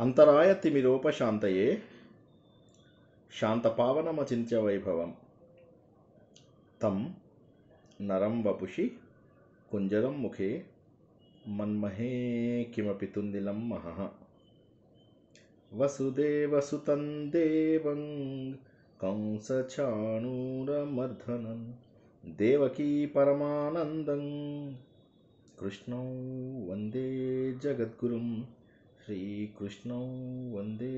అంతరాయతిమిరోపశాంతయే శాంతపావనమచింత్య వైభవం తం నరం వపుషి కుంజరం ముఖే మన్మహే కిమపి తుందిలం మహః వసుదేవసుతం దేవం కంసచాణూరమర్దనం దేవకీ పరమానందం కృష్ణం వందే జగద్గురుం శ్రీకృష్ణం వందే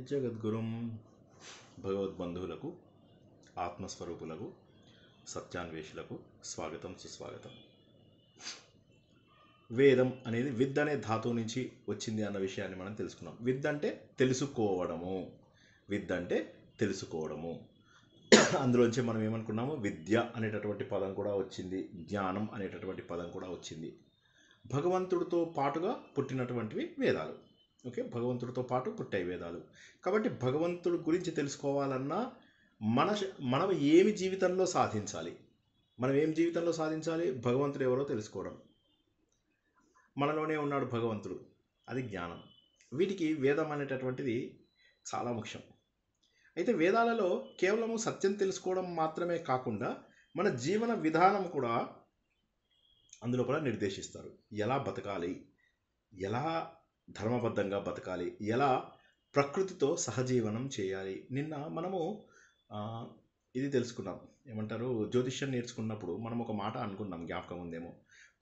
జగద్గురుం. భగవద్బంధువులకు, ఆత్మస్వరూపులకు, సత్యాన్వేషులకు స్వాగతం, సుస్వాగతం. వేదం అనేది విద్ అనే ధాతువు నుంచి వచ్చింది అన్న విషయాన్ని మనం తెలుసుకున్నాం. విద్ అంటే తెలుసుకోవడము, విద్ అంటే తెలుసుకోవడము. అందులోంచి మనం ఏమనుకున్నాము, విద్య అనేటటువంటి పదం కూడా వచ్చింది, జ్ఞానం అనేటటువంటి పదం కూడా వచ్చింది. భగవంతుడితో పాటుగా పుట్టినటువంటివి వేదాలు. ఓకే, భగవంతుడితో పాటు పుట్టాయి వేదాలు. కాబట్టి భగవంతుడి గురించి తెలుసుకోవాలన్నా మనం ఏమి జీవితంలో సాధించాలి, మనం ఏం జీవితంలో సాధించాలి, భగవంతుడు ఎవరో తెలుసుకోవడం. మనలోనే ఉన్నాడు భగవంతుడు, అది జ్ఞానం. వీటికి వేదం అనేటటువంటిది చాలా ముఖ్యం. అయితే వేదాలలో కేవలము సత్యం తెలుసుకోవడం మాత్రమే కాకుండా మన జీవన విధానం కూడా అందులోపల నిర్దేశిస్తారు. ఎలా బతకాలి, ఎలా ధర్మబద్ధంగా బతకాలి, ఎలా ప్రకృతితో సహజీవనం చేయాలి. నిన్న మనము ఇది తెలుసుకున్నాం, ఏమంటారు, జ్యోతిష్యం నేర్చుకున్నప్పుడు మనం ఒక మాట అనుకున్నాం, జ్ఞాపకం ఉందేమో.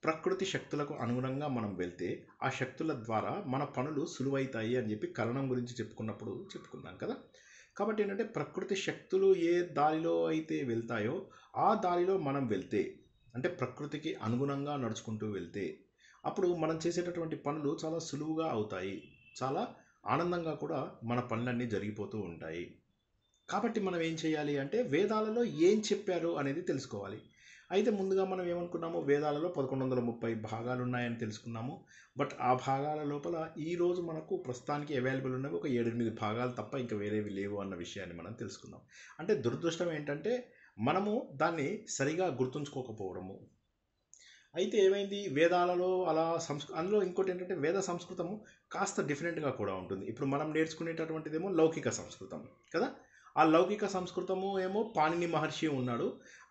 ప్రకృతి శక్తులకు అనుగుణంగా మనం వెళ్తే ఆ శక్తుల ద్వారా మన పనులు సులువైతాయి అని చెప్పి కరణం గురించి చెప్పుకున్నాం కదా. కాబట్టి ఏంటంటే ప్రకృతి శక్తులు ఏ దారిలో అయితే వెళ్తాయో ఆ దారిలో మనం వెళ్తే, అంటే ప్రకృతికి అనుగుణంగా నడుచుకుంటూ వెళ్తే అప్పుడు మనం చేసేటటువంటి పనులు చాలా సులువుగా అవుతాయి, చాలా ఆనందంగా కూడా మన పనులన్నీ జరిగిపోతూ ఉంటాయి. కాబట్టి మనం ఏం చేయాలి అంటే వేదాలలో ఏం చెప్పారు అనేది తెలుసుకోవాలి. అయితే ముందుగా మనం ఏమనుకున్నాము, వేదాలలో 1130 భాగాలు ఉన్నాయని తెలుసుకున్నాము. బట్ ఆ భాగాల లోపల ఈరోజు మనకు ప్రస్తుతానికి అవైలబుల్ ఉన్నవి ఒక 7-8 భాగాలు తప్ప ఇంకా వేరేవి లేవు అన్న విషయాన్ని మనం తెలుసుకుందాం. అంటే దురదృష్టం ఏంటంటే మనము దాన్ని సరిగా గుర్తుంచుకోకపోవడము. అయితే ఏమైంది, వేదాలలో అలా అందులో ఇంకోటి ఏంటంటే వేద సంస్కృతము కాస్త డిఫరెంట్గా కూడా ఉంటుంది. ఇప్పుడు మనం నేర్చుకునేటటువంటిదేమో లౌకిక సంస్కృతం కదా. ఆ లౌకిక సంస్కృతము ఏమో పాణిని మహర్షి ఉన్నాడు,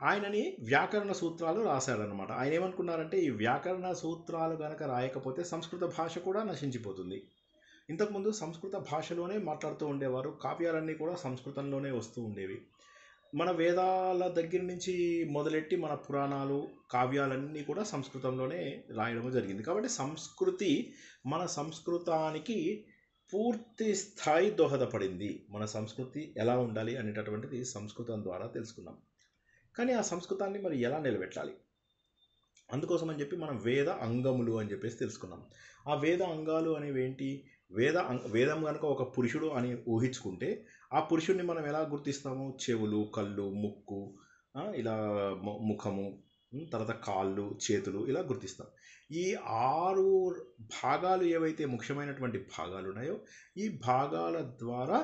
ఆయనని వ్యాకరణ సూత్రాలు రాశాడనమాట. ఆయన ఏమనుకున్నారంటే ఈ వ్యాకరణ సూత్రాలు కనుక రాయకపోతే సంస్కృత భాష కూడా నశించిపోతుంది. ఇంతకుముందు సంస్కృత భాషలోనే మాట్లాడుతూ ఉండేవారు, కావ్యాలన్నీ కూడా సంస్కృతంలోనే వస్తూ ఉండేవి. మన వేదాల దగ్గర నుంచి మొదలెట్టి మన పురాణాలు, కావ్యాలన్నీ కూడా సంస్కృతంలోనే రాయడం జరిగింది. కాబట్టి సంస్కృతి మన సంస్కృతానికి పూర్తి స్థాయి దోహదపడింది. మన సంస్కృతి ఎలా ఉండాలి అనేటటువంటిది సంస్కృతం ద్వారా తెలుసుకున్నాం. కానీ ఆ సంస్కృతాన్ని మరి ఎలా నిలబెట్టాలి, అందుకోసం అని చెప్పి మనం వేద అంగములు అని చెప్పేసి తెలుసుకున్నాం. ఆ వేద అంగాలు అనేవి ఏంటి, వేదం కనుక ఒక పురుషుడు అని ఊహించుకుంటే ఆ పురుషుడిని మనం ఎలా గుర్తిస్తాము, చెవులు, కళ్ళు, ముక్కు, ఇలా ముఖము, తర్వాత కాళ్ళు, చేతులు, ఇలా గుర్తిస్తాం. ఈ 6 భాగాలు ఏవైతే ముఖ్యమైనటువంటి భాగాలు ఉన్నాయో ఈ భాగాల ద్వారా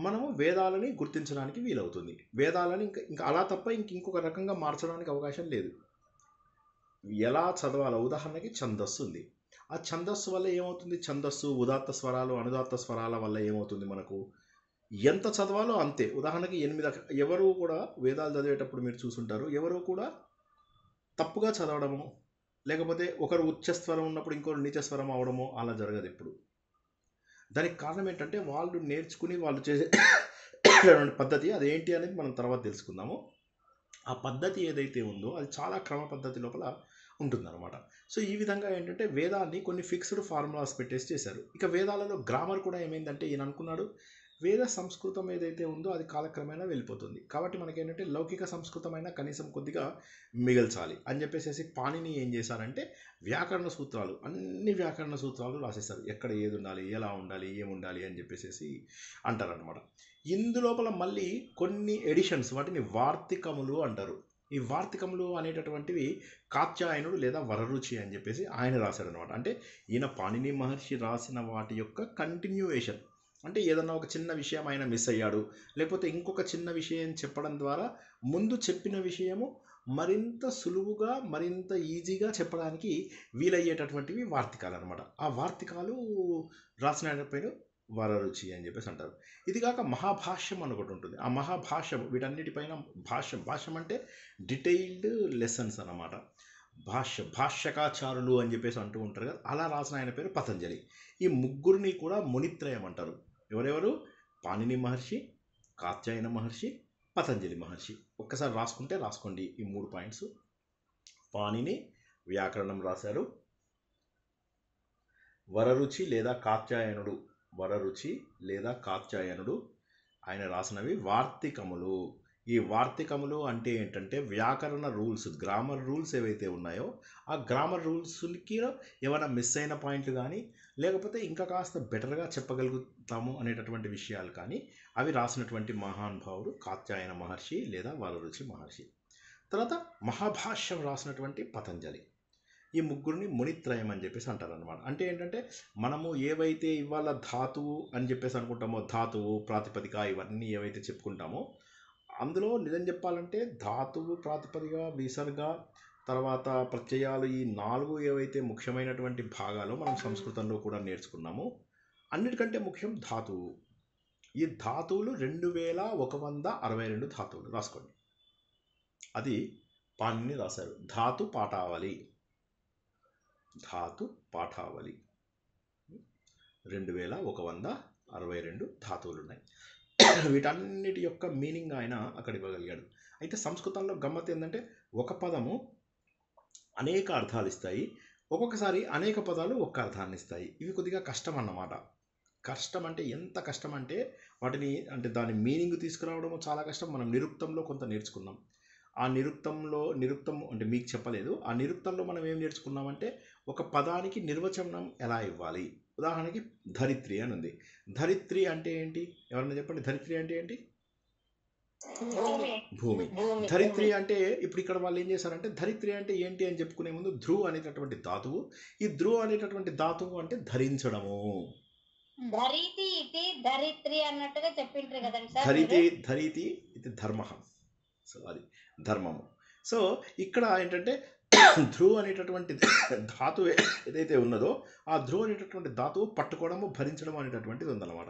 మనము వేదాలని గుర్తించడానికి వీలవుతుంది. వేదాలని ఇంకా అలా తప్ప ఇంకొక రకంగా మార్చడానికి అవకాశం లేదు. ఎలా చదవాలో, ఉదాహరణకి ఛందస్సు ఉంది. ఆ ఛందస్సు వల్ల ఏమవుతుంది, ఛందస్సు, ఉదాత్త స్వరాలు, అనుదాత్త స్వరాల వల్ల ఏమవుతుంది, మనకు ఎంత చదవాలో అంతే. ఉదాహరణకి 8 ఎవరు కూడా వేదాలు చదివేటప్పుడు మీరు చూసుంటారు, ఎవరు కూడా తప్పుగా చదవడము, లేకపోతే ఒకరు ఉచ్చస్వరం ఉన్నప్పుడు ఇంకొకరు నీచస్వరం అవడము అలా జరగదు ఎప్పుడు. దానికి కారణం ఏంటంటే వాళ్ళు నేర్చుకుని వాళ్ళు చేసే పద్ధతి అదేంటి అనేది మనం తర్వాత తెలుసుకుందాము. ఆ పద్ధతి ఏదైతే ఉందో అది చాలా క్రమ పద్ధతి లోపల ఉంటుందన్నమాట. సో ఈ విధంగా ఏంటంటే వేదాన్ని కొన్ని ఫిక్స్డ్ ఫార్ములాస్ పెట్టేసి చేశారు. ఇక వేదాలలో గ్రామర్ కూడా ఏమైందంటే ఈయన అనుకున్నాడు, వేద సంస్కృతం ఏదైతే ఉందో అది కాలక్రమేణా వెళ్ళిపోతుంది, కాబట్టి మనకేంటంటే లౌకిక సంస్కృతమైనా కనీసం కొద్దిగా మిగల్చాలి అని చెప్పేసి పాణిని ఏం చేశారంటే వ్యాకరణ సూత్రాలు, అన్ని వ్యాకరణ సూత్రాలు రాసేస్తారు. ఎక్కడ ఏది ఉండాలి, ఎలా ఉండాలి, ఏముండాలి అని చెప్పేసి అంటారనమాట. ఇందులోపల మళ్ళీ కొన్ని ఎడిషన్స్, వాటిని వార్తికములు అంటారు. ఈ వార్తికములు అనేటటువంటివి కాత్యాయనుడు లేదా వరరుచి అని చెప్పేసి ఆయన రాశాడనమాట. అంటే ఈయన పాణిని మహర్షి రాసిన వాటి యొక్క కంటిన్యూయేషన్. అంటే ఏదన్నా ఒక చిన్న విషయం ఆయన మిస్ అయ్యాడు, లేకపోతే ఇంకొక చిన్న విషయం చెప్పడం ద్వారా ముందు చెప్పిన విషయము మరింత సులువుగా, మరింత ఈజీగా చెప్పడానికి వీలయ్యేటటువంటివి వార్తికాలు అనమాట. ఆ వార్తికాలు రాసిన వరరుచి అని చెప్పేసి అంటారు. ఇది కాక మహాభాష్యం అని ఒకటి ఉంటుంది. ఆ మహాభాష్యం వీటన్నిటిపైన భాష్యం అంటే డీటెయిల్డ్ లెసన్స్ అన్నమాట. భాష్యకాచారులు అని చెప్పేసి అంటూ ఉంటారు కదా, అలా రాసిన ఆయన పేరు పతంజలి. ఈ ముగ్గురిని కూడా మునిత్రయం అంటారు. ఎవరెవరు? పాణిని మహర్షి, కాత్యాయన మహర్షి, పతంజలి మహర్షి. ఒక్కసారి రాసుకోండి ఈ 3 పాయింట్స్. పాణిని వ్యాకరణం రాశారు. వరరుచి లేదా కాత్యాయనుడు ఆయన రాసినవి వార్తికములు. ఈ వార్తికములు అంటే ఏంటంటే వ్యాకరణ రూల్స్, గ్రామర్ రూల్స్ ఏవైతే ఉన్నాయో ఆ గ్రామర్ రూల్స్కి ఏమైనా మిస్ అయిన పాయింట్లు కానీ, లేకపోతే ఇంకా కాస్త బెటర్గా చెప్పగలుగుతాము అనేటటువంటి విషయాలు కానీ అవి రాసినటువంటి మహానుభావుడు కాత్యాయన మహర్షి లేదా వరరుచి మహర్షి. తర్వాత మహాభాష్యం రాసినటువంటి పతంజలి. ఈ ముగ్గురిని మునిత్రయం అని చెప్పేసి అంటారనమాట. అంటే ఏంటంటే మనము ఏవైతే ఇవాళ ధాతువు అని చెప్పేసి అనుకుంటామో, ధాతువు, ప్రాతిపదిక ఇవన్నీ ఏవైతే చెప్పుకుంటామో అందులో నిజం చెప్పాలంటే ధాతువు, ప్రాతిపదిక, విసర్గ, తర్వాత ప్రత్యయాలు, ఈ 4 ఏవైతే ముఖ్యమైనటువంటి భాగాలు మనం సంస్కృతంలో కూడా నేర్చుకున్నామో అన్నిటికంటే ముఖ్యం ధాతువు. ఈ ధాతువులు 2162 ధాతువులు రాసుకోండి. అది పాణిని రాశారు. ధాతు పాఠావళి 2162 ధాతువులు ఉన్నాయి. వీటన్నిటి యొక్క మీనింగ్ ఆయన అక్కడ ఇవ్వగలిగాడు. అయితే సంస్కృతంలో గమ్మత్ ఏంటంటే ఒక పదము అనేక అర్థాలు ఇస్తాయి, ఒక్కొక్కసారి అనేక పదాలు ఒక్క అర్థాన్ని ఇస్తాయి. ఇవి కొద్దిగా కష్టం అన్నమాట. కష్టం అంటే ఎంత కష్టం అంటే వాటిని అంటే దాని మీనింగ్ తీసుకురావడము చాలా కష్టం. మనం నిరుక్తంలో కొంత నేర్చుకున్నాం. ఆ నిరుక్తం అంటే మీకు చెప్పలేదు. ఆ నిరుక్తంలో మనం ఏం నేర్చుకున్నామంటే ఒక పదానికి నిర్వచనం ఎలా ఇవ్వాలి. ఉదాహరణకి ధరిత్రి అని ఉంది. ధరిత్రి అంటే ఏంటి? ఎవరైనా చెప్పండి. ధరిత్రి అంటే ఏంటి? భూమి. ధరిత్రి అంటే ఇప్పుడు ఇక్కడ వాళ్ళు ఏం చేశారంటే ధరిత్రి అంటే ఏంటి అని చెప్పుకునే ముందు ధ్రువ్ అనేటటువంటి ధాతువు, ఈ ధ్రువ్ అనేటటువంటి ధాతువు అంటే ధరించడము. ధరిత్రి అన్నట్టుగా చెప్పిండ్రు కదండి సార్. ధరితి ఇది ధర్మ. సో అది ధర్మము. సో ఇక్కడ ఏంటంటే ధ్రువ్ అనేటటువంటి ధాతువు ఏదైతే ఉన్నదో ఆ ధ్రువ్ అనేటటువంటి ధాతువు పట్టుకోవడము, భరించడం అనేటటువంటిది ఉందన్నమాట.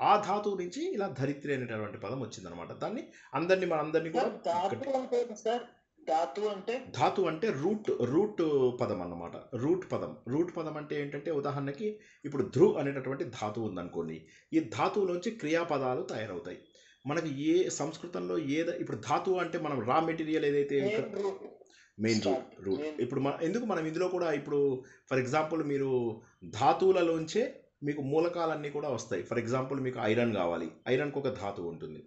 ఆ ధాతువు నుంచి ఇలా ధరిత్రి అనేటటువంటి పదం వచ్చిందనమాట. దాన్ని మనందరినీ కూడా ధాతు అంటే రూట్ పదం అన్నమాట. రూట్ పదం అంటే ఏంటంటే ఉదాహరణకి ఇప్పుడు ధ్రువ్ అనేటటువంటి ధాతువు ఉందనుకోండి. ఈ ధాతువులోంచి క్రియాపదాలు తయారవుతాయి. మనకి ఏ సంస్కృతంలో ఇప్పుడు ధాతువు అంటే మనం రా మెటీరియల్ ఏదైతే మెయిన్ రూట్. ఇప్పుడు ఎందుకు మనం ఇందులో కూడా ఇప్పుడు ఫర్ ఎగ్జాంపుల్ మీరు ధాతువులలోంచే మీకు మూలకాలన్నీ కూడా వస్తాయి. ఫర్ ఎగ్జాంపుల్ మీకు ఐరన్ కావాలి, ఐరన్కి ఒక ధాతువు ఉంటుంది,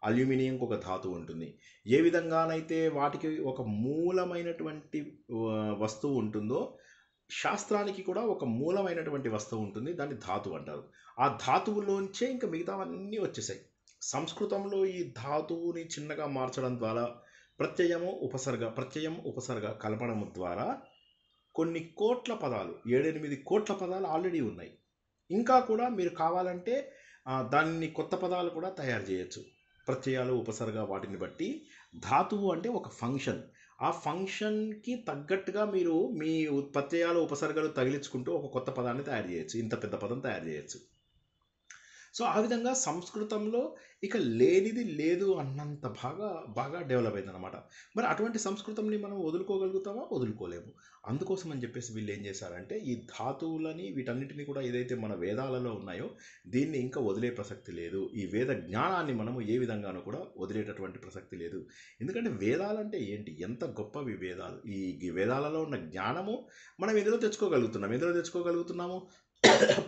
అల్యూమినియంకి ఒక ధాతువు ఉంటుంది. ఏ విధంగానైతే వాటికి ఒక మూలమైనటువంటి వస్తువు ఉంటుందో శాస్త్రానికి కూడా ఒక మూలమైనటువంటి వస్తువు ఉంటుంది, దాన్ని ధాతువు అంటారు. ఆ ధాతువులోంచే ఇంకా మిగతావన్నీ వచ్చేసాయి. సంస్కృతంలో ఈ ధాతువుని చిన్నగా మార్చడం ద్వారా ప్రత్యయం ఉపసర్గ కలపడం ద్వారా కొన్ని కోట్ల పదాలు, 7-8 కోట్ల పదాలు ఆల్రెడీ ఉన్నాయి. ఇంకా కూడా మీరు కావాలంటే దాన్ని కొత్త పదాలు కూడా తయారు చేయొచ్చు. ప్రత్యయాలు, ఉపసర్గ వాటిని బట్టి ధాతువు అంటే ఒక ఫంక్షన్. ఆ ఫంక్షన్కి తగ్గట్టుగా మీరు మీ ప్రత్యయాలు, ఉపసర్గలు తగిలించుకుంటూ ఒక కొత్త పదాన్ని తయారు చేయొచ్చు, ఇంత పెద్ద పదం తయారు చేయొచ్చు. సో ఆ విధంగా సంస్కృతంలో ఇక లేనిది లేదు అన్నంత బాగా డెవలప్ అయిందనమాట. మరి అటువంటి సంస్కృతంని మనం వదులుకోగలుగుతామా? వదులుకోలేము. అందుకోసం అని చెప్పేసి వీళ్ళు ఏం చేశారంటే ఈ ధాతువులని వీటన్నిటిని కూడా ఏదైతే మన వేదాలలో ఉన్నాయో దీన్ని ఇంకా వదిలే ప్రసక్తి లేదు. ఈ వేద జ్ఞానాన్ని మనము ఏ విధంగానూ కూడా వదిలేటటువంటి ప్రసక్తి లేదు. ఎందుకంటే వేదాలంటే ఏంటి, ఎంత గొప్పవి వేదాలు. ఈ వేదాలలో ఉన్న జ్ఞానము మనం ఎందులో తెచ్చుకోగలుగుతున్నాము?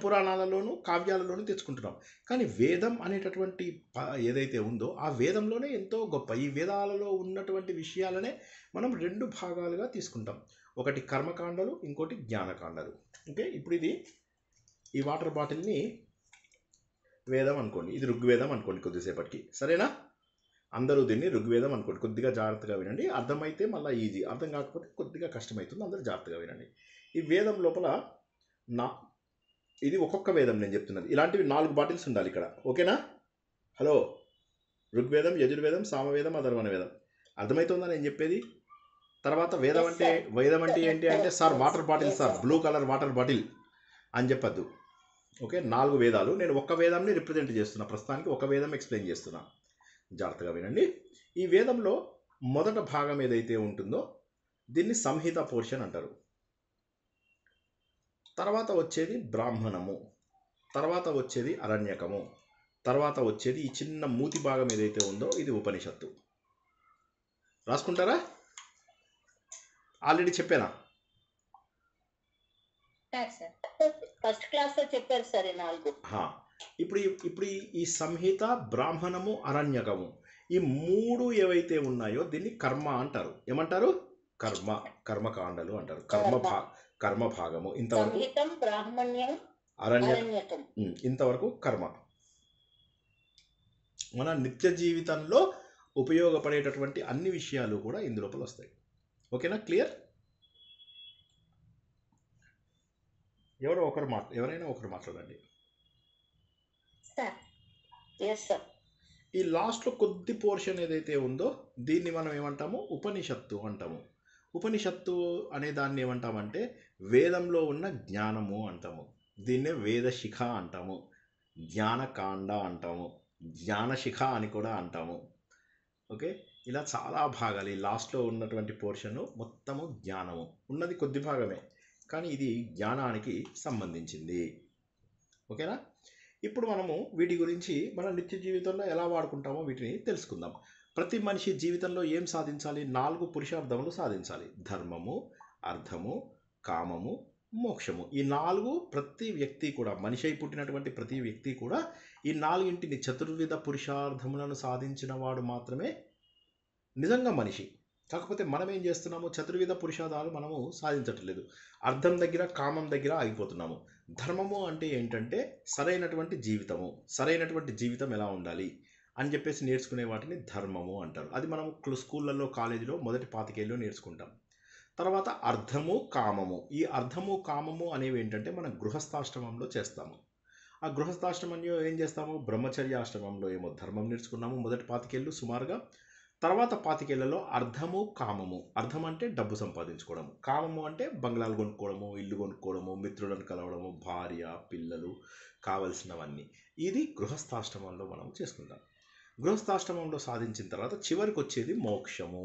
పురాణాలలోనూ కావ్యాలలోనూ తెచ్చుకుంటున్నాం. కానీ వేదం అనేటటువంటి ఏదైతే ఉందో ఆ వేదంలోనే ఎంతో గొప్ప. ఈ వేదాలలో ఉన్నటువంటి విషయాలనే మనం 2 భాగాలుగా తీసుకుంటాం. ఒకటి కర్మకాండలు, ఇంకోటి జ్ఞానకాండలు. ఓకే, ఇప్పుడు ఈ వాటర్ బాటిల్ని వేదం అనుకోండి, ఇది ఋగ్వేదం అనుకోండి కొద్దిసేపటికి, సరేనా? అందరూ దీన్ని ఋగ్వేదం అనుకోండి. కొద్దిగా జాగ్రత్తగా వినండి. అర్థమైతే మళ్ళీ ఈజీ, అర్థం కాకపోతే కొద్దిగా కష్టమవుతుంది. అందరూ జాగ్రత్తగా వినండి. ఈ వేదం లోపల ఇది ఒక్కొక్క వేదం నేను చెప్తున్నది. ఇలాంటివి 4 బాటిల్స్ ఉండాలి ఇక్కడ, ఓకేనా? హలో, ఋగ్వేదం, యజుర్వేదం, సామవేదం, అథర్వణ వేదం. అర్థమవుతుందా నేను చెప్పేది? తర్వాత వేదం అంటే ఏంటి అంటే sir water bottle sir, blue colour water bottle అని చెప్పద్దు. ఓకే, 4 వేదాలు. నేను ఒక్క వేదంని రిప్రజెంట్ చేస్తున్నా, ప్రస్తుతానికి ఒక వేదం ఎక్స్ప్లెయిన్ చేస్తున్నా, జాగ్రత్తగా వినండి. ఈ వేదంలో మొదట భాగం ఏదైతే ఉంటుందో దీన్ని సంహిత పోర్షన్ అంటారు. తర్వాత వచ్చేది బ్రాహ్మణము, తర్వాత వచ్చేది అరణ్యకము, తర్వాత వచ్చేది ఈ చిన్న మూతి భాగం ఏదైతే ఉందో ఇది ఉపనిషత్తు. రాసుకుంటారా? ఆల్రెడీ చెప్పానా? ఫస్ట్ క్లాస్ లో చెప్పారు సార్ ఈ 4. ఇప్పుడు ఈ సంహిత, బ్రాహ్మణము, అరణ్యకము, ఈ 3 ఏవైతే ఉన్నాయో దీన్ని కర్మ అంటారు. ఏమంటారు? కర్మకాండలు అంటారు. కర్మ భాగము. ఇంతవరకు బ్రాహ్మణ్యం, అరణ్యకం, ఇంతవరకు కర్మ. మన నిత్య జీవితంలో ఉపయోగపడేటటువంటి అన్ని విషయాలు కూడా ఇందులోపల వస్తాయి. ఓకేనా? క్లియర్? ఎవరైనా ఒకరు మాట్లాడండి. ఈ లాస్ట్లో కొద్ది పోర్షన్ ఏదైతే ఉందో దీన్ని మనం ఏమంటాము? ఉపనిషత్తు అంటాము. ఉపనిషత్తు అనే దాన్ని ఏమంటామంటే వేదంలో ఉన్న జ్ఞానము అంటాము. దీన్నే వేదశిఖ అంటాము, జ్ఞానకాండ అంటాము, జ్ఞానశిఖ అని కూడా అంటాము. ఓకే, ఇలా చాలా భాగాలు. ఈ లాస్ట్లో ఉన్నటువంటి పోర్షను మొత్తము జ్ఞానము. ఉన్నది కొద్ది భాగమే, కానీ ఇది జ్ఞానానికి సంబంధించింది. ఓకేనా? ఇప్పుడు మనము వీటి గురించి మన నిత్య జీవితంలో ఎలా వాడుకుంటామో వీటిని తెలుసుకుందాం. ప్రతి మనిషి జీవితంలో ఏం సాధించాలి? 4 పురుషార్థములు సాధించాలి. ధర్మము, అర్థము, కామము, మోక్షము. ఈ 4 ప్రతి వ్యక్తి కూడా, మనిషి అయి పుట్టినటువంటి ప్రతి వ్యక్తి కూడా ఈ 4 చతుర్విధ పురుషార్థములను సాధించిన వాడు మాత్రమే నిజంగా మనిషి. కాకపోతే మనం ఏం చేస్తున్నాము? చతుర్విధ పురుషార్థాలు మనము సాధించట్లేదు. అర్థం దగ్గర, కామం దగ్గర ఆగిపోతున్నాము. ధర్మము అంటే ఏంటంటే సరైనటువంటి జీవితము, సరైనటువంటి జీవితం ఎలా ఉండాలి అని చెప్పేసి నేర్చుకునే వాటిని ధర్మము అంటారు. అది మనం స్కూళ్ళల్లో, కాలేజీలో మొదటి 25 ఏళ్ళు నేర్చుకుంటాం. తర్వాత అర్థము, కామము. ఈ అర్థము, కామము అనేవి ఏంటంటే మనం గృహస్థాశ్రమంలో చేస్తాము. ఆ గృహస్థాశ్రమంలో ఏం చేస్తాము? బ్రహ్మచర్యాశ్రమంలో ఏమో ధర్మం నేర్చుకున్నాము మొదటి 25 ఏళ్ళు సుమారుగా. తర్వాత 25 ఏళ్లలో అర్థము, కామము. అర్థం అంటే డబ్బు సంపాదించుకోవడము, కామము అంటే బంగ్లాలు కొనుక్కోవడము, ఇల్లు కొనుక్కోవడము, మిత్రులను కలవడము, భార్య, పిల్లలు, కావలసినవన్నీ. ఇది గృహస్థాశ్రమంలో మనం చేసుకుంటాం. గృహస్థాశ్రమంలో సాధించిన తర్వాత చివరికి వచ్చేది మోక్షము.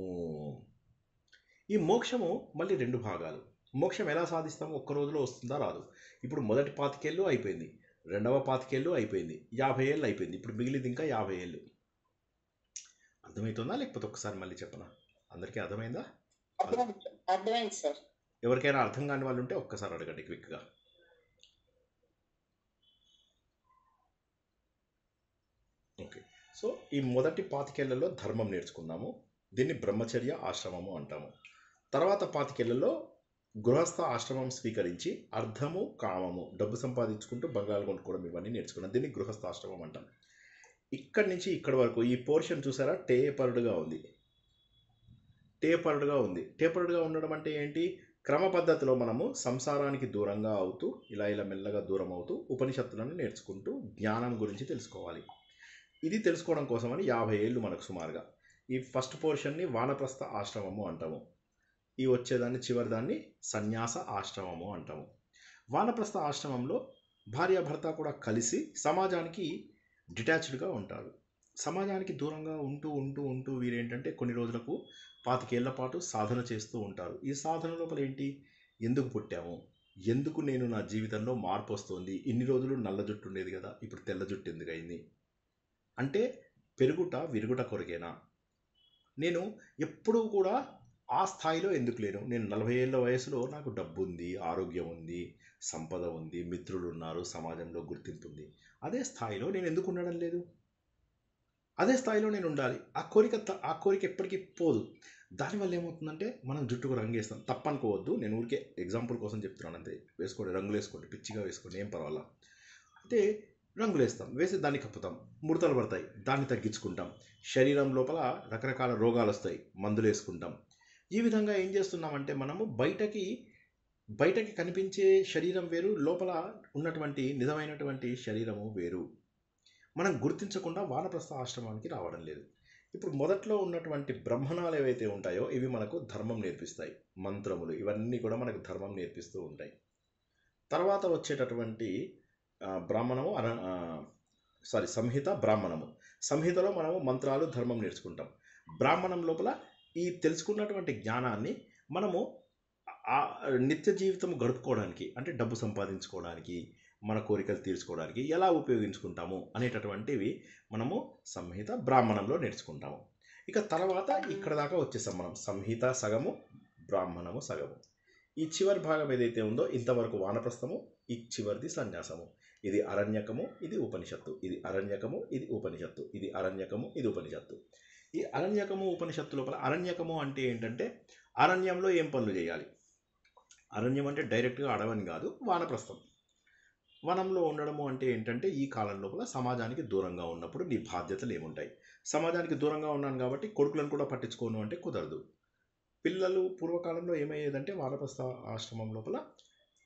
ఈ మోక్షము మళ్ళీ 2 భాగాలు. మోక్షం ఎలా సాధిస్తాము? ఒక్క రోజులో వస్తుందా? రాదు. ఇప్పుడు మొదటి 25 ఏళ్ళు అయిపోయింది, రెండవ 25 ఏళ్ళు అయిపోయింది, 50 ఏళ్ళు అయిపోయింది. ఇప్పుడు మిగిలింది ఇంకా 50 ఏళ్ళు. అర్థమవుతుందా? లేకపోతే ఒక్కసారి మళ్ళీ చెప్పనా? అందరికీ అర్థమైందా? అర్థమైంది సార్. ఎవరికైనా అర్థం కాని వాళ్ళు ఉంటే ఒక్కసారి అడగండి క్విక్గా. ఓకే, సో ఈ మొదటి 25 ఏళ్లలో ధర్మం నేర్చుకున్నాము. దీన్ని బ్రహ్మచర్య ఆశ్రమము అంటాము. తర్వాత 25 ఏళ్లలో గృహస్థ ఆశ్రమం స్వీకరించి అర్థము, కామము, డబ్బు సంపాదించుకుంటూ బంగాళాలు కొనుక్కోవడం, ఇవన్నీ నేర్చుకున్నాం. దీన్ని గృహస్థాశ్రమం అంటాం. ఇక్కడి నుంచి ఇక్కడి వరకు ఈ పోర్షన్ చూసారా? టేపర్డ్గా ఉంది. టేపర్డ్గా ఉండడం అంటే ఏంటి? క్రమ పద్ధతిలో మనము సంసారానికి దూరంగా అవుతూ ఇలా మెల్లగా దూరం అవుతూ ఉపనిషత్తులను నేర్చుకుంటూ జ్ఞానం గురించి తెలుసుకోవాలి. ఇది తెలుసుకోవడం కోసమని 50 ఏళ్ళు మనకు సుమారుగా. ఈ ఫస్ట్ పోర్షన్ని వానప్రస్థ ఆశ్రమము అంటాము. ఈ వచ్చేదాన్ని చివరిదాన్ని సన్యాస ఆశ్రమము అంటాము. వానప్రస్థ ఆశ్రమంలో భార్యాభర్త కూడా కలిసి సమాజానికి డిటాచ్డ్గా ఉంటారు. సమాజానికి దూరంగా ఉంటూ ఉంటూ ఉంటూ వీరేంటంటే కొన్ని రోజులకు 25 ఏళ్ల పాటు సాధన చేస్తూ ఉంటారు. ఈ సాధన లోపల ఏంటి? ఎందుకు పుట్టాము, ఎందుకు నేను నా జీవితంలో మార్పు వస్తుంది, ఇన్ని రోజులు నల్ల జుట్టు ఉండేది కదా, ఇప్పుడు తెల్ల జుట్టు ఎందుకు అయింది అంటే పెరుగుట విరుగుట కొరకేనా, నేను ఎప్పుడూ కూడా ఆ స్థాయిలో ఎందుకు లేను, నేను 40 ఏళ్ళ వయసులో నాకు డబ్బు ఉంది, ఆరోగ్యం ఉంది, సంపద ఉంది, మిత్రులు ఉన్నారు, సమాజంలో గుర్తింపు ఉంది, అదే స్థాయిలో నేను ఎందుకు ఉండడం లేదు? అదే స్థాయిలో నేను ఉండాలి. ఆ కోరిక ఎప్పటికీ పోదు. దానివల్ల ఏమవుతుందంటే మనం జుట్టుకు రంగు వేస్తాం. తప్పనుకోవద్దు, నేను ఊరికే ఎగ్జాంపుల్ కోసం చెప్తున్నాను అంతే. వేసుకోండి, రంగులు వేసుకోండి, పిచ్చిగా వేసుకోండి, ఏం పర్వాలా. అయితే రంగులు వేస్తాం, వేసి దాన్ని కప్పుతాం, ముడతలు పడతాయి, దాన్ని తగ్గించుకుంటాం. శరీరం లోపల రకరకాల రోగాలు వస్తాయి, మందులు వేసుకుంటాం. ఈ విధంగా ఏం చేస్తున్నామంటే మనము బయటకి కనిపించే శరీరం వేరు, లోపల ఉన్నటువంటి నిజమైనటువంటి శరీరము వేరు. మనం గుర్తించకుండా వానప్రస్థ ఆశ్రమానికి రావడం లేదు. ఇప్పుడు మొదట్లో ఉన్నటువంటి బ్రహ్మణాలు ఏవైతే ఉంటాయో ఇవి మనకు ధర్మం నేర్పిస్తాయి. మంత్రములు ఇవన్నీ కూడా మనకు ధర్మం నేర్పిస్తూ ఉంటాయి. తర్వాత వచ్చేటటువంటి బ్రాహ్మణము సంహిత బ్రాహ్మణము. సంహితలో మనము మంత్రాలు ధర్మం నేర్చుకుంటాం. బ్రాహ్మణం లోపల ఈ తెలుసుకున్నటువంటి జ్ఞానాన్ని మనము ఆ నిత్య జీవితం గడుపుకోవడానికి, అంటే డబ్బు సంపాదించుకోవడానికి, మన కోరికలు తీర్చుకోవడానికి ఎలా ఉపయోగించుకుంటాము అనేటటువంటివి మనము సంహిత బ్రాహ్మణంలో నేర్చుకుంటాము. ఇక తర్వాత ఇక్కడ దాకా వచ్చేసాం మనం. సంహిత సగము, బ్రాహ్మణము సగము. ఈ చివరి భాగం ఏదైతే ఉందో ఇంతవరకు వానప్రస్థము, ఈ చివరిది సన్యాసము. ఇది అరణ్యకము, ఇది ఉపనిషత్తు. ఇది అరణ్యకము, ఇది ఉపనిషత్తు. ఇది అరణ్యకము, ఇది ఉపనిషత్తు. ఈ అరణ్యకము ఉపనిషత్తు లోపల అరణ్యకము అంటే ఏంటంటే అరణ్యంలో ఏం పనులు చేయాలి. అరణ్యం అంటే డైరెక్ట్గా అడవని కాదు, వానప్రస్థం. వనంలో ఉండడము అంటే ఏంటంటే ఈ కాలం లోపల సమాజానికి దూరంగా ఉన్నప్పుడు నీ బాధ్యతలు ఏముంటాయి. సమాజానికి దూరంగా ఉన్నాను కాబట్టి కొడుకులను కూడా పట్టించుకోను అంటే కుదరదు. పిల్లలు పూర్వకాలంలో ఏమయ్యేదంటే వానప్రస్థ ఆశ్రమం లోపల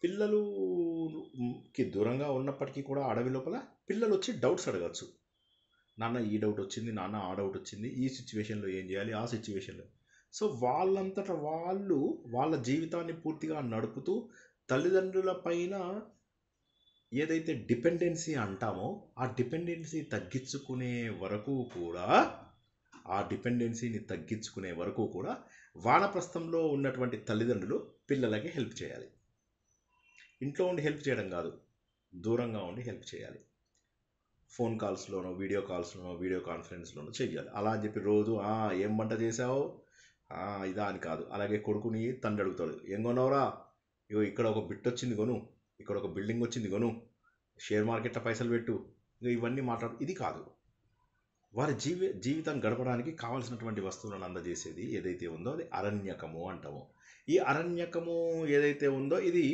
పిల్లలుకి దూరంగా ఉన్నప్పటికీ కూడా అడవి లోపల పిల్లలు వచ్చి డౌట్స్ అడగచ్చు. నాన్న ఈ డౌట్ వచ్చింది, నాన్న ఆ డౌట్ వచ్చింది, ఈ సిచ్యువేషన్లో ఏం చేయాలి, ఆ సిచ్యువేషన్లో. సో వాళ్ళంతటా వాళ్ళు వాళ్ళ జీవితాన్ని పూర్తిగా నడుపుతూ తల్లిదండ్రుల పైన ఏదైతే డిపెండెన్సీ అంటామో ఆ డిపెండెన్సీ తగ్గించుకునే వరకు కూడా వానప్రస్థంలో ఉన్నటువంటి తల్లిదండ్రులు పిల్లలకి హెల్ప్ చేయాలి. ఇంట్లో ఉండి హెల్ప్ చేయడం కాదు, దూరంగా ఉండి హెల్ప్ చేయాలి. ఫోన్ కాల్స్లోనో, వీడియో కాల్స్లోనో, వీడియో కాన్ఫరెన్స్లోనో చెయ్యాలి. అలా అని చెప్పి రోజు ఏం వంట చేసావు ఇదా అని కాదు. అలాగే కొడుకుని తండ్రి అడుగుతాడు, ఏం కొన్నావురా, ఇగో ఇక్కడ ఒక బిట్ వచ్చింది కొను, ఇక్కడ ఒక బిల్డింగ్ వచ్చింది కొను, షేర్ మార్కెట్లో పైసలు పెట్టు, ఇవన్నీ మాట్లాడు. ఇది కాదు. వారి జీవితం గడపడానికి కావాల్సినటువంటి వస్తువులను అందజేసేది ఏదైతే ఉందో అది అరణ్యకము అంటాము. ఈ అరణ్యకము ఏదైతే ఉందో ఇది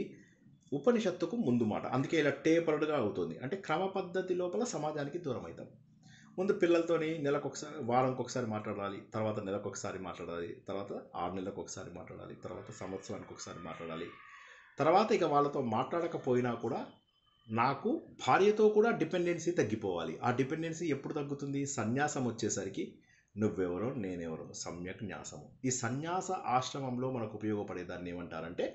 ఉపనిషత్తుకు ముందు మాట. అందుకే ఇలా టేపర్డ్గా అవుతుంది. అంటే క్రమ పద్ధతి లోపల సమాజానికి దూరం అవుతాం. ముందు పిల్లలతోని నెలకొకసారి, వారానికి ఒకసారి మాట్లాడాలి, తర్వాత నెలకు ఒకసారి మాట్లాడాలి, తర్వాత 6 నెలలకు ఒకసారి మాట్లాడాలి, తర్వాత సంవత్సరానికి ఒకసారి మాట్లాడాలి. తర్వాత ఇక వాళ్ళతో మాట్లాడకపోయినా కూడా నాకు భార్యతో కూడా డిపెండెన్సీ తగ్గిపోవాలి. ఆ డిపెండెన్సీ ఎప్పుడు తగ్గుతుంది? సన్యాసం వచ్చేసరికి నువ్వెవరో నేనెవరో సమ్యక్ న్యాసము. ఈ సన్యాస ఆశ్రమంలో మనకు ఉపయోగపడే దాన్ని ఏమంటారంటే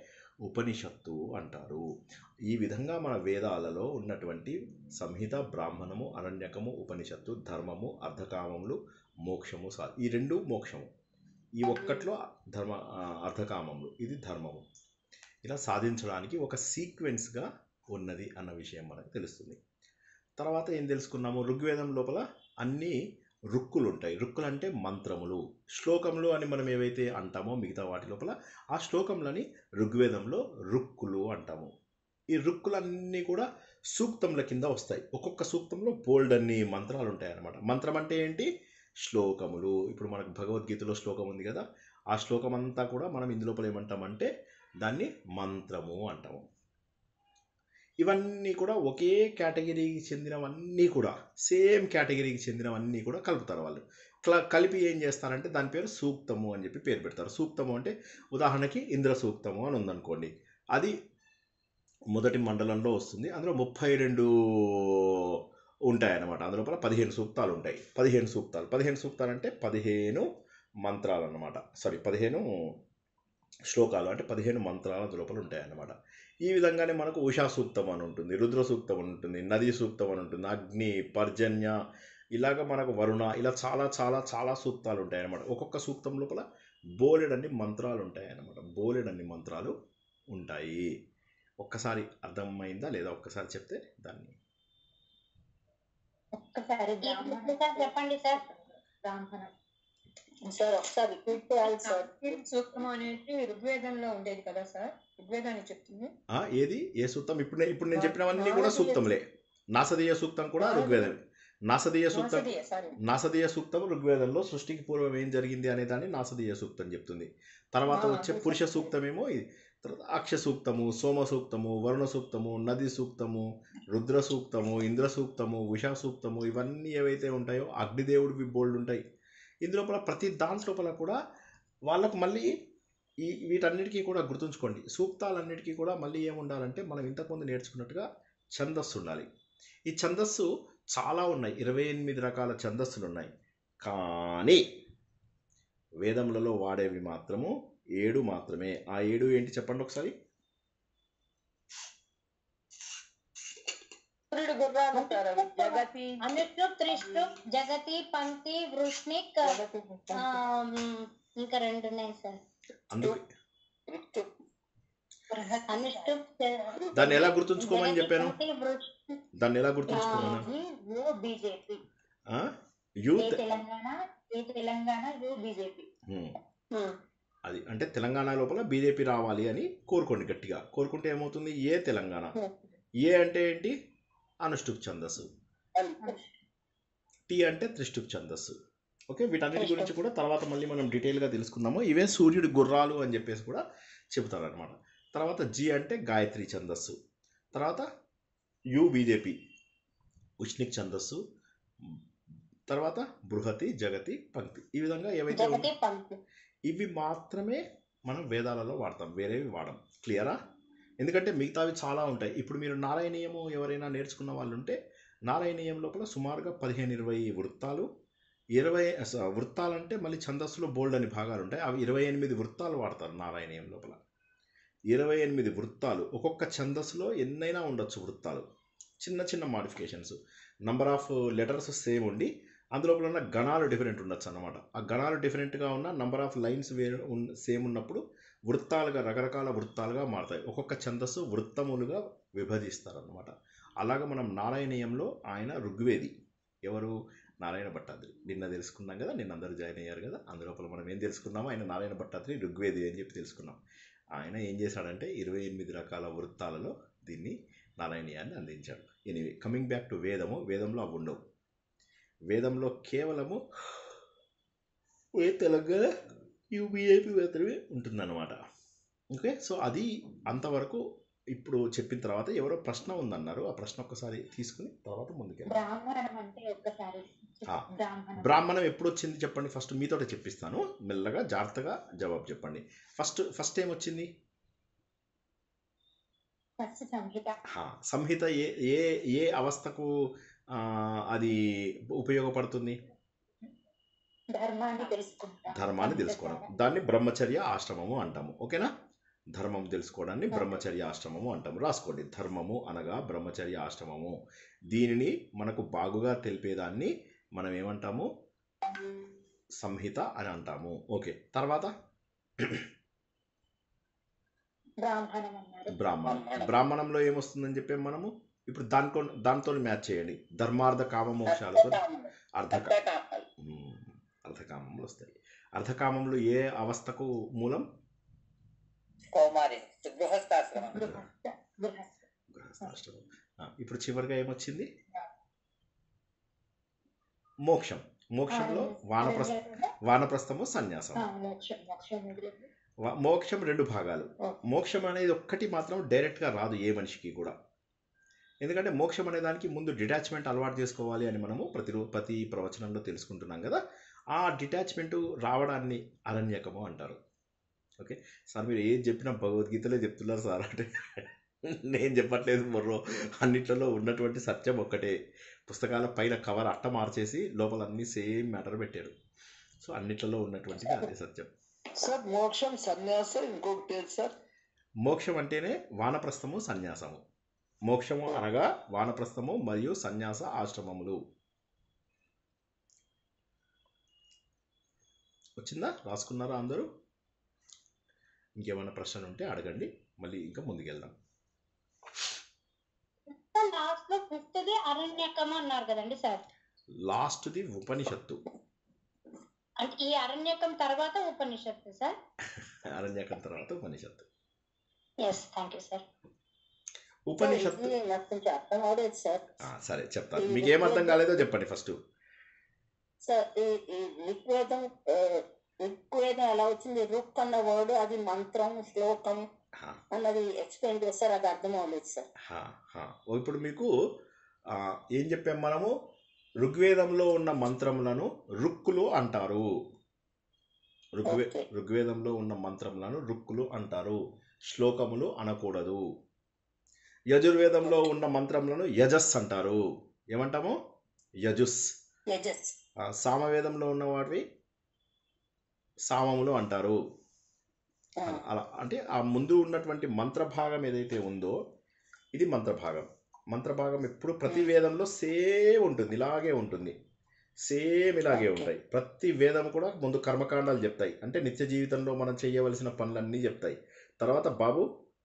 ఉపనిషత్తు అంటారు. ఈ విధంగా మన వేదాలలో ఉన్నటువంటి సంహిత, బ్రాహ్మణము, అరణ్యకము, ఉపనిషత్తు, ధర్మము, అర్ధకామములు, మోక్షము, ఈ రెండు మోక్షము, ఈ ఒక్కట్లో అర్ధకామములు, ఇది ధర్మము. ఇలా సాధించడానికి ఒక సీక్వెన్స్గా ఉన్నది అన్న విషయం మనకు తెలుస్తుంది. తర్వాత ఏం తెలుసుకున్నాము? ఋగ్వేదం లోపల అన్ని రుక్కులు ఉంటాయి. రుక్కులు అంటే మంత్రములు, శ్లోకములు అని మనం ఏవైతే అంటామో మిగతా వాటి లోపల ఆ శ్లోకములని ఋగ్వేదంలో రుక్కులు అంటాము. ఈ రుక్కులన్నీ కూడా సూక్తముల కింద వస్తాయి. ఒక్కొక్క సూక్తంలో బోల్డ్ అన్ని మంత్రాలు ఉంటాయి అన్నమాట. మంత్రం అంటే ఏంటి? శ్లోకములు. ఇప్పుడు మనకు భగవద్గీతలో శ్లోకం ఉంది కదా, ఆ శ్లోకం అంతా కూడా మనం ఇందులోపల ఏమంటామంటే దాన్ని మంత్రము అంటాము. ఇవన్నీ కూడా ఒకే కేటగిరీకి చెందినవన్నీ కూడా, సేమ్ కేటగిరీకి చెందినవన్నీ కూడా కలుపుతారు వాళ్ళు. కలిపి ఏం చేస్తారంటే దాని పేరు సూక్తము అని చెప్పి పేరు పెడతారు. సూక్తము అంటే ఉదాహరణకి ఇంద్ర సూక్తము అని ఉందనుకోండి, అది మొదటి మండలంలో వస్తుంది. అందులో 32 ఉంటాయన్నమాట. అందులో 15 సూక్తాలు ఉంటాయి. 15 సూక్తాలు అంటే 15 మంత్రాలు అన్నమాట. 15 శ్లోకాలు అంటే 15 మంత్రాలు అందులోపల ఉంటాయన్నమాట. ఈ విధంగానే మనకు ఉషా సూక్తం అని ఉంటుంది, రుద్ర సూక్తం అని ఉంటుంది, నదీ సూక్తం అని ఉంటుంది, అగ్ని, పర్జన్య, ఇలాగ మనకు వరుణ, ఇలా చాలా చాలా చాలా సూక్తాలు ఉంటాయన్నమాట. ఒక్కొక్క సూక్తం లోపల బోలెడన్ని మంత్రాలు ఉంటాయన్నమాట. బోలెడన్ని మంత్రాలు ఉంటాయి. ఒక్కసారి అర్థమైందా లేదా? ఒక్కసారి చెప్తే దాన్ని ఒక్కసారి చెప్పండి సార్. బ్రాహ్మణం సార్ ఒకసారి రిపీట్ చేయాలి సార్. సూక్తం అనేది ఋగ్వేదంలో ఉండేది కదా సార్, ఋగ్వేదాన్ని చెప్తుంది. ఏది ఏ సూక్తం? ఇప్పుడు నేను చెప్పినవన్నీ కూడా సూక్తంలే. నాసదీయ సూక్తం కూడా ఋగ్వేదమే. నాసదీయ సూక్తం ఋగ్వేదంలో సృష్టికి పూర్వం ఏం జరిగింది అనే దాన్ని నాసదీయ సూక్తం చెప్తుంది. తర్వాత వచ్చే పురుష సూక్తమేమో ఇది. తర్వాత అక్ష సూక్తము, సోమ సూక్తము, వరుణ సూక్తము, నది సూక్తము, రుద్ర సూక్తము, ఇంద్ర సూక్తము, ఉషా సూక్తము, ఇవన్నీ ఏవైతే ఉంటాయో అగ్నిదేవుడివి బోల్డ్ ఉంటాయి. ఇందులోపల ప్రతి దాంట్లోపల కూడా వాళ్ళకు మళ్ళీ వీటన్నిటికీ కూడా గుర్తుంచుకోండి, సూక్తాలన్నిటికీ కూడా మళ్ళీ ఏముండాలంటే మనం ఇంతకుముందు నేర్చుకున్నట్టుగా ఛందస్సు ఉండాలి. ఈ ఛందస్సు చాలా ఉన్నాయి, 28 రకాల ఛందస్సులు ఉన్నాయి. కానీ వేదములలో వాడేవి మాత్రము 7 మాత్రమే. ఆ 7 ఏంటి చెప్పండి ఒకసారి. సూర్యుడు గుర్రాలు సార్ అవి. జగతి అనుష్టుప్ త్రిష్టుప్ జగతి పంక్తి వృష్ణిక్ జగతి ఇంకా 2 ఉన్నాయి సార్. అందుకే అనుష్టుప్ దాన్ని ఎలా గుర్తుంచుకోమని చెప్పాను? పంక్తి వృష్ణిక్ దాన్ని ఎలా గుర్తుంచుకోమన్నా? U BJP youth Telangana U BJP. అది అంటే తెలంగాణ లోపల బీజేపీ రావాలి అని కోరుకోండి గట్టిగా. కోరుకుంటే ఏమవుతుంది? ఏ తెలంగాణ. ఏ అంటే ఏంటి? అనుష్టుప్ ఛందస్సు. టీ అంటే త్రిష్టుప్ ఛందస్సు. ఓకే, వీటన్నిటి గురించి కూడా తర్వాత మళ్ళీ మనం డీటెయిల్గా తెలుసుకుందాము. ఇవే సూర్యుడి గుర్రాలు అని చెప్పేసి కూడా చెబుతారనమాట. తర్వాత జి అంటే గాయత్రి ఛందస్సు. తర్వాత యు బీజేపీ ఉష్ణిక్ ఛందస్సు. తర్వాత బృహతి, జగతి, పంక్తి. ఈ విధంగా ఏవైతే జగతి పంక్తి ఇవి మాత్రమే మనం వేదాలలో వాడతాం, వేరేవి వాడం. క్లియరా? ఎందుకంటే మిగతావి చాలా ఉంటాయి. ఇప్పుడు మీరు నారాయణీయము ఎవరైనా నేర్చుకున్న వాళ్ళు ఉంటే నారాయణీయం లోపల సుమారుగా 15-20 వృత్తాలు, 20 వృత్తాలంటే మళ్ళీ ఛందస్సులో బోల్డ్ అని భాగాలు ఉంటాయి. అవి 28 వృత్తాలు వాడతారు నారాయణీయం లోపల. 28 వృత్తాలు. ఒక్కొక్క ఛందస్సులో ఎన్నైనా ఉండొచ్చు వృత్తాలు. చిన్న చిన్న modifications. Number of letters same ఉండి అందులో ఉన్న గణాలు డిఫరెంట్ ఉండొచ్చు అన్నమాట. ఆ గణాలు డిఫరెంట్గా ఉన్న నంబర్ ఆఫ్ లైన్స్ సేమ్ ఉన్నప్పుడు వృత్తాలుగా, రకరకాల వృత్తాలుగా మారుతాయి. ఒక్కొక్క ఛందస్సు వృత్తములుగా విభజిస్తారన్నమాట. అలాగ మనం నారాయణీయంలో ఆయన ఋగ్వేది. ఎవరు? నారాయణ భట్టాద్రి. నిన్న తెలుసుకున్నాం కదా, నిన్న అందరూ జాయిన్ అయ్యారు కదా. అందులోపల మనం ఏం తెలుసుకున్నామో, ఆయన నారాయణ భట్టాద్రి ఋగ్వేది అని చెప్పి తెలుసుకున్నాం. ఆయన ఏం చేశాడంటే 28 రకాల వృత్తాలలో దీన్ని నారాయణీయాన్ని అందించాడు. ఎనీవే, కమింగ్ బ్యాక్ టు వేదము. వేదంలో అవి ఉండవు. వేదంలో కేవలము తెలంగాణ యూబీఐపీ మాత్రమే ఉంటుందన్నమాట. ఓకే, సో అది అంతవరకు. ఇప్పుడు చెప్పిన తర్వాత ఎవరో ప్రశ్న ఉందన్నారు. ఆ ప్రశ్న ఒక్కసారి తీసుకుని తర్వాత ముందుకెళ్ళి. బ్రాహ్మణం అంటే ఒక్కసారి బ్రాహ్మణం ఎప్పుడు వచ్చింది చెప్పండి. ఫస్ట్ మీతోటే చెప్పిస్తాను, మెల్లగా జాగ్రత్తగా జవాబు చెప్పండి. ఫస్ట్ ఏమొచ్చింది? సంహిత ఏ ఏ ఏ అవస్థకు అది ఉపయోగపడుతుంది? ధర్మాన్ని తెలుసుకోవడం. దాన్ని బ్రహ్మచర్య ఆశ్రమము అంటాము. ఓకేనా? ధర్మం తెలుసుకోవడాన్ని బ్రహ్మచర్య ఆశ్రమము అంటాము. రాసుకోండి. ధర్మము అనగా బ్రహ్మచర్య ఆశ్రమము. దీనిని మనకు బాగుగా తెలిపేదాన్ని మనం ఏమంటాము? సంహిత అని అంటాము. ఓకే, తర్వాత బ్రాహ్మణంలో ఏమొస్తుందని చెప్పాము మనము. ఇప్పుడు దాంతో మ్యాచ్ చేయండి. ధర్మార్థ కామ మోక్షాలతో అర్ధకామంలో వస్తాయి. అర్ధకామంలో ఏ అవస్థకు మూలం? గృహస్థాశ్రమం. ఇప్పుడు చివరిగా ఏమొచ్చింది? మోక్షం. మోక్షంలో వానప్రస్థము, సన్యాసము. మోక్షం 2 భాగాలు. మోక్షం అనేది ఒక్కటి మాత్రం డైరెక్ట్గా రాదు ఏ మనిషికి కూడా. ఎందుకంటే మోక్షం అనే దానికి ముందు డిటాచ్మెంట్ అలవాటు చేసుకోవాలి అని మనము ప్రతి ప్రవచనంలో తెలుసుకుంటున్నాం కదా. ఆ డిటాచ్మెంట్ రావడాన్ని అరణ్యకము అంటారు. ఓకే సార్, మీరు ఏది చెప్పినా భగవద్గీతలే చెప్తున్నారు సార్ అంటే నేను చెప్పట్లేదు మొర్రో. అన్నిట్లలో ఉన్నటువంటి సత్యం ఒక్కటే. పుస్తకాల పైన కవర్ అట్ట మార్చేసి లోపల అన్ని సేమ్ మ్యాటర్ పెట్టారు. సో అన్నిట్లలో ఉన్నటువంటిది అదే సత్యం. సార్ మోక్షం, సన్యాసం ఇంకొకటి పేరు సార్. మోక్షం అంటేనే వానప్రస్థము, సన్యాసము. మోక్షము అనగా వానప్రస్థము మరియు సన్యాస ఆశ్రమములు. వచ్చిందా? రాసుకున్నారా అందరూ? ఇంకేమైనా ప్రశ్నలు ఉంటే అడగండి, మళ్ళీ ఇంకా ముందుకెళ్దాం. లాస్ట్ లో ఫిఫ్త్ది అరణ్యకం అన్నారు కదండి సార్. లాస్ట్ది ఉపనిషత్తు. అంటే ఈ అరణ్యకం తర్వాత ఉపనిషత్తు సార్. అరణ్యకం తర్వాత ఉపనిషత్తు. Yes, thank you sir. ఉపనిషత్తు అర్థం అవలేదు సార్. సరే చెప్తాను. మీకు ఏం అర్థం కాలేదో చెప్పండి ఫస్ట్. సార్ ఈ ఋగ్వేదం ఎలా వచ్చింది? రుక్ అన్న వర్డ్ అది మంత్రం, శ్లోకం అన్నది ఎక్స్ప్లెయిన్ చేస్తారు. అది అర్థం అవ్వలేదు సార్. ఇప్పుడు మీకు ఏం చెప్పాం మనము? ఋగ్వేదంలో ఉన్న మంత్రములను రుక్కులు అంటారు. ఋగ్వేదంలో ఉన్న మంత్రములను రుక్కులు అంటారు. శ్లోకములు అనకూడదు. యజుర్వేదంలో ఉన్న మంత్రములను యజస్ అంటారు. ఏమంటాము? యజుస్. సామవేదంలో ఉన్న వాటివి సామములు అంటారు. అలా అంటే ఆ ముందు ఉన్నటువంటి మంత్రభాగం ఏదైతే ఉందో ఇది మంత్రభాగం. మంత్రభాగం ఎప్పుడు ప్రతి వేదంలో సేమ్ ఉంటుంది, ఇలాగే ఉంటుంది, సేమ్ ఇలాగే ఓకే ఉంటాయి. ప్రతి వేదం కూడా ముందు కర్మకాండాలు చెప్తాయి, అంటే నిత్య జీవితంలో మనం చేయవలసిన పనులన్నీ చెప్తాయి. తర్వాత బాబు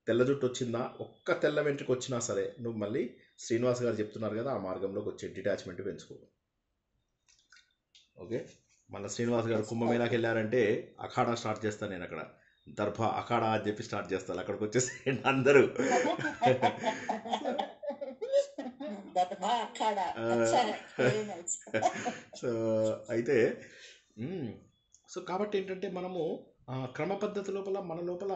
తెల్ల జుట్టు వచ్చిందా, ఒక్క తెల్ల వెంట్రుక వచ్చినా సరే నువ్వు మళ్ళీ శ్రీనివాస్ గారు చెప్తున్నారు కదా ఆ మార్గంలోకి వచ్చే డిటాచ్మెంట్ పెంచుకో. ఓకే, మళ్ళీ శ్రీనివాస్ గారు కుంభమేళాకి ఓకే వెళ్ళారంటే అఖాడా స్టార్ట్ చేస్తాను నేను, అక్కడ దర్భ అఖాడా అని చెప్పి స్టార్ట్ చేస్తాను. అక్కడికి వచ్చేసి అందరూ దర్భా అఖాడా ఆ, అచ్చా వెరీ నైస్ సో అయితే సో కాబట్టి ఏంటంటే మనము క్రమ పద్ధతి లోపల మన లోపల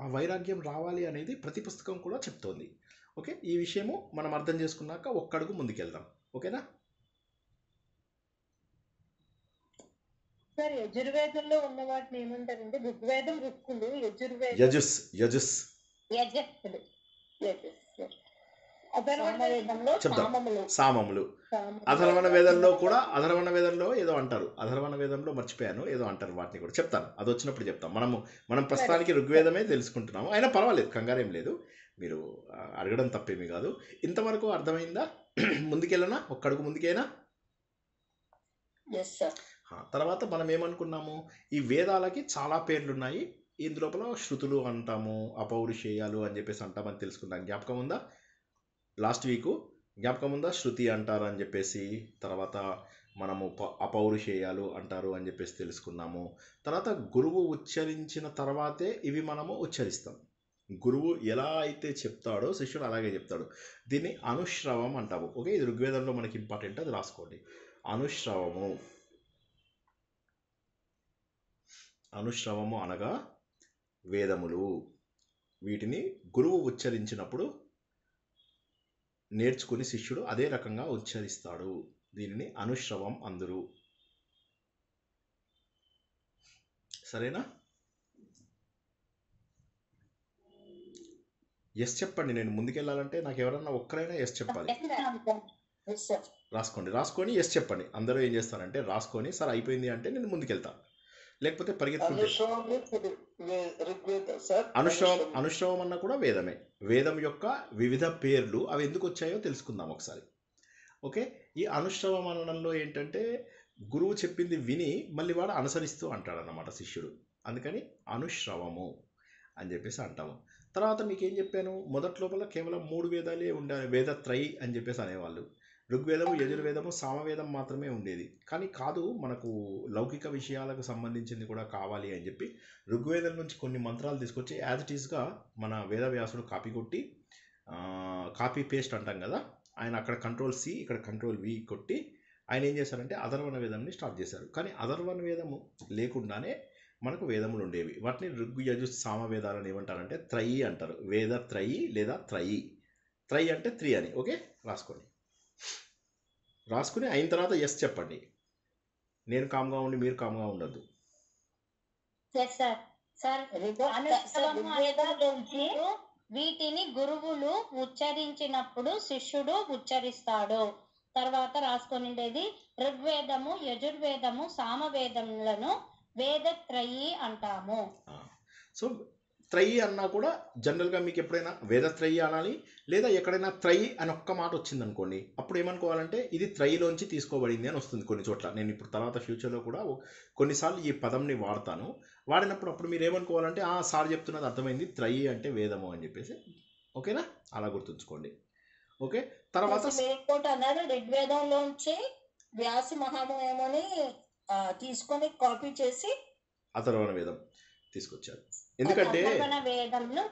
ఆ వైరాగ్యం రావాలి అనేది ప్రతి పుస్తకం కూడా చెప్తోంది. ఓకే, ఈ విషయము మనం అర్థం చేసుకున్నాక ఒక్కడుగు ముందుకెళ్దాం. ఓకేనా? సార్ యజుర్వేదంలో ఉన్న వాటిని ఏమంటారంటే ఋగ్వేదం ఋక్కులు, యజుర్వేదం యజుస్ యజుస్ యజస్సులు. సామవేదంలో చెప్దాం. సామములు సామములు. అధర్వణ వేదంలో కూడా అధర్వణ వేదంలో ఏదో అంటారు, అధర్వణ వేదంలో మర్చిపోయాను ఏదో అంటారు, వాటిని కూడా చెప్తాను, అది వచ్చినప్పుడు చెప్తాం. మనం ప్రస్తుతానికి ఋగ్వేదమే తెలుసుకుంటున్నాము, అయినా పర్వాలేదు, కంగారేం లేదు, మీరు అడగడం తప్పేమీ కాదు. ఇంతవరకు అర్థమైందా? ముందుకెళ్ళనా? ఒక్కడుగు ముందుకేనా? ఎస్ సార్ తర్వాత మనం ఏమనుకున్నాము, ఈ వేదాలకి చాలా పేర్లు ఉన్నాయి, ఇందులోపల శృతులు అంటాము, అపౌరుషేయాలు అని చెప్పేసి అంటామని తెలుసుకున్నాం. జ్ఞాపకం ఉందా? లాస్ట్ వీకు జ్ఞాపకం ఉందా? శృతి అంటారు అని చెప్పేసి, తర్వాత మనము అపౌరుషేయాలు అంటారు అని చెప్పేసి తెలుసుకున్నాము. తర్వాత గురువు ఉచ్చరించిన తర్వాతే ఇవి మనము ఉచ్చరిస్తాం. గురువు ఎలా అయితే చెప్తాడో శిష్యుడు అలాగే చెప్తాడు. దీన్ని అనుశ్రవం అంటాము. ఓకే, ఇది ఋగ్వేదంలో మనకి ఇంపార్టెంట్, అది రాసుకోండి. అనుశ్రవము. అనుశ్రవము అనగా వేదములు. వీటిని గురువు ఉచ్చరించినప్పుడు నేర్చుకుని శిష్యుడు అదే రకంగా ఉచ్చరిస్తాడు. దీనిని అనుశ్రవం అందరు. సరేనా? ఎస్ చెప్పండి. నేను ముందుకెళ్ళాలంటే నాకు ఎవరన్నా ఒక్కరైనా ఎస్ చెప్పాలి. ఎస్ సార్ రాసుకొని ఎస్ చెప్పండి. అందరూ ఏం చేస్తారంటే రాసుకొని సార్ అయిపోయింది అంటే నేను ముందుకెళ్తాను, లేకపోతే పరిగెత్తుకుంటే. ఋగ్వేద సార్. అనుశ్రవం అన్న కూడా వేదమే. వేదం యొక్క వివిధ పేర్లు అవి ఎందుకు వచ్చాయో తెలుసుకుందాం ఒకసారి. ఓకే, ఈ అనుశ్రవం అనడంలో ఏంటంటే గురువు చెప్పింది విని మళ్ళీ వాడు అనుసరిస్తూ అంటాడన్నమాట శిష్యుడు, అందుకని అనుశ్రవము అని చెప్పేసి అంటాము. తర్వాత మీకు ఏం చెప్పాను, మొదటి లోపల కేవలం 3 వేదాలే ఉండే, వేదత్రయి అని చెప్పేసి అనేవాళ్ళు. ఋగ్వేదము, యజుర్వేదము, సామవేదం మాత్రమే ఉండేది. కానీ కాదు, మనకు లౌకిక విషయాలకు సంబంధించింది కూడా కావాలి అని చెప్పి ఋగ్వేదం నుంచి కొన్ని మంత్రాలు తీసుకొచ్చి యాజ్ ఇట్ ఈస్గా మన వేదవ్యాసుడు కాపీ కొట్టి, కాపీ పేస్ట్ అంటాం కదా, ఆయన అక్కడ కంట్రోల్ సి ఇక్కడ కంట్రోల్ వి కొట్టి ఆయన ఏం చేశారంటే అధర్వణ వేదంని స్టార్ట్ చేశారు. కానీ అధర్వణ వేదము లేకుండానే మనకు వేదములు ఉండేవి. వాటిని ఋగ్ యజు సామ వేదాలను ఏమంటారంటే త్రయి అంటారు. వేద త్రయి లేదా త్రయి. త్రయి అంటే 3 అని. ఓకే, రాసుకోండి. రాసుకుని అయిన తర్వాత ఎస్ చెప్పండి. నేను కామ్గా ఉండి మీరు కామ్గా ఉండద్దు. సార్ ఋగ్వేదంలోంచి వీటిని గురువులు ఉచ్చరించినప్పుడు శిష్యుడు ఉచ్చరిస్తాడు. తర్వాత రాసుకునేది ఋగ్వేదము, యజుర్వేదము, సామవేదములను వేదత్రయి అంటాము. సో త్రయి అన్నా కూడా జనరల్గా మీకు ఎప్పుడైనా వేదత్రయి అనాలి, లేదా ఎక్కడైనా త్రయి అని ఒక్క మాట వచ్చిందనుకోండి, అప్పుడు ఏమనుకోవాలంటే ఇది త్రయిలోంచి తీసుకోబడింది అని వస్తుంది కొన్ని చోట్ల. నేను ఇప్పుడు తర్వాత ఫ్యూచర్లో కూడా కొన్నిసార్లు ఈ పదంని వాడతాను. వాడినప్పుడు అప్పుడు మీరు ఏమనుకోవాలంటే సార్ చెప్తున్నది అర్థమైంది, త్రయి అంటే వేదము అని చెప్పేసి. ఓకేనా? అలా గుర్తుంచుకోండి. ఓకే, తర్వాత ఇంకోటి అన్నారు, ఋగ్వేదంలోంచి వ్యాస మహామేమని తీసుకొని కాపీ చేసి అథర్వణ వేదం తీసుకొచ్చారు. ఎందుకంటే వేదంను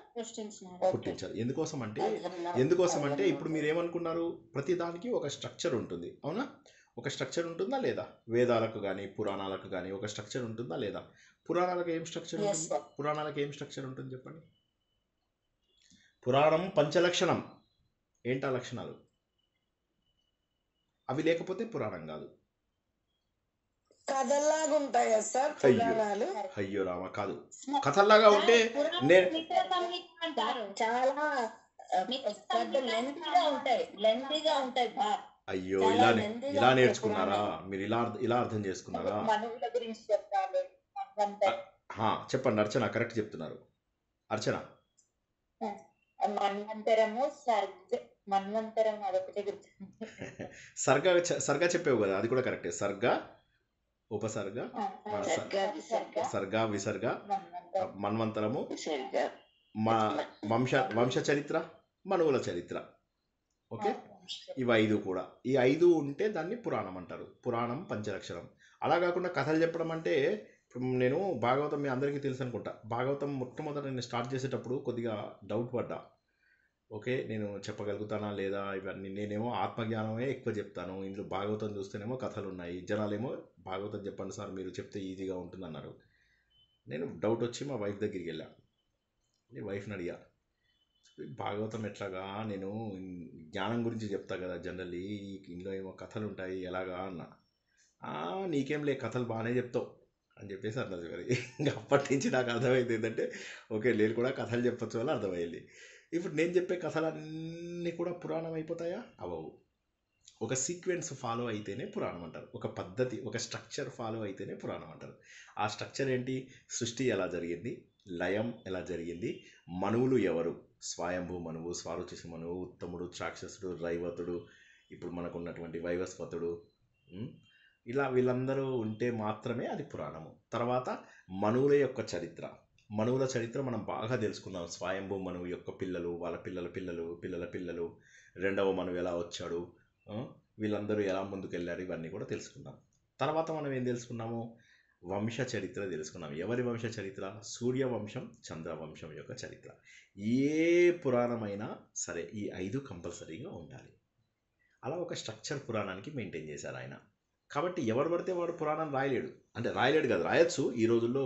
పుట్టించారు. ఎందుకోసం అంటే ఇప్పుడు మీరు ఏమనుకున్నారు, ప్రతి దానికి ఒక స్ట్రక్చర్ ఉంటుంది, అవునా? ఒక స్ట్రక్చర్ ఉంటుందా లేదా? వేదాలకు కానీ పురాణాలకు కానీ ఒక స్ట్రక్చర్ ఉంటుందా లేదా? పురాణాలకు ఏం స్ట్రక్చర్ ఉంటుంది? పురాణాలకు ఏం స్ట్రక్చర్ ఉంటుంది చెప్పండి. పురాణం పంచలక్షణం. ఏంటా లక్షణాలు? అవి లేకపోతే పురాణం కాదు. కథల్లాగా ఉంటాయా సార్ పురాణాలు? అయ్యో రామ, కాదు. కథల్లాగా ఉంటే చాలా లెంతీగా ఉంటాయి. అయ్యో, ఇలా నేర్చుకున్నారా మీరు? ఇలా అర్థం చేసుకున్నారా? మనువుల గురించి చెప్తారు. చెప్పండి అర్చన, కరెక్ట్ చెప్తున్నారు. అర్చన, మన్వంతరము మన్వంతరం అదొకటి గుర్తు. సర్గా చెప్పావు కదా, అది కూడా కరెక్టే. సర్గ, ఉపసర్గ, సర్గ, విసర్గ, మన్వంతరం. మన్వంతరము, విసర్గ, వంశ చరిత్ర, మనువుల చరిత్ర. ఓకే, ఇవి 5 కూడా. ఈ 5 ఉంటే దాన్ని పురాణం అంటారు. పురాణం పంచలక్షణం. అలా కాకుండా కథలు చెప్పడం అంటే, ఇప్పుడు నేను భాగవతం మీ అందరికీ తెలుసు అనుకుంటా. భాగవతం మొట్టమొదట నేను స్టార్ట్ చేసేటప్పుడు కొద్దిగా డౌట్ పడ్డా. ఓకే, నేను చెప్పగలుగుతానా లేదా ఇవన్నీ. నేనేమో ఆత్మజ్ఞానమే ఎక్కువ చెప్తాను, ఇందులో భాగవతం చూస్తేనేమో కథలు ఉన్నాయి. జనాలేమో భాగవతం చెప్పండి సార్ మీరు చెప్తే ఈజీగా ఉంటుంది అన్నారు. నేను డౌట్ వచ్చి మా వైఫ్ దగ్గరికి వెళ్ళా. నేను వైఫ్ని అడిగా, భాగవతం ఎట్లాగా, నేను జ్ఞానం గురించి చెప్తా కదా జనరల్లీ, ఇందులో ఏమో కథలు ఉంటాయి ఎలాగా అన్న. నీకేం లే, కథలు బాగానే చెప్తావు అని చెప్పేసి అన్నది. మరి ఇంకా అప్పటి నుంచి నాకు అర్థమైంది ఏంటంటే, ఓకే నేను కూడా కథలు చెప్పచ్చు వల్ల అర్థమైంది. ఇప్పుడు నేను చెప్పే కథలన్నీ కూడా పురాణం అయిపోతాయా? అవవు. ఒక సీక్వెన్స్ ఫాలో అయితేనే పురాణం అంటారు. ఒక పద్ధతి, ఒక స్ట్రక్చర్ ఫాలో అయితేనే పురాణం అంటారు. ఆ స్ట్రక్చర్ ఏంటి? సృష్టి ఎలా జరిగింది, లయం ఎలా జరిగింది, మనువులు ఎవరు, స్వయంభూ మనువు, స్వారుచిసి మనువు, ఉత్తముడు, రాక్షసుడు, రైవతుడు, ఇప్పుడు మనకు ఉన్నటువంటి వైవస్వతుడు, ఇలా వీళ్ళందరూ ఉంటే మాత్రమే అది పురాణము. తర్వాత మనువుల యొక్క చరిత్ర, మనువుల చరిత్ర మనం బాగా తెలుసుకుందాం. స్వయంభూ మనువు యొక్క పిల్లలు, వాళ్ళ పిల్లల పిల్లలు, పిల్లల పిల్లలు, రెండవ మనువు ఎలా వచ్చాడు, వీళ్ళందరూ ఎలా ముందుకెళ్ళారు, ఇవన్నీ కూడా తెలుసుకుందాం. తర్వాత మనం ఏం తెలుసుకున్నాము? వంశ చరిత్ర తెలుసుకున్నాం. ఎవరి వంశ చరిత్ర? సూర్యవంశం, చంద్రవంశం యొక్క చరిత్ర. ఏ పురాణమైనా సరే ఈ 5 కంపల్సరీగా ఉండాలి. అలా ఒక స్ట్రక్చర్ పురాణానికి మెయింటైన్ చేశారు ఆయన. కాబట్టి ఎవరు పడితే వాడు పురాణం రాయలేడు. అంటే రాయలేడు కదా, రాయొచ్చు. ఈ రోజుల్లో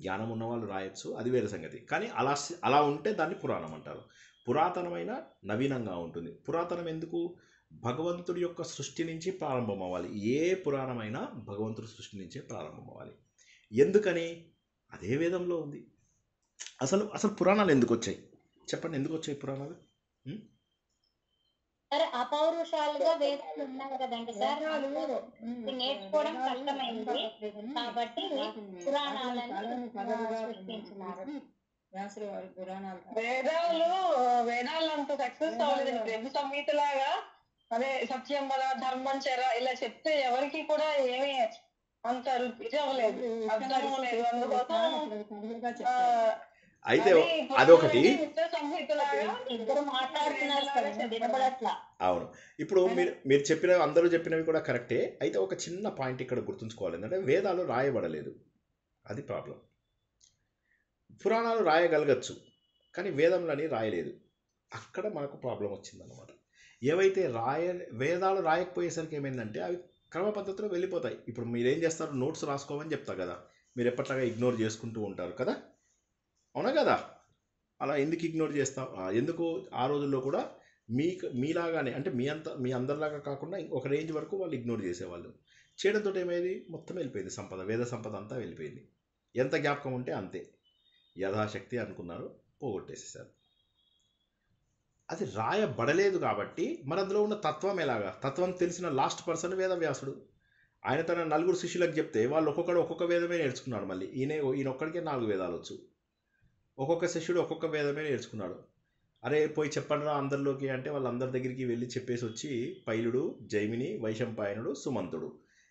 జ్ఞానం ఉన్నవాళ్ళు రాయొచ్చు, అది వేరే సంగతి. కానీ అలా ఉంటే దాన్ని పురాణం అంటారు. పురాతనమైన నవీనంగా ఉంటుంది. పురాతనం ఎందుకు? భగవంతుడి యొక్క సృష్టి నుంచి ప్రారంభం అవ్వాలి. ఏ పురాణమైనా భగవంతుడి సృష్టి నుంచే ప్రారంభం అవ్వాలి. ఎందుకని? అదే వేదంలో ఉంది. అసలు పురాణాలు ఎందుకు వచ్చాయి చెప్పండి? ఎందుకు వచ్చాయి పురాణాలు? సరే, అపౌరుషాలుగా వేదాలు ఉన్నాయి కదండి సార్, ఇది నేర్చుకోవడం కష్టమైంది కాబట్టి పురాణాలను సృష్టించినారు. వ్యాసుల వారి పురాణాలు వేదాలు అంత సక్సెస్ అవ్వలేదు. ప్రభు సంహితలాగా అదే సత్యం బల ధర్మం చెర ఇలా చెప్తే ఎవరికి కూడా ఏమీ అంత ఇది అవ్వలేదు, అర్థం అవ్వలేదు. అందుకోసం అయితే అదొకటి. ఇద్దరు మాట్లాడుతున్నారు కదా, వినపడట్లా. అవును, ఇప్పుడు మీరు చెప్పిన అందరూ చెప్పినవి కూడా కరెక్టే. అయితే ఒక చిన్న పాయింట్ ఇక్కడ గుర్తుంచుకోవాలి. ఏంటంటే వేదాలు రాయబడలేదు, అది ప్రాబ్లం. పురాణాలు రాయగలగచ్చు కానీ వేదంలని రాయలేదు. అక్కడ మనకు ప్రాబ్లం వచ్చిందనమాట. ఏవైతే వేదాలు రాయకపోయేసరికి ఏమైందంటే అవి క్రమ పద్ధతిలో వెళ్ళిపోతాయి. ఇప్పుడు మీరేం చేస్తారు? నోట్స్ రాసుకోమని చెప్తా కదా, మీరు ఎప్పట్లాగా ఇగ్నోర్ చేసుకుంటూ ఉంటారు కదా, అవునా కదా? అలా ఎందుకు ఇగ్నోర్ చేస్తాం? ఎందుకు? ఆ రోజుల్లో కూడా మీలాగానే, అంటే మీ అందరిలాగా కాకుండా ఒక రేంజ్ వరకు వాళ్ళు ఇగ్నోర్ చేసేవాళ్ళు. చేయడంతో ఏమైంది? మొత్తం వెళ్ళిపోయింది సంపద, వేద సంపద అంతా వెళ్ళిపోయింది. ఎంత జ్ఞాపకం ఉంటే అంతే, యథాశక్తి అనుకున్నారు, పోగొట్టేసేసారు. అది రాయబడలేదు కాబట్టి మరి అందులో ఉన్న తత్వం ఎలాగా? తత్వం తెలిసిన లాస్ట్ పర్సన్ వేదవ్యాసుడు. ఆయన తన 4 శిష్యులకు చెప్తే వాళ్ళు ఒక్కొక్క వేదమే నేర్చుకున్నాడు. మళ్ళీ ఈయన ఒక్కడికే 4 వేదాలు వచ్చు. ఒక్కొక్క శిష్యుడు ఒక్కొక్క వేదమే నేర్చుకున్నాడు. అరే పోయి చెప్పండిరా అందరిలోకి అంటే వాళ్ళందరి దగ్గరికి వెళ్ళి చెప్పేసి వచ్చి పైలుడు, జైమిని, వైశంపాయనుడు, సుమంతుడు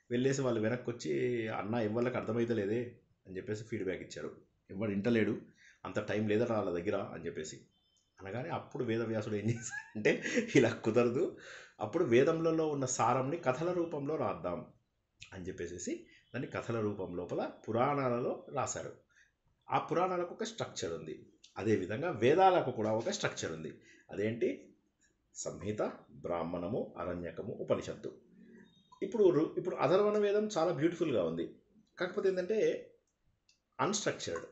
వెళ్ళేసి వాళ్ళు వెనక్కి వచ్చి, అన్న ఎవరికి అర్థమైతలేదే అని చెప్పేసి ఫీడ్బ్యాక్ ఇచ్చారు. ఎవరు ఇంటలేడు, అంత టైం లేదట వాళ్ళ దగ్గర అని చెప్పేసి అనగానే అప్పుడు వేదవ్యాసుడు ఏం చేశాడంటే, ఇలా కుదరదు, అప్పుడు వేదములలో ఉన్న సారంని కథల రూపంలో రాద్దాం అని చెప్పేసి దాన్ని కథల రూపం లోపల పురాణాలలో రాశారు. ఆ పురాణాలకు ఒక స్ట్రక్చర్ ఉంది. అదేవిధంగా వేదాలకు కూడా ఒక స్ట్రక్చర్ ఉంది. అదేంటి? సంహిత, బ్రాహ్మణము, అరణ్యకము, ఉపనిషత్తు. ఇప్పుడు అథర్వణ వేదం చాలా బ్యూటిఫుల్గా ఉంది. కాకపోతే ఏంటంటే అన్స్ట్రక్చర్డ్.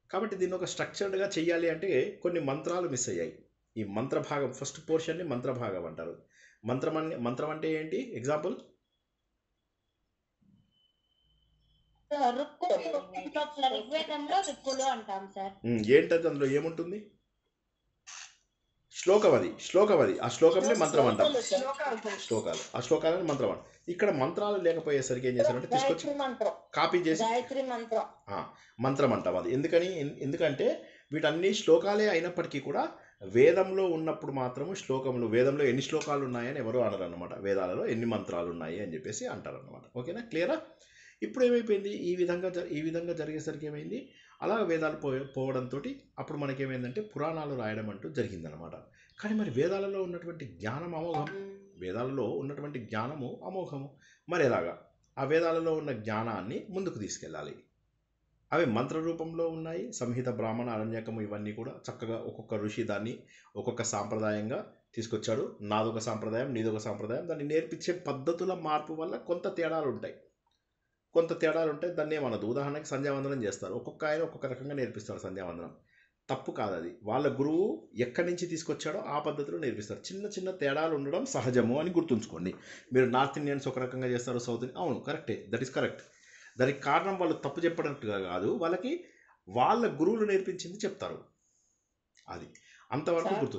కాబట్టి దీన్ని ఒక స్ట్రక్చర్డ్గా చెయ్యాలి అంటే కొన్ని మంత్రాలు మిస్ అయ్యాయి. ఈ మంత్రభాగం, ఫస్ట్ పోర్షన్ని మంత్రభాగం అంటారు. మంత్రం అంటే ఏంటి? ఎగ్జాంపుల్ ఋగ్వేదంలో ఋక్కులు అంటాం సార్. ఏంటది? అందులో ఏముంటుంది? శ్లోకం అది. ఆ శ్లోకంని మంత్రం అంటాం. శ్లోకాలు, ఆ శ్లోకాలని మంత్రం అంటాం. ఇక్కడ మంత్రాలు లేకపోయేసరికి ఏం చేశారంటే తీసుకొచ్చి కాపీ చేసి మంత్రం అంటాం. అది ఎందుకంటే వీటన్ని శ్లోకాలే అయినప్పటికీ కూడా వేదంలో ఉన్నప్పుడు మాత్రము శ్లోకములు, వేదంలో ఎన్ని శ్లోకాలు ఉన్నాయని ఎవరు అనరు అన్నమాట, వేదాలలో ఎన్ని మంత్రాలు ఉన్నాయి అని చెప్పేసి అంటారు అన్నమాట. ఓకేనా, క్లియరా? ఇప్పుడు ఏమైపోయింది, ఈ విధంగా జరిగేసరికి ఏమైంది, అలా వేదాలు పోవడంతో అప్పుడు మనకేమైందంటే పురాణాలు రాయడం అంటూ జరిగిందనమాట. కానీ మరి వేదాలలో ఉన్నటువంటి జ్ఞానం అమోఘం, వేదాలలో ఉన్నటువంటి జ్ఞానము అమోఘము. మరి ఎలాగా ఆ వేదాలలో ఉన్న జ్ఞానాన్ని ముందుకు తీసుకెళ్ళాలి? అవి మంత్ర రూపంలో ఉన్నాయి. సంహిత, బ్రాహ్మణ, అరణ్యకము ఇవన్నీ కూడా చక్కగా ఒక్కొక్క ఋషి దాన్ని ఒక్కొక్క సాంప్రదాయంగా తీసుకొచ్చాడు. నాదొక సాంప్రదాయం, నీదొక సాంప్రదాయం. దాన్ని నేర్పించే పద్ధతుల మార్పు వల్ల కొంత తేడాలు ఉంటాయి. దాన్ని ఏమన్నది, ఉదాహరణకి సంధ్యావందనం చేస్తారు, ఒక్కొక్క ఆయన ఒక్కొక్క రకంగా నేర్పిస్తారు సంధ్యావందనం. తప్పు కాదు, అది వాళ్ళ గురువు ఎక్కడి నుంచి తీసుకొచ్చాడో ఆ పద్ధతిలో నేర్పిస్తారు. చిన్న చిన్న తేడాలు ఉండడం సహజము అని గుర్తుంచుకోండి. మీరు నార్త్ ఇండియన్స్ ఒక రకంగా చేస్తారు, సౌత్ ఇండియన్, అవును కరెక్టే, దట్ ఈస్ కరెక్ట్. దానికి కారణం వాళ్ళు తప్పు చెప్పినట్టుగా కాదు, వాళ్ళకి వాళ్ళ గురువులు నేర్పించింది చెప్తారు. అది అంతవరకు గుర్తు.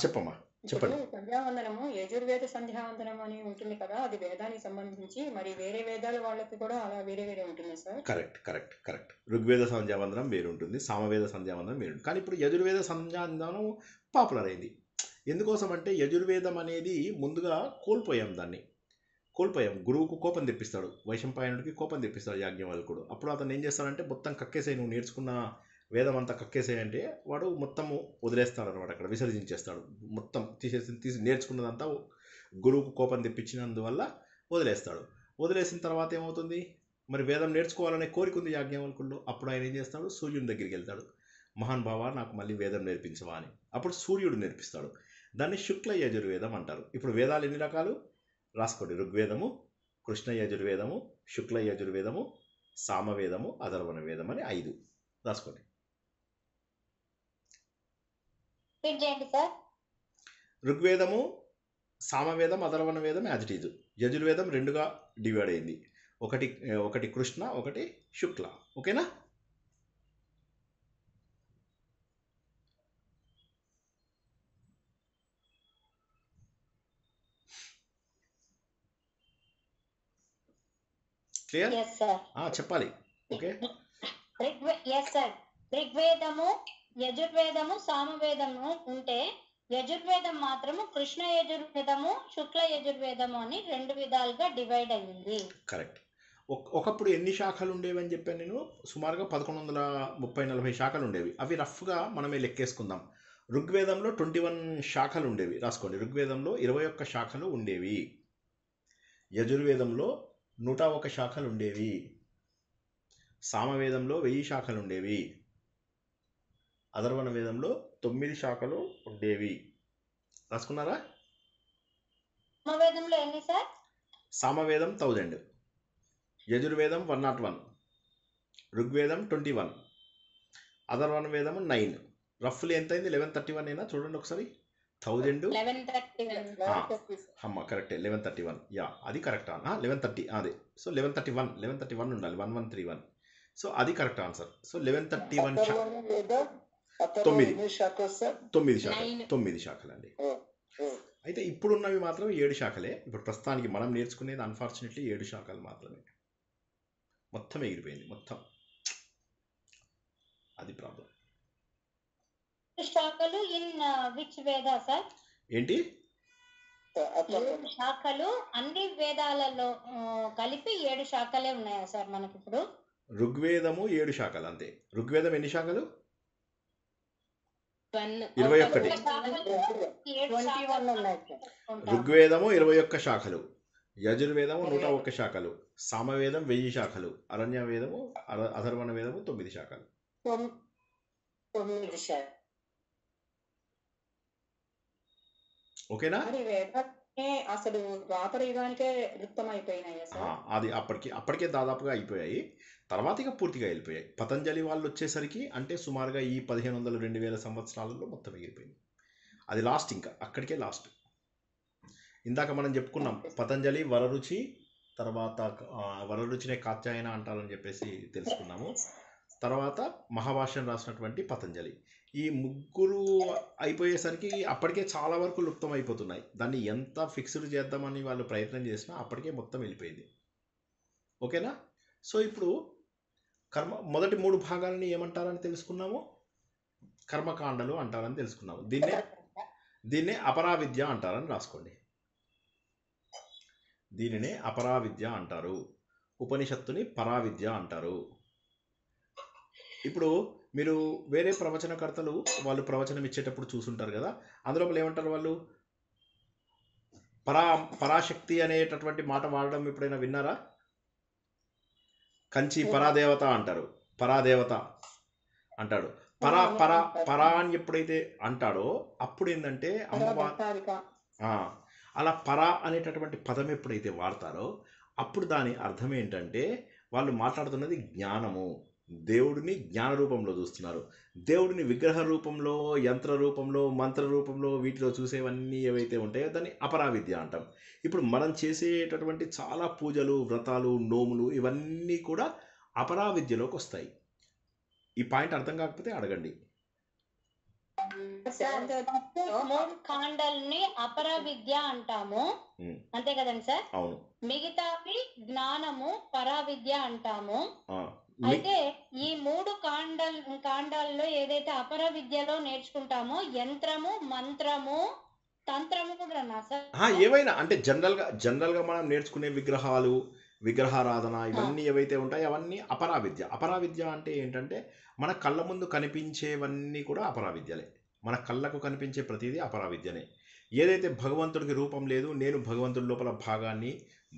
చెప్పమ్మా, చెప్పండి. ఇప్పుడు సంధ్యావందనము యజుర్వేద సంధ్యావందనం అని ఉంటుంది కదా, అది వేదానికి సంబంధించి, మరి వేరే వేదాల వాళ్ళకి కూడా అలా వేరే వేరే ఉంటుంది సార్? కరెక్ట్. ఋగ్వేద సంధ్యావందనం వేరు ఉంటుంది, సామవేద సంధ్యావందనం వేరు ఉంటుంది. కానీ ఇప్పుడు యజుర్వేద సంధ్యావందనం పాపులర్ అయింది. ఎందుకోసం అంటే యజుర్వేదం అనేది ముందుగా కోల్పోయాం. గురువుకు కోపం తెప్పిస్తాడు, వైశంపాయనుడికి కోపం తెప్పిస్తాడు యాజ్ఞవల్కుడు. అప్పుడు అతను ఏం చేస్తాడంటే మొత్తం కక్కేసాయి, నువ్వు నేర్చుకున్న వేదం అంతా కక్కేసాయి అంటే వాడు మొత్తము వదిలేస్తాడు అనమాట, అక్కడ విసర్జించేస్తాడు. మొత్తం తీసి నేర్చుకున్నదంతా గురువుకు కోపం తెప్పించినందువల్ల వదిలేసిన తర్వాత ఏమవుతుంది, మరి వేదం నేర్చుకోవాలనే కోరిక ఉంది యాజ్ఞవల్కుల్లో. అప్పుడు ఆయన ఏం చేస్తాడు, సూర్యుని దగ్గరికి వెళ్తాడు, మహాన్ భావ నాకు మళ్ళీ వేదం నేర్పించవా అని. అప్పుడు సూర్యుడు నేర్పిస్తాడు. దాన్ని శుక్ల యజుర్వేదం అంటారు. ఇప్పుడు వేదాలు ఎన్ని రకాలు రాసుకోండి, ఋగ్వేదము, కృష్ణ యజుర్వేదము, శుక్ల యజుర్వేదము, సామవేదము, అథర్వణ వేదం అని 5 రాసుకోండి. ఋగ్వేదము, సామవేదం, అథర్వణ వేదం యాజ్ ఇట్ ఈజ్. యజుర్వేదం 2గా డివైడ్ అయింది, ఒకటి కృష్ణ, ఒకటి శుక్ల. ఓకేనా? క్లియర్? చెప్పాలి. ఓకే, ఋగ్వేదము, యజుర్వేదము, సామవేదము ఉంటే యజుర్వేదం మాత్రము కృష్ణ యజుర్వేదము, శుక్ల యజుర్వేదము అని 2 విధాలుగా డివైడ్ అయ్యింది. కరెక్ట్. ఒకప్పుడు ఎన్ని శాఖలు ఉండేవి అని చెప్పాను నేను, సుమారుగా 1130-40 శాఖలు ఉండేవి. అవి రఫ్గా మనమే లెక్కేసుకుందాం. ఋగ్వేదంలో 21 శాఖలు ఉండేవి, రాసుకోండి. ఋగ్వేదంలో 21 శాఖలు ఉండేవి. యజుర్వేదంలో 101 శాఖలు ఉండేవి. సామవేదంలో 1000 శాఖలు ఉండేవి. అథర్వణ వేదంలో 9 శాఖలు ఉండేవి. రాసుకున్నారా? సామవేదంలో ఎన్ని సార్? సామవేదం 1000, యజుర్వేదం 101, ఋగ్వేదం 21, అథర్వణ వేదం 9. రఫ్లీ ఎంత అయింది? 1131 అయినా చూడండి ఒకసారి. 1000 అమ్మ కరెక్టే, 1131. యా, అది కరెక్ట్. 1130 అదే. సో 1131 ఉండాలి, 1131. సో అది కరెక్ట్ ఆన్సర్. సో 1131 9 శాఖలు అండి. అయితే ఇప్పుడున్నవి మాత్రం 7 శాఖలే. ఇప్పుడు ప్రస్తుతానికి మనం నేర్చుకునేది అన్ఫార్చునేట్లీ 7 శాఖలు మాత్రమే. మొత్తం ఎగిరిపోయింది మొత్తం, అది ప్రాబ్లం. శాఖలు ఇన్ విచ్ వేద సార్? ఏంటి? శాఖలు అన్ని వేదాలలో కలిపి 7 శాఖలే ఉన్నాయా సార్ మనకి ఇప్పుడు? ఋగ్వేదము 7 శాఖలు అంతే. ఋగ్వేదం ఎన్ని శాఖలు? 21. ఋగ్వేదము 21 శాఖలు, యజుర్వేదము 101 శాఖలు, సామవేదం 1000 శాఖలు, అరణ్య వేదము, అథర్వణ వేదము 9 శాఖలు. ఓకేనా? అసలు ద్వాపర యుగానికే లుప్తం అయిపోయినాయి సార్. అది అప్పటికే దాదాపుగా అయిపోయాయి. తర్వాత ఇక పూర్తిగా వెళ్ళిపోయాయి. పతంజలి వాళ్ళు వచ్చేసరికి అంటే సుమారుగా ఈ 1500-2000 సంవత్సరాలలో మొత్తం ఎగిరిపోయింది. అది లాస్ట్, ఇంకా అక్కడికే లాస్ట్. ఇందాక మనం చెప్పుకున్నాం పతంజలి, వరరుచి, తర్వాత వరరుచినే కాత్యాయన అంటారని చెప్పేసి తెలుసుకున్నాము. తర్వాత మహాభాష్యం రాసినటువంటి పతంజలి. ఈ ముగ్గురు అయిపోయేసరికి అప్పటికే చాలా వరకు లుప్తం అయిపోతున్నాయి. దాన్ని ఎంత ఫిక్స్డ్ చేద్దామని వాళ్ళు ప్రయత్నం చేసినా అప్పటికే మొత్తం వెళ్ళిపోయింది. ఓకేనా? సో ఇప్పుడు మొదటి 3 భాగాలని ఏమంటారని తెలుసుకున్నాము. కర్మకాండలు అంటారని తెలుసుకున్నాం. దీన్నే అపరావిద్య అంటారని రాసుకోండి. దీనినే అపరావిద్య అంటారు. ఉపనిషత్తుని పరావిద్య అంటారు. ఇప్పుడు మీరు వేరే ప్రవచనకర్తలు వాళ్ళు ప్రవచనం ఇచ్చేటప్పుడు చూసుంటారు కదా, అందులో ఏమంటారు వాళ్ళు? పరాశక్తి అనేటటువంటి మాట వాడడం ఎప్పుడైనా విన్నారా? కంచి పరాదేవత అంటారు, పరాదేవత అంటాడు. పరా అని ఎప్పుడైతే అంటాడో అప్పుడు ఏంటంటే అమ్మవారు అలా పరా అనేటటువంటి పదం ఎప్పుడైతే వాడతారో అప్పుడు దాని అర్థం ఏంటంటే వాళ్ళు మాట్లాడుతున్నది జ్ఞానము. దేవుడిని జ్ఞాన రూపంలో చూస్తున్నారు. దేవుడిని విగ్రహ రూపంలో, యంత్ర రూపంలో, మంత్ర రూపంలో వీటిలో చూసేవన్నీ ఏవైతే ఉంటాయో దాన్ని అపరావిద్య అంటాం. ఇప్పుడు మనం చేసేటటువంటి చాలా పూజలు, వ్రతాలు, నోములు ఇవన్నీ కూడా అపరావిద్యలోకి వస్తాయి. ఈ పాయింట్ అర్థం కాకపోతే అడగండి. మూడు కాండాలని అపరావిద్య అంటాము, అంతే కదండి సార్? అవును. మిగతావి జ్ఞానము పరావిద్య అంటాము. అయితే ఈ మూడు కాండాల్లో ఏదైతే అపర విద్యలో నేర్చుకుంటామో యంత్రము, మంత్రము, తంత్రము కూడా సార్ ఏవైనా అంటే జనరల్ గా మనం నేర్చుకునే విగ్రహాలు, విగ్రహారాధన ఇవన్నీ ఏవైతే ఉంటాయో అవన్నీ అపరావిద్య. అపరావిద్య అంటే ఏంటంటే మన కళ్ళ ముందు కనిపించేవన్నీ కూడా అపరావిద్యలే. మన కళ్ళకు కనిపించే ప్రతిదీ అపరావిద్యనే. ఏదైతే భగవంతుడికి రూపం లేదు, నేను భగవంతుడి లోపల భాగాన్ని,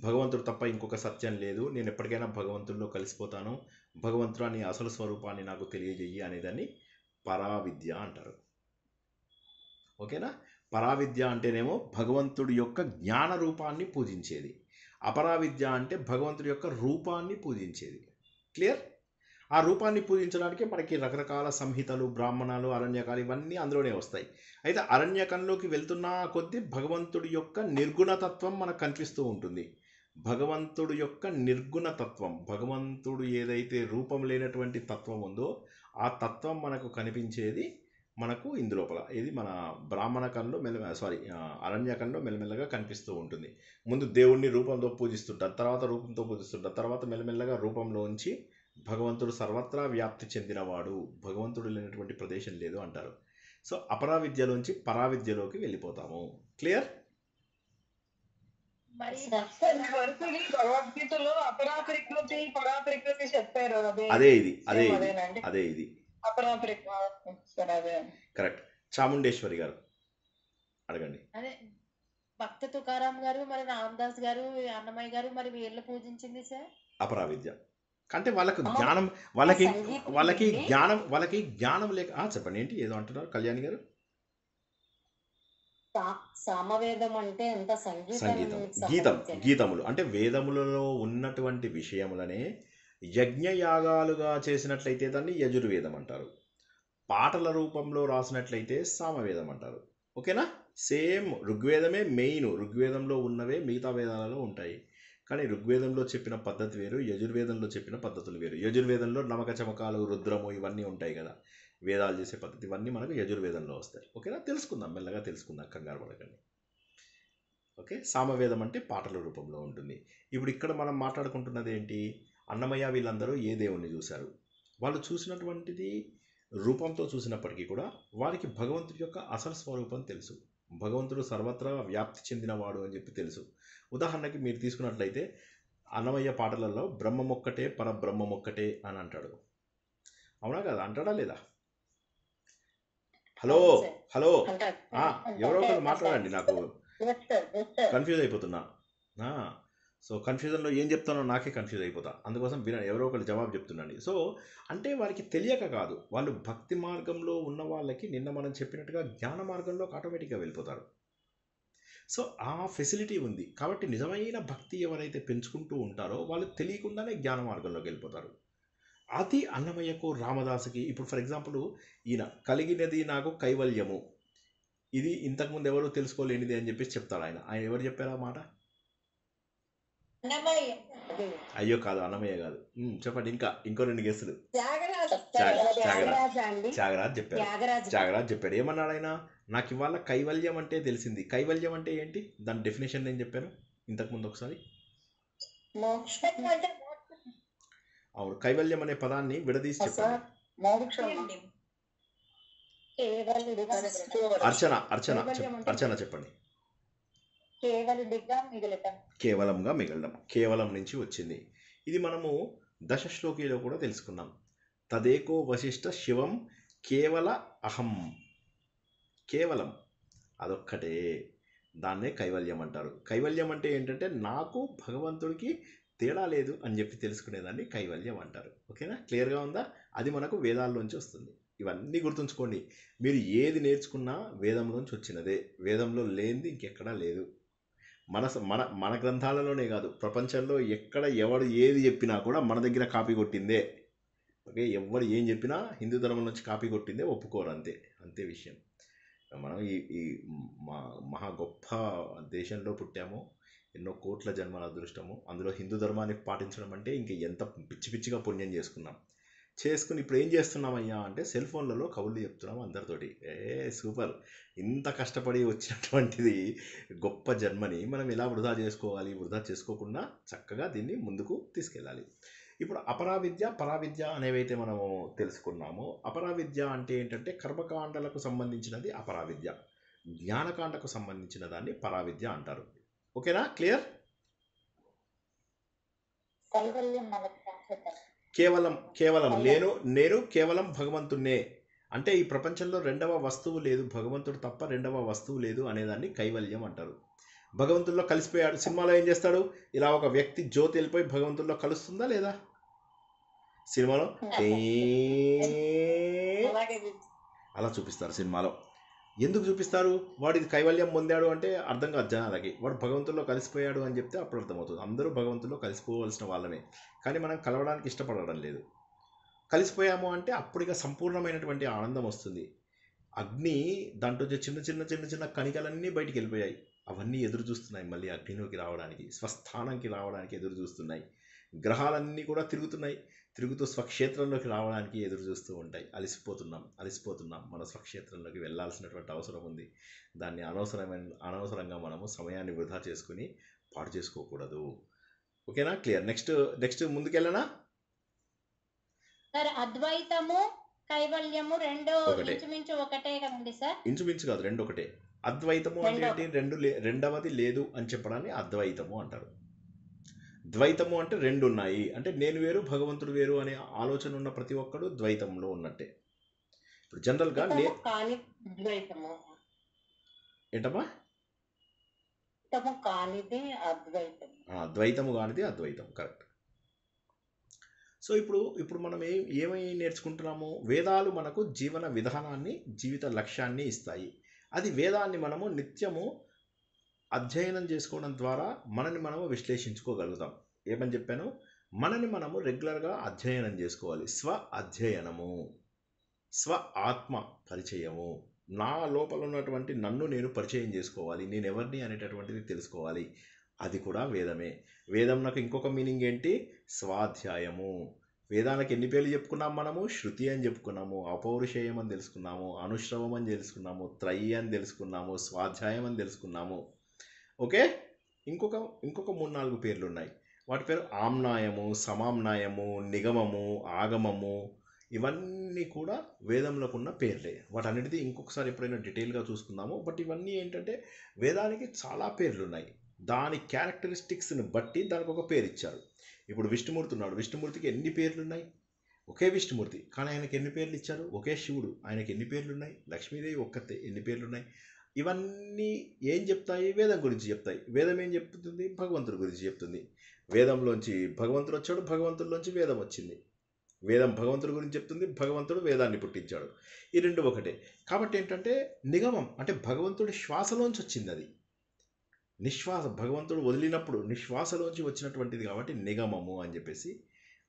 భగవంతుడు తప్ప ఇంకొక సత్యం లేదు, నేను ఎప్పటికైనా భగవంతుడిలో కలిసిపోతాను, భగవంతుడు అని అసలు స్వరూపాన్ని నాకు తెలియజేయి అనేదాన్ని పరావిద్య అంటారు. ఓకేనా? పరావిద్య అంటేనేమో భగవంతుడి యొక్క జ్ఞాన రూపాన్ని పూజించేది. అపరావిద్య అంటే భగవంతుడి యొక్క రూపాన్ని పూజించేది. క్లియర్? ఆ రూపాన్ని పూజించడానికి మనకి రకరకాల సంహితలు, బ్రాహ్మణాలు, అరణ్యకాలు ఇవన్నీ అందులోనే వస్తాయి. అయితే అరణ్యకంలోకి వెళ్తున్న కొద్దీ భగవంతుడి యొక్క నిర్గుణతత్వం మనకు కనిపిస్తూ ఉంటుంది. భగవంతుడు యొక్క నిర్గుణతత్వం, భగవంతుడు ఏదైతే రూపం లేనటువంటి తత్వం ఉందో ఆ తత్వం మనకు కనిపించేది మనకు ఇందులోపల. ఇది మన బ్రాహ్మణకంలో అరణ్యకంలో మెల్లమెల్లగా కనిపిస్తూ ఉంటుంది. ముందు దేవుణ్ణి రూపంతో పూజిస్తుంటారు, తర్వాత రూపంతో పూజిస్తుంటారు, తర్వాత మెల్లమెల్లగా రూపంలోంచి భగవంతుడు సర్వత్రా వ్యాప్తి చెందినవాడు, భగవంతుడు లేనటువంటి ప్రదేశం లేదు అంటారు. సో అపరావిద్యలోంచి పరావిద్యలోకి వెళ్ళిపోతాము. క్లియర్? భగవద్గీతలో అపరాప్రకృతి పరాప్రకృతి చెప్పారు. అదే ఇది కరెక్ట్. చాముండేశ్వరి గారు అడగండి. అదే భక్త తుకారాం గారు, మరి రామదాస్ గారు, అన్నమయ్య గారు, మరి వీళ్ళు పూజించింది సార్ అపరావిద్య. అంటే వాళ్ళకి జ్ఞానం, వాళ్ళకి జ్ఞానం లేక. చెప్పండి, ఏంటి ఏదో అంటున్నారు కళ్యాణి గారు? సామవేదం అంటే ఎంత గీతములు అంటే వేదములలో ఉన్నటువంటి విషయములనే యజ్ఞయాగాలుగా చేసినట్లయితే దాన్ని యజుర్వేదం అంటారు. పాటల రూపంలో రాసినట్లయితే సామవేదం అంటారు. ఓకేనా? సేమ్ ఋగ్వేదమే మెయిన్. ఋగ్వేదంలో ఉన్నవే మిగతా వేదాలలో ఉంటాయి. కానీ ఋగ్వేదంలో చెప్పిన పద్ధతి వేరు, యజుర్వేదంలో చెప్పిన పద్ధతులు వేరు. యజుర్వేదంలో నమక చమకాలు, రుద్రము ఇవన్నీ ఉంటాయి కదా, వేదాలు చేసే పద్ధతి, ఇవన్నీ మనకు యజుర్వేదంలో వస్తాయి. ఓకేనా? తెలుసుకుందాం, మెల్లగా తెలుసుకుందాం, కంగారు పడకండి. ఓకే? సామవేదం అంటే పాటల రూపంలో ఉంటుంది. ఇప్పుడు ఇక్కడ మనం మాట్లాడుకుంటున్నది ఏంటి? అన్నమయ్య వీళ్ళందరూ ఏ దేవుణ్ణి చూశారు? వాళ్ళు చూసినటువంటిది రూపంతో చూసినప్పటికీ కూడా వారికి భగవంతుడి యొక్క అసలు స్వరూపం తెలుసు. భగవంతుడు సర్వత్రా వ్యాప్తి చెందినవాడు అని చెప్పి తెలుసు. ఉదాహరణకి మీరు తీసుకున్నట్లయితే అన్నమయ్య పాటలలో బ్రహ్మమొక్కటే పరబ్రహ్మమొక్కటే అని అంటాడు. అవునా కదా? అంటాడా లేదా? హలో ఎవరో ఒకరు మాట్లాడండి, నాకు కన్ఫ్యూజ్ అయిపోతున్నా. సో కన్ఫ్యూజన్లో ఏం చెప్తానో నాకే కన్ఫ్యూజ్ అయిపోతా. అందుకోసం ఎవరో ఒకరు జవాబు చెప్తున్నాండి. సో అంటే వారికి తెలియక కాదు, వాళ్ళు భక్తి మార్గంలో ఉన్న వాళ్ళకి నిన్న మనం చెప్పినట్టుగా జ్ఞాన మార్గంలోకి ఆటోమేటిక్గా వెళ్ళిపోతారు. సో ఆ ఫెసిలిటీ ఉంది కాబట్టి నిజమైన భక్తి ఎవరైతే పెంచుకుంటూ ఉంటారో వాళ్ళు తెలియకుండానే జ్ఞాన మార్గంలోకి వెళ్ళిపోతారు. అది అన్నమయ్యకు, రామదాసుకి. ఇప్పుడు ఫర్ ఎగ్జాంపుల్ ఈయన కలిగినది నాకు కైవల్యము, ఇది ఇంతకుముందు ఎవరు తెలుసుకోలేనిది అని చెప్పేసి చెప్తాడు ఆయన. ఎవరు చెప్పారు ఆ మాట? అయ్యో కాదు, అన్నమయ్య కాదు. చెప్పండి, ఇంకో 2 గెస్సులు. త్యాగరాజ్ చెప్పాడు. ఏమన్నాడు ఆయన? నాకు ఇవాళ కైవల్యం అంటే తెలిసింది. కైవల్యం అంటే ఏంటి? దాని డెఫినేషన్ నేను చెప్పాను ఇంతకుముందు ఒకసారి. అవును, కైవల్యం అనే పదాన్ని విడదీసి చెప్పాను. కేవలుడిగా అర్చన అర్చన కైవల్యం అంటే అర్చన చెప్పండి. కేవలుడిగా మిగలటం. కేవలంగా మిగలడం, కేవలం నుంచి వచ్చింది. ఇది మనము దశశ్లోకిలో కూడా తెలుసుకున్నాం. తదేకో వశిష్ఠ శివం కేవల అహం, కేవలం అదొక్కటే, దాన్నే కైవల్యం అంటారు. కైవల్యం అంటే ఏంటంటే నాకు భగవంతుడికి తేడా లేదు అని చెప్పి తెలుసుకునేదాన్ని కైవల్యం అంటారు. ఓకేనా, క్లియర్గా ఉందా? అది మనకు వేదాల్లోంచి వస్తుంది. ఇవన్నీ గుర్తుంచుకోండి. మీరు ఏది నేర్చుకున్నా వేదంలోంచి వచ్చినదే, వేదంలో లేనిది ఇంకెక్కడా లేదు. మన మన మన గ్రంథాలలోనే కాదు, ప్రపంచంలో ఎక్కడ ఎవడు ఏది చెప్పినా కూడా మన దగ్గర కాపీ కొట్టిందే. ఓకే, ఎవరు ఏం చెప్పినా హిందూ ధర్మం నుంచి కాపీ కొట్టిందే, ఒప్పుకోరు, అంతే అంతే విషయం. మనం ఈ ఈ మహా గొప్ప దేశంలో పుట్టాము, ఎన్నో కోట్ల జన్మల అదృష్టము. అందులో హిందూ ధర్మాన్ని పాటించడం అంటే ఇంక ఎంత పిచ్చి పిచ్చిగా పుణ్యం చేసుకుని ఇప్పుడు ఏం చేస్తున్నామయ్యా అంటే సెల్ ఫోన్లలో కబుర్లు చెప్తున్నాం అందరితోటి. సూపర్, ఇంత కష్టపడి వచ్చినటువంటిది గొప్ప జన్మని మనం ఎలా వృధా చేసుకోవాలి, వృధా చేసుకోకుండా చక్కగా దీన్ని ముందుకు తీసుకెళ్ళాలి. ఇప్పుడు అపరావిద్య పరావిద్య అనేవైతే మనము తెలుసుకున్నామో, అపరావిద్య అంటే ఏంటంటే కర్మకాండలకు సంబంధించినది అపరావిద్య, జ్ఞానకాండకు సంబంధించిన దాన్ని పరావిద్య అంటారు. ఓకేనా, క్లియర్? కైవల్యం మనకు శాశ్వతం. కేవలం నేను కేవలం భగవంతున్నే అంటే ఈ ప్రపంచంలో రెండవ వస్తువు లేదు, భగవంతుడు తప్ప రెండవ వస్తువు లేదు అనేదాన్ని కైవల్యం అంటారు. భగవంతుల్లో కలిసిపోయాడు. సినిమాలో ఏం చేస్తాడు, ఇలా ఒక వ్యక్తి జ్యోతి వెళ్ళిపోయి భగవంతుల్లో కలుస్తుందా లేదా? సినిమాలో అలా చూపిస్తారు. సినిమాలో ఎందుకు చూపిస్తారు? వాడు ఇది కైవల్యం పొందాడు అంటే అర్థం కాదు జనాలకి. వాడు భగవంతుల్లో కలిసిపోయాడు అని చెప్తే అప్పుడు అర్థమవుతుంది. అందరూ భగవంతుల్లో కలిసిపోవలసిన వాళ్ళమే, కానీ మనం కలవడానికి ఇష్టపడడం లేదు. కలిసిపోయాము అంటే అప్పుడు ఇక సంపూర్ణమైనటువంటి ఆనందం వస్తుంది. అగ్ని దాంట్లో చిన్న చిన్న చిన్న చిన్న కణికలన్నీ బయటికి వెళ్ళిపోయాయి, అవన్నీ ఎదురు చూస్తున్నాయి మళ్ళీ అగ్నిలోకి రావడానికి, స్వస్థానంకి రావడానికి ఎదురు చూస్తున్నాయి. గ్రహాలన్నీ కూడా తిరుగుతూ స్వక్షేత్రంలోకి రావడానికి ఎదురు చూస్తూ ఉంటాయి. అలసిపోతున్నాం, మన స్వక్షేత్రంలోకి వెళ్ళాల్సినటువంటి అవసరం ఉంది. దాన్ని అనవసరంగా మనము సమయాన్ని వృధా చేసుకుని పాడు చేసుకోకూడదు. ఓకేనా, క్లియర్? నెక్స్ట్ ముందుకెళ్ళనా? సార్ అద్వైతము కైవల్యము రెండు ఇంచుమించు ఒకటే కదండి సార్? ఇంచుమించు కాదు, రెండు ఒకటే. అద్వైతము అంటే ఏంటి? రెండవది లేదు అని చెప్పడాన్ని అద్వైతము అంటారు. ద్వైతము అంటే రెండు ఉన్నాయి అంటే నేను వేరు భగవంతుడు వేరు అనే ఆలోచన ఉన్న ప్రతి ఒక్కడు ద్వైతంలో ఉన్నట్టే. ఇప్పుడు జనరల్గా ఏంటమ్మా, ద్వైతము కానిది అద్వైతం, కరెక్ట్. సో ఇప్పుడు మనం ఏమై నేర్చుకుంటున్నాము? వేదాలు మనకు జీవన విధానాన్ని, జీవిత లక్ష్యాన్ని ఇస్తాయి. అది వేదాన్ని మనము నిత్యము అధ్యయనం చేసుకోవడం ద్వారా మనని మనము విశ్లేషించుకోగలుగుతాం. ఏమని చెప్పాను? మనని మనము రెగ్యులర్గా అధ్యయనం చేసుకోవాలి. అధ్యయనము, ఆత్మ పరిచయము, నా లోపల ఉన్నటువంటి నన్ను నేను పరిచయం చేసుకోవాలి, నేను ఎవరిని అనేటటువంటిది తెలుసుకోవాలి. అది కూడా వేదమే. వేదం నాకు ఇంకొక మీనింగ్ ఏంటి? స్వాధ్యాయము. వేదానికి ఎన్ని పేర్లు చెప్పుకున్నాం మనము? శృతి అని చెప్పుకున్నాము, అపౌరుషేయం అని తెలుసుకున్నాము, అనుశ్రవం అని తెలుసుకున్నాము, త్రయి అని తెలుసుకున్నాము, స్వాధ్యాయం అని తెలుసుకున్నాము. ఓకే, ఇంకొక 3-4 పేర్లు ఉన్నాయి. వాటి పేరు ఆమ్నాయము, సమామ్నాయము, నిగమము, ఆగమము. ఇవన్నీ కూడా వేదంలోకి ఉన్న పేర్లే. వాటన్నిటిది ఇంకొకసారి ఎప్పుడైనా డీటెయిల్గా చూసుకుందాము. బట్ ఇవన్నీ ఏంటంటే వేదానికి చాలా పేర్లు ఉన్నాయి. దాని క్యారెక్టరిస్టిక్స్ని బట్టి దానికి ఒక పేరు ఇచ్చారు. ఇప్పుడు విష్ణుమూర్తి ఉన్నాడు, విష్ణుమూర్తికి ఎన్ని పేర్లు ఉన్నాయి? ఒకే విష్ణుమూర్తి, కానీ ఆయనకి ఎన్ని పేర్లు ఇచ్చారు? ఒకే శివుడు, ఆయనకి ఎన్ని పేర్లు ఉన్నాయి? లక్ష్మీదేవి ఒక్కతే, ఎన్ని పేర్లు ఉన్నాయి? ఇవన్నీ ఏం చెప్తాయి? వేదం గురించి చెప్తాయి. వేదం ఏం చెప్తుంది? భగవంతుడి గురించి చెప్తుంది. వేదంలోంచి భగవంతుడు వచ్చాడు, భగవంతుడిలోంచి వేదం వచ్చింది. వేదం భగవంతుడి గురించి చెప్తుంది, భగవంతుడు వేదాన్ని పుట్టించాడు. ఈ రెండు ఒకటే. కాబట్టి ఏంటంటే నిగమం అంటే భగవంతుడి శ్వాసలోంచి వచ్చింది. అది నిశ్వాస, భగవంతుడు వదిలినప్పుడు నిశ్వాసలోంచి వచ్చినటువంటిది కాబట్టి నిగమము అని చెప్పేసి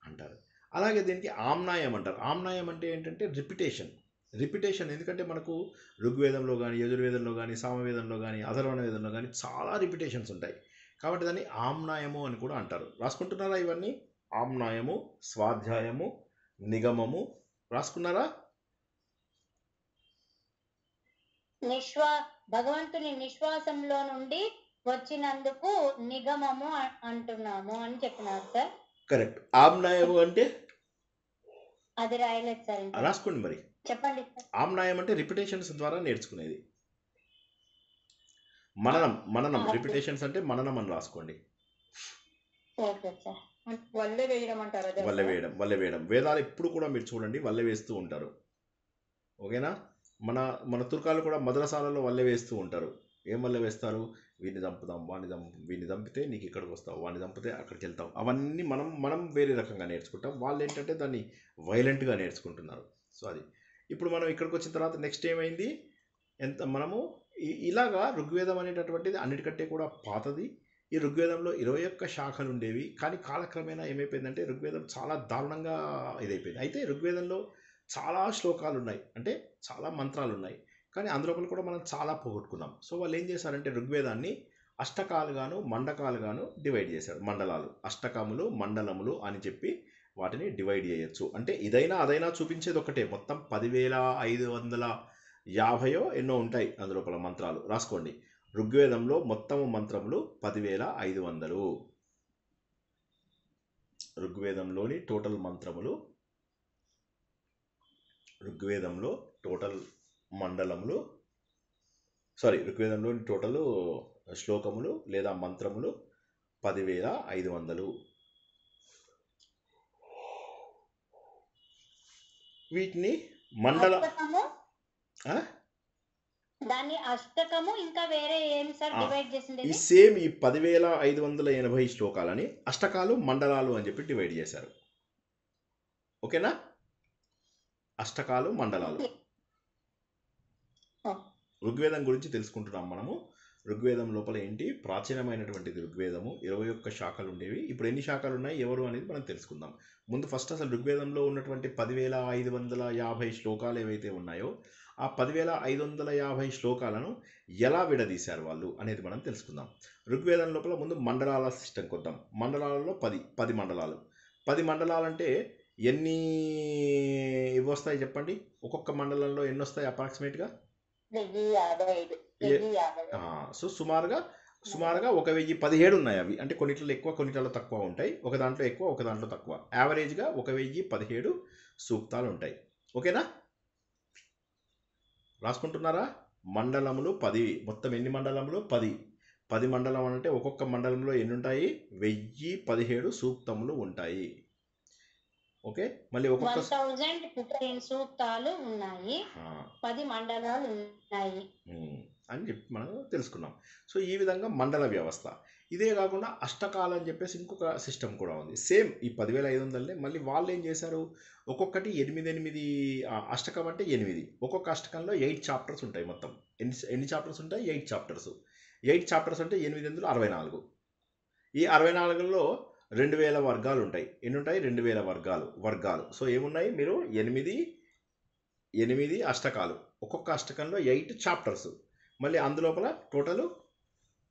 అంటారు. అలాగే దీనికి ఆమ్నాయం అంటారు. ఆమ్నాయం అంటే ఏంటంటే రిపిటేషన్. ఎందుకంటే మనకు ఋగ్వేదంలో కానీ, యజుర్వేదంలో కానీ, సామవేదంలో కానీ, అథర్వణ వేదంలో కానీ చాలా రిపిటేషన్స్ ఉంటాయి. కాబట్టి దాన్ని ఆమ్నాయము అని కూడా అంటారు. రాసుకుంటున్నారా ఇవన్నీ? ఆమ్నాయము, స్వాధ్యాయము, నిగమము రాసుకున్నారా? భగవంతుని నిశ్వాసంలో నుండి వచ్చినందుకు నిగమము అంటున్నాము అని చెప్పినారు సార్. కరెక్ట్. ఆమ్నాయము అంటే అది రాయలేదు సార్ ఇంకా. రాసుకోండి మరి. చెప్పండి సార్. ఆమ్నాయం అంటే రిపిటేషన్స్ ద్వారా నేర్చుకునేది. మననం రిపిటేషన్స్ అంటే మననం అని రాసుకోండి. Okay sir. వల్లె వేయడం అంటారు అదే వల్లె వేయడం. వేదాలు ఎప్పుడు కూడా మీరు చూడండి వల్లె వేస్తూ ఉంటారు. ఓకేనా? మన తుర్కాలు కూడా మద్రసాలలో వల్లె వేస్తూ ఉంటారు. ఏం వల్లె వేస్తారు? వీడిని చంపుదాం, వీడిని చంపితే నీకు ఇక్కడికి వస్తావు, వాడిని చంపితే అక్కడికి వెళ్తావు. అవన్నీ మనం వేరే రకంగా నేర్చుకుంటాం. వాళ్ళు ఏంటంటే దాన్ని వైలెంట్గా నేర్చుకుంటున్నారు. సో అది ఇప్పుడు మనం ఇక్కడికి వచ్చిన తర్వాత నెక్స్ట్ ఏమైంది, మనము ఇలాగా ఋగ్వేదం అనేటటువంటిది అన్నిటికంటే కూడా పాతది. ఈ ఋగ్వేదంలో 21 శాఖలు ఉండేవి. కానీ కాలక్రమేణా ఏమైపోయిందంటే ఋగ్వేదం చాలా దారుణంగా ఇదైపోయింది. అయితే ఋగ్వేదంలో చాలా శ్లోకాలు ఉన్నాయి, అంటే చాలా మంత్రాలు ఉన్నాయి. కానీ అందులోపల కూడా మనం చాలా పోగొట్టుకున్నాం. సో వాళ్ళు ఏం చేశారంటే ఋగ్వేదాన్ని అష్టకాలుగాను మండకాలుగాను డివైడ్ చేశారు. మండలాలు, అష్టకములు, మండలములు అని చెప్పి వాటిని డివైడ్ చేయొచ్చు. అంటే ఇదైనా అదైనా చూపించేది ఒకటే. మొత్తం 10,550 ఎన్నో ఉంటాయి అందులోపల మంత్రాలు. రాసుకోండి. ఋగ్వేదంలో మొత్తము మంత్రములు 10,500. ఋగ్వేదంలోని టోటల్ మంత్రములు, ఋగ్వేదంలో టోటల్ మండలములు, ఋగ్వేదంలోని టోటల్ శ్లోకములు లేదా మంత్రములు 10,500. వీటిని మండల దాన్ని అష్టకము ఇంకా వేరే ఏం సార్ డివైడ్ చేసింది? ఈ సేమ్ ఈ 10,580 శ్లోకాలని అష్టకాలు మండలాలు అని చెప్పి డివైడ్ చేశారు. ఓకేనా? అష్టకాలు మండలాలు. ఋగ్వేదం గురించి తెలుసుకుంటున్నాం మనము. ఋగ్వేదం లోపల ఏంటి, ప్రాచీనమైనటువంటిది ఋగ్వేదము. 21 శాఖలు ఉండేవి. ఇప్పుడు ఎన్ని శాఖలు ఉన్నాయి, ఎవరు అనేది మనం తెలుసుకుందాం. ముందు ఫస్ట్ అసలు ఋగ్వేదంలో ఉన్నటువంటి 10,550 శ్లోకాలు ఏవైతే ఉన్నాయో ఆ 10,550 శ్లోకాలను ఎలా విడదీశారు వాళ్ళు అనేది మనం తెలుసుకుందాం. ఋగ్వేదం లోపల ముందు మండలాల సిస్టమ్కి వద్దాం. మండలాలలో 10 మండలాలు. 10 మండలాలు అంటే ఎన్ని ఇవి వస్తాయి చెప్పండి? ఒక్కొక్క మండలంలో ఎన్ని వస్తాయి అప్రాక్సిమేట్గా? 1055. సో సుమారుగా 1017 ఉన్నాయి. అవి అంటే కొన్నిట్లో ఎక్కువ, కొన్నిట్లో తక్కువ ఉంటాయి. ఒక దాంట్లో ఎక్కువ, ఒక దాంట్లో తక్కువ. యావరేజ్గా 1017 సూక్తాలు ఉంటాయి. ఓకేనా? రాసుకుంటున్నారా? మండలములు 10. మొత్తం ఎన్ని మండలములు? 10 మండలం అంటే ఒక్కొక్క మండలంలో ఎన్ని ఉంటాయి? 1017 సూక్తములు ఉంటాయి. ఓకే, మళ్ళీ ఒక్కొక్క 1015 సూక్తాలు ఉన్నాయి, 10 మండలాలు ఉన్నాయి అని చెప్పి మనం తెలుసుకున్నాం. సో ఈ విధంగా మండల వ్యవస్థ. ఇదే కాకుండా అష్టకాలు అని చెప్పేసి ఇంకొక సిస్టమ్ కూడా ఉంది. సేమ్ ఈ 10,500నే మళ్ళీ వాళ్ళు ఏం చేశారు, ఒక్కొక్కటి 8 అష్టకం అంటే 8. ఒక్కొక్క అష్టకంలో 8 చాప్టర్స్ ఉంటాయి. మొత్తం ఎన్ని చాప్టర్స్ ఉంటాయి? 8 చాప్టర్స్. 8 చాప్టర్స్ అంటే 8 ఎందులో 64. ఈ 64లో 2000 వర్గాలు ఉంటాయి. ఎన్ని ఉంటాయి? 2000 వర్గాలు. సో ఏమున్నాయి? మీరు 8 అష్టకాలు, ఒక్కొక్క అష్టకంలో 8 చాప్టర్స్, మళ్ళీ అందులోపల టోటల్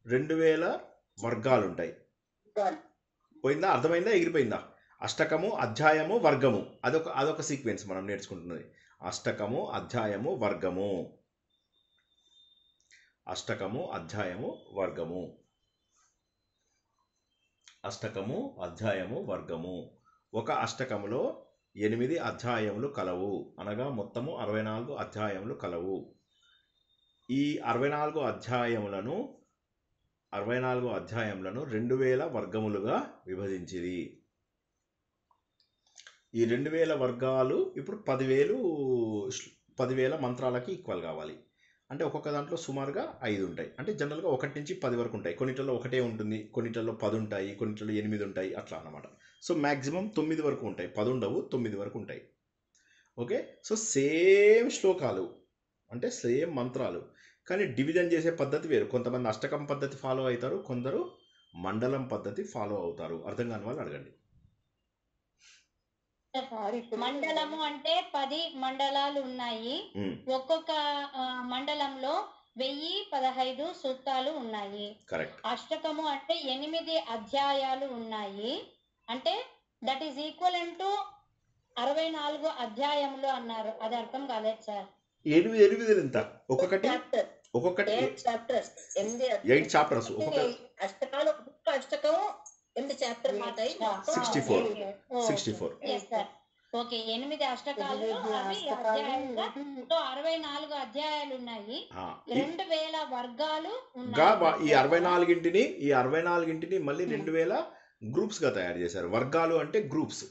2000 వర్గాలు ఉంటాయి. పోయిందా? అర్థమైందా? ఎగిరిపోయిందా? అష్టకము, అధ్యాయము, వర్గము. అదొక సీక్వెన్స్ మనం నేర్చుకుంటున్నది. అష్టకము, అధ్యాయము, వర్గము. అష్టకము, అధ్యాయము, వర్గము. అష్టకము, అధ్యాయము, వర్గము. ఒక అష్టకములో 8 అధ్యాయములు కలవు, అనగా మొత్తము 64 అధ్యాయములు కలవు. ఈ 64 అధ్యాయములను 2000 వర్గములుగా విభజించింది. ఈ 2000 వర్గాలు ఇప్పుడు 10,000 మంత్రాలకి ఈక్వల్ కావాలి. అంటే ఒక్కొక్క దాంట్లో సుమారుగా 5 ఉంటాయి. అంటే జనరల్గా 1 నుంచి 10 వరకు ఉంటాయి. కొన్నిట్లో ఒకటే ఉంటుంది, కొన్నిట్లో 10 ఉంటాయి, కొన్నిట్లో 8 ఉంటాయి, అట్లా అన్నమాట. సో మ్యాక్సిమం 9 వరకు ఉంటాయి. 10 ఉండవు, 9 వరకు ఉంటాయి. ఓకే, సో సేమ్ శ్లోకాలు అంటే సేమ్ మంత్రాలు, కానీ డివిజన్ చేసే పద్ధతి వేరు. కొంతమంది అష్టకం పద్ధతి ఫాలో అవుతారు, కొందరు మండలం పద్ధతి ఫాలో అవుతారు. అర్థం కాని వాళ్ళు అడగండి. మండలము అంటే 10 మండలాలు ఉన్నాయి. ఒక్కొక్క మండలంలో 1015 సూక్తాలు ఉన్నాయి. కరెక్ట్. అష్టకము అంటే 8 అధ్యాయాలు ఉన్నాయి. అంటే దట్ ఈస్ ఈక్వల్ టు 64 అధ్యాయములు అన్నారు. అది అర్థం కాలేదు సార్. 8 ఎంత? ఒక్కొక్కటి 8 చాప్టర్స్. 8 చాప్టర్స్. అష్టకాలు, ఒక్కొక్క అష్టకం 8 చాప్టర్ ఉంటాయి. 64. Yes, sir. ఓకే 8 అష్టకాలు ఎనిమిది అవి అష్టకాలు అధ్యాయంగా సో 64 అధ్యాయాలు ఉన్నాయి. ఆ, 2000 వర్గాలు గా ఉన్నాయి ఈ 64ంటిని మళ్ళీ 2000 గ్రూప్స్గా తయారు చేశారు. వర్గాలు అంటే గ్రూప్స్,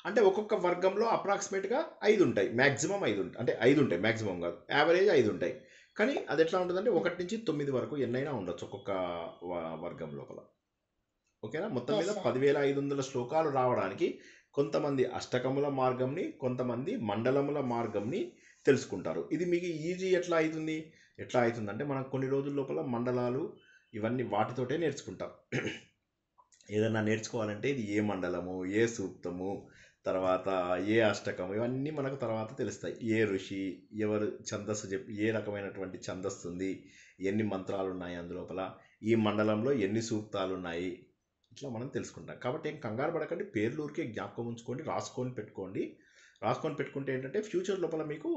అంటే ఒక్కొక్క వర్గంలో అప్రాక్సిమేట్గా 5 ఉంటాయి, మ్యాక్సిమం 5 ఉంటాయి, అంటే 5 ఉంటాయి మ్యాక్సిమం కాదు, యావరేజ్ 5 ఉంటాయి. కానీ అది ఎట్లా ఉంటుందంటే 1 నుంచి 9 వరకు ఎన్నైనా ఉండొచ్చు ఒక్కొక్క వర్గం లోపల. ఓకేనా? మొత్తం మీద 10,500 శ్లోకాలు రావడానికి కొంతమంది అష్టకముల మార్గంని, కొంతమంది మండలముల మార్గంని తెలుసుకుంటారు. ఇది మీకు ఈజీ ఎట్లా అవుతుందంటే మనం కొన్ని రోజుల లోపల మండలాలు ఇవన్నీ వాటితోటే నేర్చుకుంటాం. ఏదన్నా నేర్చుకోవాలంటే ఇది ఏ మండలము, ఏ సూక్తము, తర్వాత ఏ అష్టకము, ఇవన్నీ మనకు తర్వాత తెలుస్తాయి. ఏ ఋషి, ఎవరు ఛందస్సు చెప్పి, ఏ రకమైనటువంటి ఛందస్సు ఉంది, ఎన్ని మంత్రాలు ఉన్నాయి అందులోపల, ఈ మండలంలో ఎన్ని సూక్తాలు ఉన్నాయి, ఇట్లా మనం తెలుసుకుంటాం. కాబట్టి ఏం కంగారు పడకండి, పేర్లు ఊరికే జ్ఞాపకం ఉంచుకోండి, రాసుకొని పెట్టుకుంటే ఏంటంటే ఫ్యూచర్ లోపల మీకు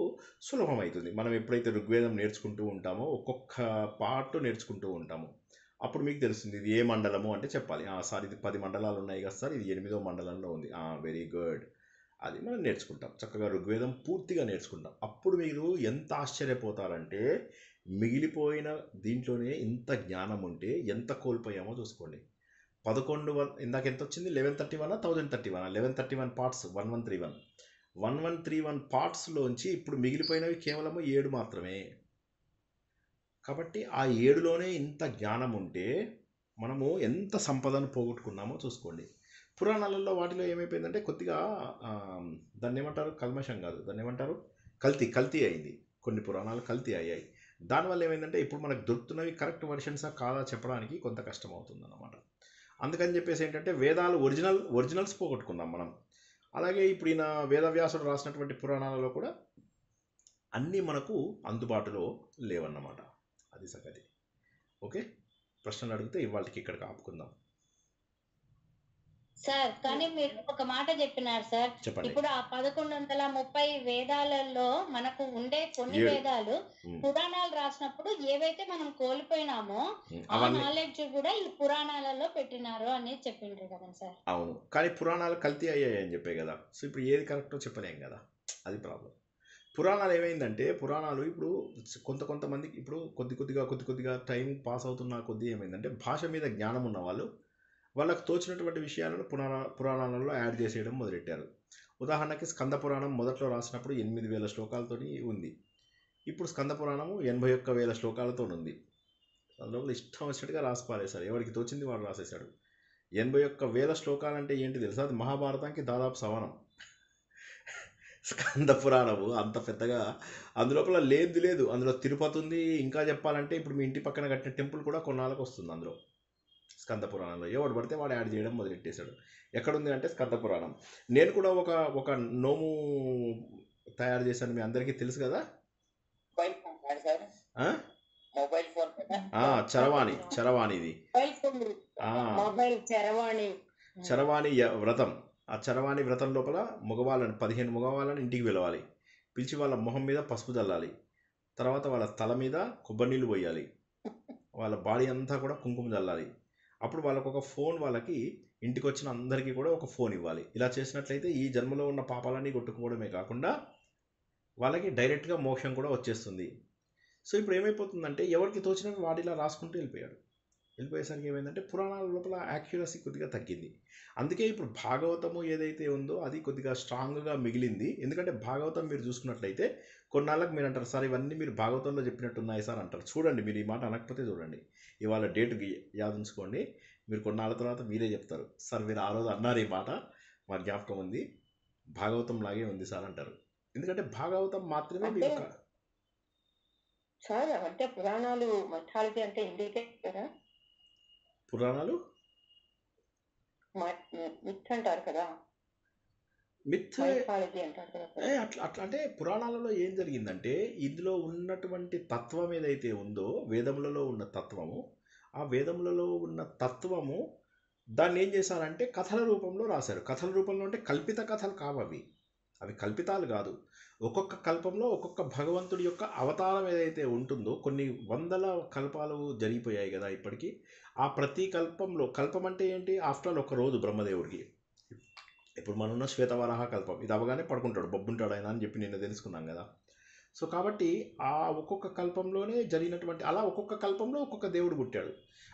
సులభం అవుతుంది. మనం ఎప్పుడైతే ఋగ్వేదం నేర్చుకుంటూ ఉంటామో ఒక్కొక్క పార్ట్ నేర్చుకుంటూ ఉంటాము, అప్పుడు మీకు తెలుస్తుంది ఇది ఏ మండలము అంటే చెప్పాలి. సార్ ఇది 10 మండలాలు ఉన్నాయి కదా సార్, ఇది 8వ మండలంలో ఉంది, వెరీ గుడ్, అది మనం నేర్చుకుంటాం. చక్కగా ఋగ్వేదం పూర్తిగా నేర్చుకుంటాం. అప్పుడు మీరు ఎంత ఆశ్చర్యపోతారంటే మిగిలిపోయిన దీంట్లోనే ఇంత జ్ఞానం ఉంటే ఎంత కోల్పోయామో చూసుకోండి. 11 ఇందాక ఎంత వచ్చింది, 1131 1031 1131 పార్ట్స్ 1131 పార్ట్స్లోంచి ఇప్పుడు మిగిలిపోయినవి కేవలము 7 మాత్రమే. కాబట్టి ఆ 7లోనే ఇంత జ్ఞానం ఉంటే మనము ఎంత సంపదను పోగొట్టుకున్నామో చూసుకోండి. పురాణాలలో వాటిలో ఏమైపోయిందంటే కొద్దిగా దాన్ని ఏమంటారు, కల్మషం కాదు, దాన్ని ఏమంటారు, కల్తీ అయింది. కొన్ని పురాణాలు కల్తీ అయ్యాయి. దానివల్ల ఏమైందంటే ఇప్పుడు మనకు దొరుకుతున్నవి కరెక్ట్ వర్షన్సా కాదా చెప్పడానికి కొంత కష్టం అవుతుంది అన్నమాట. అందుకని చెప్పేసి ఏంటంటే వేదాలు ఒరిజినల్స్ పోగొట్టుకున్నాం మనం. అలాగే ఇప్పుడు ఈయన వేదవ్యాసుడు రాసినటువంటి పురాణాలలో కూడా అన్నీ మనకు అందుబాటులో లేవన్నమాట. అది సంగతి. ఓకే, ప్రశ్నలు అడిగితే ఇవాళకి ఇక్కడికి ఆపుకుందాం. సార్ కానీ మీరు ఒక మాట చెప్పినారు సార్, చెప్పండి. ఇప్పుడు ఆ 1130 వేదాలలో మనకు ఉండే కొన్ని వేదాలు పురాణాలు రాసినప్పుడు ఏవైతే మనం కోల్పోయినామో ఆ నాలెడ్జ్ కూడా ఈ పురాణాలలో పెట్టినారు అనేది చెప్పిండ్రు కదా సార్. అవును, కానీ పురాణాలు కల్తీ అయ్యాయి అని చెప్పే కదా. సో ఇప్పుడు ఏది కరెక్టో చెప్పలేం కదా, అది ప్రాబ్లం. పురాణాలు ఏమైందంటే పురాణాలు ఇప్పుడు కొంతమందికి ఇప్పుడు కొద్దిగా టైం పాస్ అవుతున్న కొద్దీ ఏమైందంటే భాష మీద జ్ఞానం ఉన్న వాళ్ళు వాళ్ళకు తోచినటువంటి విషయాలను పురాణాలలో యాడ్ చేసేయడం మొదలెట్టారు. ఉదాహరణకి స్కంద పురాణం మొదట్లో రాసినప్పుడు 8,000 శ్లోకాలతో ఉంది. ఇప్పుడు స్కంద పురాణము 81,000 శ్లోకాలతో ఉంది. అందులో ఇష్టం వచ్చినట్టుగా రాసి పారేశారు, ఎవరికి తోచింది వాడు రాసేశాడు. 81,000 శ్లోకాలంటే ఏంటి తెలుసా, అది మహాభారతానికి దాదాపు సమానం. స్కంద పురాణము అంత పెద్దగా అందులోపల లేదు, అందులో తిరుపతి ఉంది. ఇంకా చెప్పాలంటే ఇప్పుడు మీ ఇంటి పక్కన కట్టిన టెంపుల్ కూడా కొన్నాళ్ళకు వస్తుంది అందులో. స్కంద పురాణంలో ఎవడు పడితే వాడు యాడ్ చేయడం మొదలెట్టేశాడు. ఎక్కడుంది అంటే స్కంద పురాణం. నేను కూడా ఒక నోము తయారు చేశాను, మీ అందరికీ తెలుసు కదా, చరవాణిది చరవాణి వ్రతం. ఆ చరవాణి వ్రతం లోపల 15 మగవాళ్ళని ఇంటికి పిలవాలి, పిలిచి వాళ్ళ మొహం మీద పసుపు చల్లాలి, తర్వాత వాళ్ళ తల మీద కొబ్బరి నీళ్ళు పోయాలి, వాళ్ళ బాడీ అంతా కూడా కుంకుమ చల్లాలి. అప్పుడు వాళ్ళకు ఒక ఫోన్, వాళ్ళకి ఇంటికి వచ్చిన అందరికీ కూడా ఒక ఫోన్ ఇవ్వాలి. ఇలా చేసినట్లయితే ఈ జన్మలో ఉన్న పాపాలన్నీ కొట్టుకోవడమే కాకుండా వాళ్ళకి డైరెక్ట్గా మోక్షం కూడా వచ్చేస్తుంది. సో ఇప్పుడు ఏమైపోతుందంటే ఎవరికి తోచినట్టు వాడిలా రాసుకుంటూ వెళ్ళిపోయేసరికి ఏమైందంటే పురాణాల లోపల యాక్యురసీ కొద్దిగా తగ్గింది. అందుకే ఇప్పుడు భాగవతము ఏదైతే ఉందో అది కొద్దిగా స్ట్రాంగ్గా మిగిలింది. ఎందుకంటే భాగవతం మీరు చూసుకున్నట్లయితే కొన్నాళ్ళకి మీరు అంటారు సార్ ఇవన్నీ మీరు భాగవతంలో చెప్పినట్టు ఉన్నాయి సార్ అంటారు. చూడండి, మీరు ఈ మాట అనకపోతే చూడండి, ఇవాళ డేట్ యాదించుకోండి, మీరు కొన్నాళ్ళ తర్వాత మీరే చెప్తారు సార్ మీరు ఆ రోజు అన్నారు ఈ మాట, మా జ్ఞాపకం ఉంది, భాగవతం లాగే ఉంది సార్ అంటారు. ఎందుకంటే భాగవతం మాత్రమే మీరు సార్ అంటే పురాణాలు మఠాలకి అంటే ఇండికేట్ కదా, పురాణాలు మిత్ అంటారు కదా, మిత్ అంటారు కదా. అట్లా అంటే పురాణాలలో ఏం జరిగిందంటే ఇందులో ఉన్నటువంటి తత్వం ఏదైతే ఉందో వేదములలో ఉన్న తత్వము, ఆ వేదములలో ఉన్న తత్వము దాన్ని ఏం చేశారంటే కథల రూపంలో రాశారు. కథల రూపంలో అంటే కల్పిత కథలు కావవి, అవి కల్పితాలు కాదు. ఒక్కొక్క కల్పంలో ఒక్కొక్క భగవంతుడి యొక్క అవతారం ఏదైతే ఉంటుందో, కొన్ని వందల కల్పాలు జరిగిపోయాయి కదా ఇప్పటికీ. ఆ ప్రతి కల్పంలో, కల్పం అంటే ఏంటి, ఆఫ్టర్ ఆల్ ఒక రోజు బ్రహ్మదేవుడికి, ఇప్పుడు మనం ఉన్న శ్వేతవరాహ కల్పం ఇది అవగానే పడుకుంటాడు, బొబ్బుంటాడు ఆయన అని చెప్పి నిన్న తెలుసుకున్నాం కదా. సో కాబట్టి ఆ ఒక్కొక్క కల్పంలోనే జరిగినటువంటి అలా ఒక్కొక్క కల్పంలో ఒక్కొక్క దేవుడు పుట్టాడు.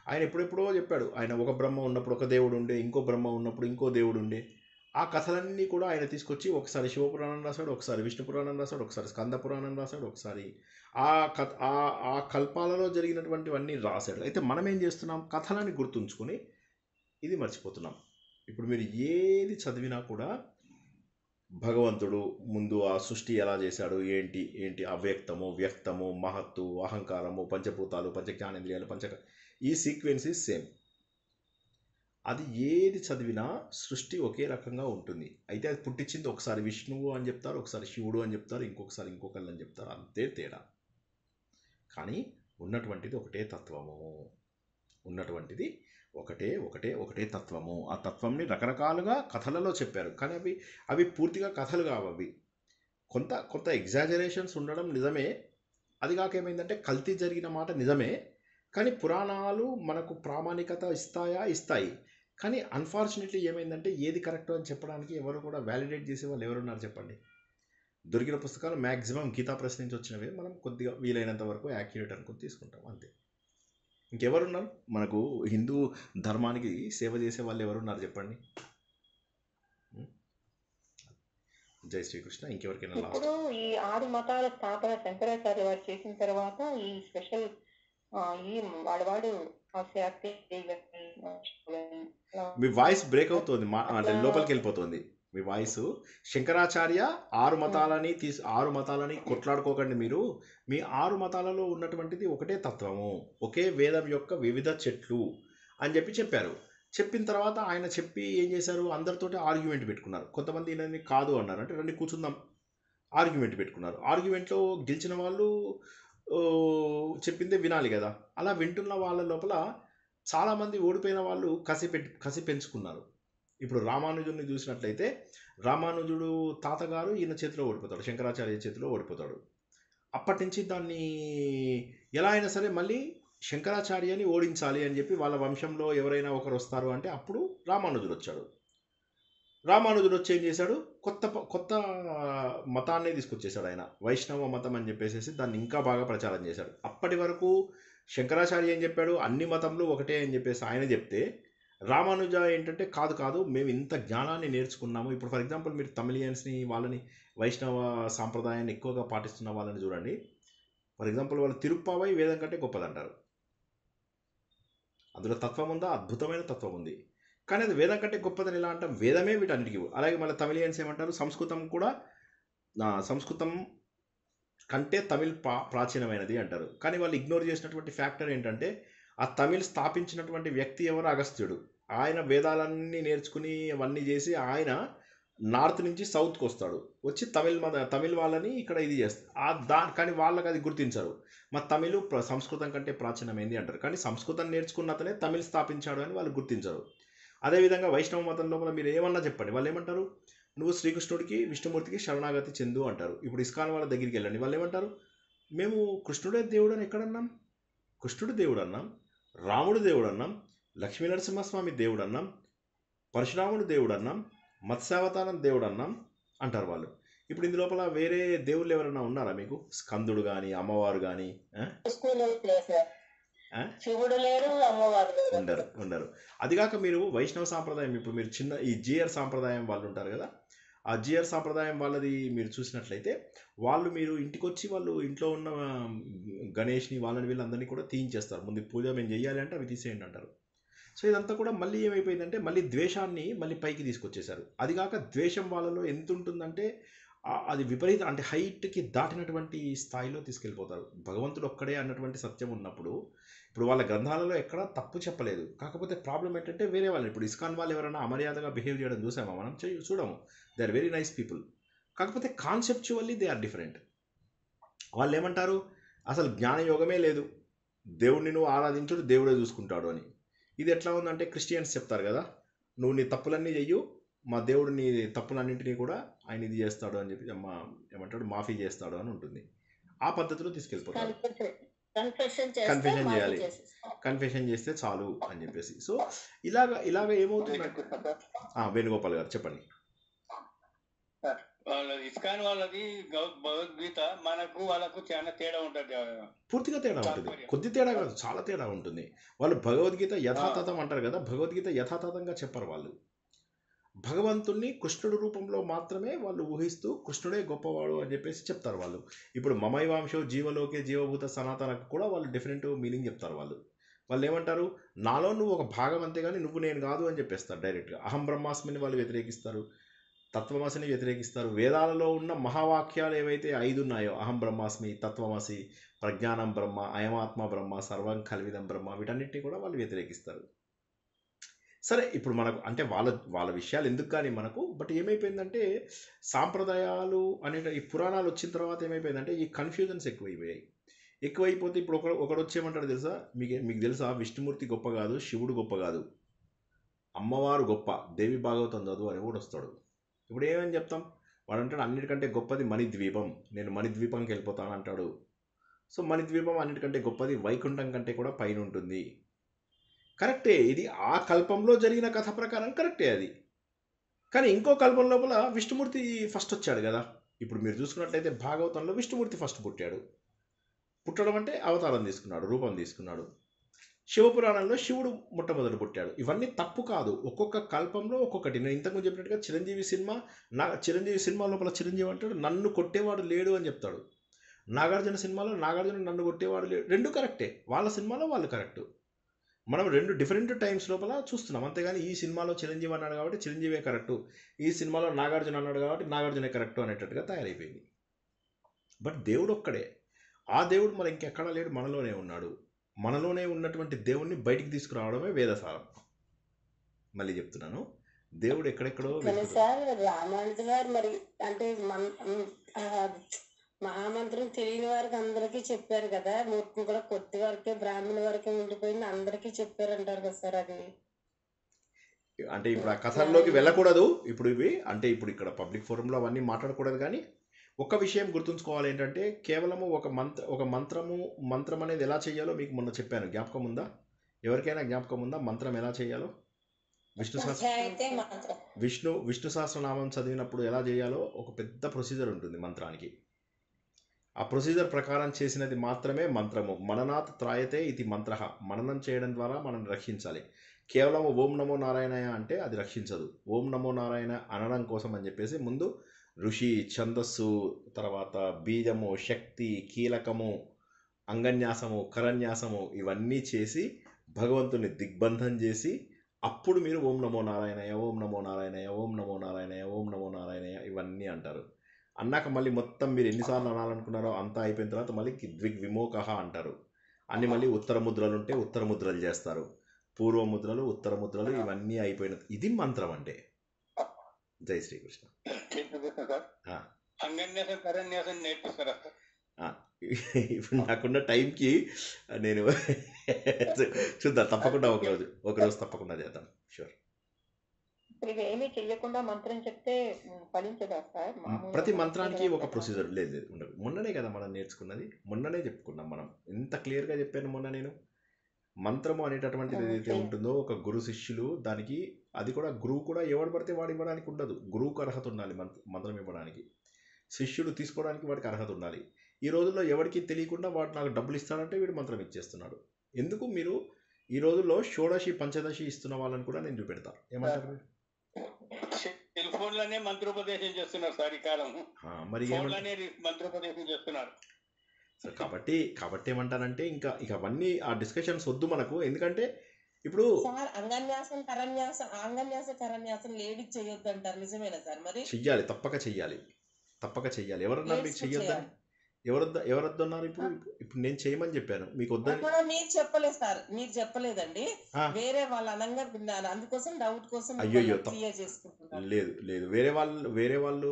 ఆయన ఎప్పుడెప్పుడో చెప్పాడు, ఆయన ఒక బ్రహ్మ ఉన్నప్పుడు ఒక దేవుడు ఉండే, ఇంకో బ్రహ్మ ఉన్నప్పుడు ఇంకో దేవుడు ఉండే. ఆ కథలన్నీ కూడా ఆయన తీసుకొచ్చి ఒకసారి శివపురాణం రాశాడు, ఒకసారి విష్ణు పురాణం రాశాడు, ఒకసారి స్కంద పురాణం రాశాడు, ఒకసారి ఆ కథ ఆ కల్పాలలో జరిగినటువంటివన్నీ రాశాడు. అయితే మనం ఏం చేస్తున్నాం, కథలని గుర్తుంచుకొని ఇది మర్చిపోతున్నాం. ఇప్పుడు మీరు ఏది చదివినా కూడా భగవంతుడు ముందు ఆ సృష్టి ఎలా చేశాడు, ఏంటి ఏంటి అవ్యక్తము, వ్యక్తము, మహత్తు, అహంకారము, పంచభూతాలు, పంచజ్ఞానేంద్రియాలు, ఈ సీక్వెన్స్ ఈజ్ సేమ్. అది ఏది చదివినా సృష్టి ఒకే రకంగా ఉంటుంది. అయితే అది పుట్టించింది ఒకసారి విష్ణువు అని చెప్తారు, ఒకసారి శివుడు అని చెప్తారు, ఇంకొకసారి ఇంకొకళ్ళు అని చెప్తారు, అంతే తేడా. కానీ ఉన్నటువంటిది ఒకటే తత్వము, ఉన్నటువంటిది ఒకటే ఒకటే ఒకటే తత్వము. ఆ తత్వంని రకరకాలుగా కథలలో చెప్పారు, కానీ అవి పూర్తిగా కథలు కావు. అవి కొంత ఎగ్జాజరేషన్స్ ఉండడం నిజమే. అది కాక ఏమైందంటే కల్తీ జరిగిన మాట నిజమే, కానీ పురాణాలు మనకు ప్రామాణికత ఇస్తాయి. కానీ అన్ఫార్చునేట్లీ ఏమైందంటే ఏది కరెక్ట్ అని చెప్పడానికి ఎవరు కూడా వ్యాలిడేట్ చేసే వాళ్ళు ఎవరున్నారు చెప్పండి. దొరికిన పుస్తకాలు మ్యాక్సిమం గీతా ప్రెస్ నుంచి వచ్చినవే మనం కొద్దిగా వీలైనంత వరకు యాక్యురేట్ అనుకుని తీసుకుంటాం, అంతే. ఇంకెవరున్నారు మనకు హిందూ ధర్మానికి సేవ చేసే వాళ్ళు ఎవరున్నారు చెప్పండి. జై శ్రీకృష్ణ. ఇంకెవరికైనా లాస్ట్? ఇప్పుడు ఈ 6 మతాల స్థాపన శంకరాచార్య వారు చేసిన తర్వాత ఈ స్పెషల్ ఈ వాడు మీ వాయిస్ బ్రేక్ అవుతుంది, అంటే లోపలికి వెళ్ళిపోతుంది మీ వాయిస్. శంకరాచార్య 6 మతాలని కొట్లాడుకోకండి మీరు. మీ 6 మతాలలో ఉన్నటువంటిది ఒకటే తత్వము, ఒకే వేదం యొక్క వివిధ చెట్లు అని చెప్పారు. చెప్పిన తర్వాత ఆయన చెప్పి ఏం చేశారు, అందరితోటి ఆర్గ్యుమెంట్ పెట్టుకున్నారు. కొంతమంది ఈయనని కాదు అన్నారు, అంటే రండి కూర్చుందాం, ఆర్గ్యుమెంట్ పెట్టుకున్నారు. ఆర్గ్యుమెంట్లో గెలిచిన వాళ్ళు చెప్పిందే వినాలి కదా. అలా వింటున్న వాళ్ళ లోపల చాలామంది ఓడిపోయిన వాళ్ళు కసి పెంచుకున్నారు. ఇప్పుడు రామానుజుడిని చూసినట్లయితే రామానుజుడు తాతగారు ఈయన చేతిలో ఓడిపోతాడు, శంకరాచార్య చేతిలో ఓడిపోతాడు. అప్పటి నుంచి దాన్ని ఎలా అయినా సరే మళ్ళీ శంకరాచార్యని ఓడించాలి అని చెప్పి వాళ్ళ వంశంలో ఎవరైనా ఒకరు వస్తారు అంటే అప్పుడు రామానుజుడు వచ్చాడు. రామానుజుడు వచ్చి ఏం చేశాడు, కొత్త మతాన్ని తీసుకొచ్చేసాడు ఆయన, వైష్ణవ మతం అని చెప్పేసి దాన్ని ఇంకా బాగా ప్రచారం చేశాడు. అప్పటి వరకు శంకరాచార్య ఏం చెప్పాడు, అన్ని మతంలో ఒకటే అని చెప్పేసి ఆయన చెప్తే, రామానుజ ఏంటంటే కాదు మేము ఇంత జ్ఞానాన్ని నేర్చుకున్నాము. ఇప్పుడు ఫర్ ఎగ్జాంపుల్ మీరు తమిళియన్స్ని వాళ్ళని వైష్ణవ సాంప్రదాయాన్ని ఎక్కువగా పాటిస్తున్న వాళ్ళని చూడండి. ఫర్ ఎగ్జాంపుల్ వాళ్ళు తిరుప్పావై వేదం కంటే గొప్పదంటారు. అందులో తత్వం ఉందా, అద్భుతమైన తత్వం ఉంది, కానీ అది వేదం కంటే గొప్పదని ఎలా అంటాం, వేదమే వీటన్నిటికీ. అలాగే మళ్ళీ తమిళియన్స్ ఏమంటారు, సంస్కృతం కంటే తమిళ్ ప్రాచీనమైనది అంటారు. కానీ వాళ్ళు ఇగ్నోర్ చేసినటువంటి ఫ్యాక్టర్ ఏంటంటే, ఆ తమిళ్ స్థాపించినటువంటి వ్యక్తి ఎవరు, అగస్త్యుడు. ఆయన వేదాలన్నీ నేర్చుకుని అవన్నీ చేసి ఆయన నార్త్ నుంచి సౌత్కి వస్తాడు, వచ్చి తమిళ్ వాళ్ళని ఇక్కడ ఇది చేస్తారు. కానీ వాళ్ళకి అది గుర్తించరు. మా తమిళ్ సంస్కృతం కంటే ప్రాచీనమైంది అంటారు, కానీ సంస్కృతం నేర్చుకున్న అతనే తమిళ్ స్థాపించాడు అని వాళ్ళు గుర్తించరు. అదేవిధంగా వైష్ణవ మతం లోపల మీరు ఏమన్నా చెప్పండి, వాళ్ళు ఏమంటారు, నువ్వు శ్రీకృష్ణుడికి విష్ణుమూర్తికి శరణాగతి చెందు అంటారు. ఇప్పుడు ఇస్కాన్ వాళ్ళ దగ్గరికి వెళ్ళండి, వాళ్ళు ఏమంటారు, మేము కృష్ణుడే దేవుడు అని ఎక్కడన్నాం, కృష్ణుడు దేవుడు అన్నాం, రాముడు దేవుడు అన్నాం, లక్ష్మీ నరసింహస్వామి దేవుడు అన్నాం, పరశురాముడు దేవుడు అన్నాం, మత్స్యావతారం దేవుడు అన్నాం అంటారు వాళ్ళు. ఇప్పుడు ఇందు లోపల వేరే దేవుళ్ళు ఎవరైనా ఉన్నారా మీకు, స్కందుడు కానీ అమ్మవారు కానీ? ఉండరు. అదిగాక మీరు వైష్ణవ సాంప్రదాయం, ఇప్పుడు మీరు ఈ జిఆర్ సాంప్రదాయం వాళ్ళు ఉంటారు కదా, ఆ జిఆర్ సాంప్రదాయం వాళ్ళది మీరు చూసినట్లయితే వాళ్ళు మీరు ఇంటికి వచ్చి వాళ్ళు ఇంట్లో ఉన్న గణేష్ని వాళ్ళని వీళ్ళందరినీ కూడా తీయించేస్తారు. ముందు పూజ మేము చేయాలి అంటే అవి తీసేయండి అంటారు. సో ఇదంతా కూడా మళ్ళీ ఏమైపోయిందంటే మళ్ళీ ద్వేషాన్ని మళ్ళీ పైకి తీసుకొచ్చేశారు. అదిగాక ద్వేషం వాళ్ళలో ఎంత ఉంటుందంటే అది విపరీత, అంటే హైట్కి దాటినటువంటి స్థాయిలో తీసుకెళ్ళిపోతారు. భగవంతుడు ఒక్కడే అన్నటువంటి సత్యం ఉన్నప్పుడు ఇప్పుడు వాళ్ళ గ్రంథాలలో ఎక్కడా తప్పు చెప్పలేదు. కాకపోతే ప్రాబ్లం ఏంటంటే వేరే వాళ్ళు, ఇప్పుడు ఇస్కాన్ వాళ్ళు ఎవరైనా అమర్యాదగా బిహేవ్ చేయడం చూసామా మనం? చూడము. They are very nice people. కాకపోతే కాన్సెప్చువల్లీ దే ఆర్ డిఫరెంట్. వాళ్ళు ఏమంటారు, అసలు జ్ఞానయోగమే లేదు, దేవుడిని నువ్వు ఆరాధించుడు దేవుడే చూసుకుంటాడు అని. ఇది ఎట్లా ఉందంటే క్రిస్టియన్స్ చెప్తారు కదా, నువ్వు నీ తప్పులన్నీ చెయ్యు, మా దేవుడు నీ తప్పులన్నింటినీ కూడా ఆయన ఇది చేస్తాడు అని చెప్పి ఏమంటాడు, మాఫీ చేస్తాడు అని ఉంటుంది. ఆ పద్ధతిలో తీసుకెళ్ళిపోతారు. కన్ఫెషన్ చేస్తే చాలు అని చెప్పేసి. సో ఇలాగ ఏమవుతుంది, వేణుగోపాల్ గారు చెప్పండి. వాళ్ళది ఇస్కాన్ వాళ్ళది భగవద్గీత మనకు వాళ్ళకు చాలా తేడా ఉంటుంది. పూర్తిగా తేడా ఉంటుంది. కొద్ది తేడా కాదు, చాలా తేడా ఉంటుంది. వాళ్ళు భగవద్గీత యథాతథం అంటారు కదా, భగవద్గీత యథాతథంగా చెప్పరు వాళ్ళు. భగవంతుణ్ణి కృష్ణుడి రూపంలో మాత్రమే వాళ్ళు ఊహిస్తూ కృష్ణుడే గొప్పవాడు అని చెప్పేసి చెప్తారు వాళ్ళు. ఇప్పుడు మమైవాంశో జీవలోకే జీవభూత సనాతనకు కూడా వాళ్ళు డిఫరెంట్ మీనింగ్ చెప్తారు వాళ్ళు. వాళ్ళు ఏమంటారు, నాలో నువ్వు ఒక భాగం అంతేగాని నువ్వు నేను కాదు అని చెప్పేస్తారు డైరెక్ట్గా. అహం బ్రహ్మాస్మిని వాళ్ళు వ్యతిరేకిస్తారు, తత్వమసిని వ్యతిరేకిస్తారు. వేదాలలో ఉన్న మహావాక్యాలు ఏవైతే 5 ఉన్నాయో, అహం బ్రహ్మాస్మి, తత్వమసి, ప్రజ్ఞానం బ్రహ్మ, అయమాత్మ బ్రహ్మ, సర్వం కల్విదం బ్రహ్మ, వీటన్నిటిని కూడా వాళ్ళు వ్యతిరేకిస్తారు. సరే, ఇప్పుడు మనకు అంటే వాళ్ళ విషయాలు ఎందుకు కానీ మనకు, బట్ ఏమైపోయిందంటే సాంప్రదాయాలు అనే ఈ పురాణాలు వచ్చిన తర్వాత ఏమైపోయిందంటే ఈ కన్ఫ్యూజన్స్ ఎక్కువైపోతే ఇప్పుడు ఒకడు వచ్చేయమంటాడు తెలుసా, మీకు తెలుసా విష్ణుమూర్తి గొప్ప కాదు, శివుడు గొప్ప కాదు, అమ్మవారు గొప్ప, దేవి భాగవతం చదువు అని కూడా వస్తాడు. ఇప్పుడు ఏమని చెప్తాం, వాడు అంటాడు అన్నిటికంటే గొప్పది మణిద్వీపం, నేను మణిద్వీపంకి వెళ్ళిపోతాను అంటాడు. సో మణిద్వీపం అన్నిటికంటే గొప్పది, వైకుంఠం కంటే కూడా పైన ఉంటుంది. కరెక్టే, ఇది ఆ కల్పంలో జరిగిన కథ ప్రకారం కరెక్టే అది. కానీ ఇంకో కల్పం లోపల విష్ణుమూర్తి ఫస్ట్ వచ్చాడు కదా. ఇప్పుడు మీరు చూసుకున్నట్లయితే భాగవతంలో విష్ణుమూర్తి ఫస్ట్ పుట్టాడు. పుట్టడం అంటే అవతారం తీసుకున్నాడు, రూపం తీసుకున్నాడు. శివపురాణంలో శివుడు మొట్టమొదటి పుట్టాడు. ఇవన్నీ తప్పు కాదు, ఒక్కొక్క కల్పంలో ఒక్కొక్కటి. నేను ఇంతకుముందు చెప్పినట్టుగా చిరంజీవి సినిమా లోపల చిరంజీవి అంటాడు నన్ను కొట్టేవాడు లేడు అని చెప్తాడు. నాగార్జున సినిమాలో నాగార్జున నన్ను కొట్టేవాడు లేడు. రెండు కరెక్టే, వాళ్ళ సినిమాలో వాళ్ళు కరెక్టు. మనం రెండు డిఫరెంట్ టైమ్స్ లోపల చూస్తున్నాం. అంతేగాని ఈ సినిమాలో చిరంజీవి అన్నాడు కాబట్టి చిరంజీవే కరెక్టు, ఈ సినిమాలో నాగార్జున అన్నాడు కాబట్టి నాగార్జునే కరెక్టు అనేటట్టుగా తయారైపోయింది. బట్ దేవుడు ఒక్కడే, ఆ దేవుడు మరి ఇంకెక్కడా లేడు, మనలోనే ఉన్నాడు. మనలోనే ఉన్నటువంటి దేవుణ్ణి బయటికి తీసుకురావడమే వేదసారం. మళ్ళీ చెప్తున్నాను, దేవుడు ఎక్కడెక్కడో. సార్ రామానుజు గారు మరి అంటే మహామంత్రం తెలియని వారికి అందరికీ చెప్పారు కదా, మూర్తిని కూడా కొద్ది వరకే బ్రాహ్మణ వరకే ఉండిపోయింది అందరికీ చెప్పారు అంటారు కదా సార్. అది అంటే ఇప్పుడు ఆ కథల్లోకి వెళ్ళకూడదు. ఇప్పుడు ఇవి అంటే ఇప్పుడు ఇక్కడ పబ్లిక్ ఫోరంలో అవన్నీ మాట్లాడకూడదు. కానీ ఒక్క విషయం గుర్తుంచుకోవాలి ఏంటంటే, కేవలము ఒక మంత్రం అనేది ఎలా చేయాలో మీకు మొన్న చెప్పాను, జ్ఞాపకం ఉందా? ఎవరికైనా జ్ఞాపకం ఉందా మంత్రం ఎలా చేయాలో? విష్ణు సహస్రనామం చదివినప్పుడు ఎలా చేయాలో ఒక పెద్ద ప్రొసీజర్ ఉంటుంది మంత్రానికి. ఆ ప్రొసీజర్ ప్రకారం చేసినది మాత్రమే మంత్రము. మననాత్ త్రాయతే ఇది మంత్ర. మననం చేయడం ద్వారా మనం రక్షించాలి. కేవలం ఓం నమో నారాయణయ అంటే అది రక్షించదు. ఓం నమో నారాయణ అనడం కోసం అని చెప్పేసి ముందు ఋషి, ఛందస్సు, తర్వాత బీజము, శక్తి, కీలకము, అంగన్యాసము, కరన్యాసము ఇవన్నీ చేసి భగవంతుని దిగ్బంధం చేసి అప్పుడు మీరు ఓం నమో నారాయణయ, ఓం నమో నారాయణయ, ఓం నమో నారాయణయ, ఓం నమో నారాయణయ ఇవన్నీ అంటారు. అన్నాక మళ్ళీ మొత్తం మీరు ఎన్నిసార్లు అనాలనుకున్నారో అంతా అయిపోయిన తర్వాత మళ్ళీ ద్విగ్విమోకః అంటారు. అన్ని మళ్ళీ ఉత్తర ముద్రలు ఉంటే ఉత్తర ముద్రలు చేస్తారు, పూర్వ ముద్రలు, ఉత్తర ముద్రలు ఇవన్నీ అయిపోయిన ఇది మంత్రం అంటే. జై శ్రీకృష్ణ. ఇప్పుడు నాకున్న టైంకి నేను చూద్దాం, తప్పకుండా ఒకరోజు తప్పకుండా చేద్దాం. షూర్. ఇవేమీ చెయ్యకుండా మంత్రం చెప్తే ఫలించదా సార్? ప్రతి మంత్రానికి ఒక ప్రొసీజర్ లేదు ఉండదు. మొన్ననే కదా మనం నేర్చుకున్నది, మొన్ననే చెప్పుకున్నాం మనం. ఎంత క్లియర్గా చెప్పాను మొన్న నేను. మంత్రము అనేటటువంటిది ఏదైతే ఉంటుందో ఒక గురు శిష్యులు దానికి, అది కూడా గురువు కూడా ఎవడు పడితే వాడు ఇవ్వడానికి ఉండదు. గురువుకు అర్హత ఉండాలి మంత్రం ఇవ్వడానికి, శిష్యుడు తీసుకోవడానికి వాడికి అర్హత ఉండాలి. ఈ రోజుల్లో ఎవరికి తెలియకుండా వాడు నాకు డబ్బులు ఇస్తాడంటే వీడు మంత్రం ఇచ్చేస్తున్నాడు. ఎందుకు మీరు ఈ రోజుల్లో షోడశి పంచదశి ఇస్తున్న వాళ్ళని కూడా నేను చూపెడతాను. ఏమంటారు? సెల్ ఫోన్లనే మంత్రోపదేశం చేస్తున్నారు సార్ ఈ కాలం. మరి మంత్రోపదేశం చేస్తున్నారు. సో కాబట్టి ఏమంటానంటే ఇంకా అవన్నీ ఆ డిస్కషన్స్ వద్దు మనకు. ఎందుకంటే ఇప్పుడు అంగన్యాసం కరన్యాసం లేడీస్ చేయొద్దు అంటారు, నిజమేనా సార్? మరి చెయ్యాలి, తప్పక చెయ్యాలి. ఎవరన్నారు మీకు చెయ్యొద్దని? ఎవరొద్దన్నారు? ఇప్పుడు నేను చేయమని చెప్పాను, మీకు వద్దని మీరు చెప్పలేదు సార్, మీరు చెప్పలేదండి, వేరే వాళ్ళు అనంగా విన్నాను, అందుకోసం డౌట్ కోసం అయ్యో క్లియర్ చేసుకుంటున్నాను. లేదు, వేరే వాళ్ళు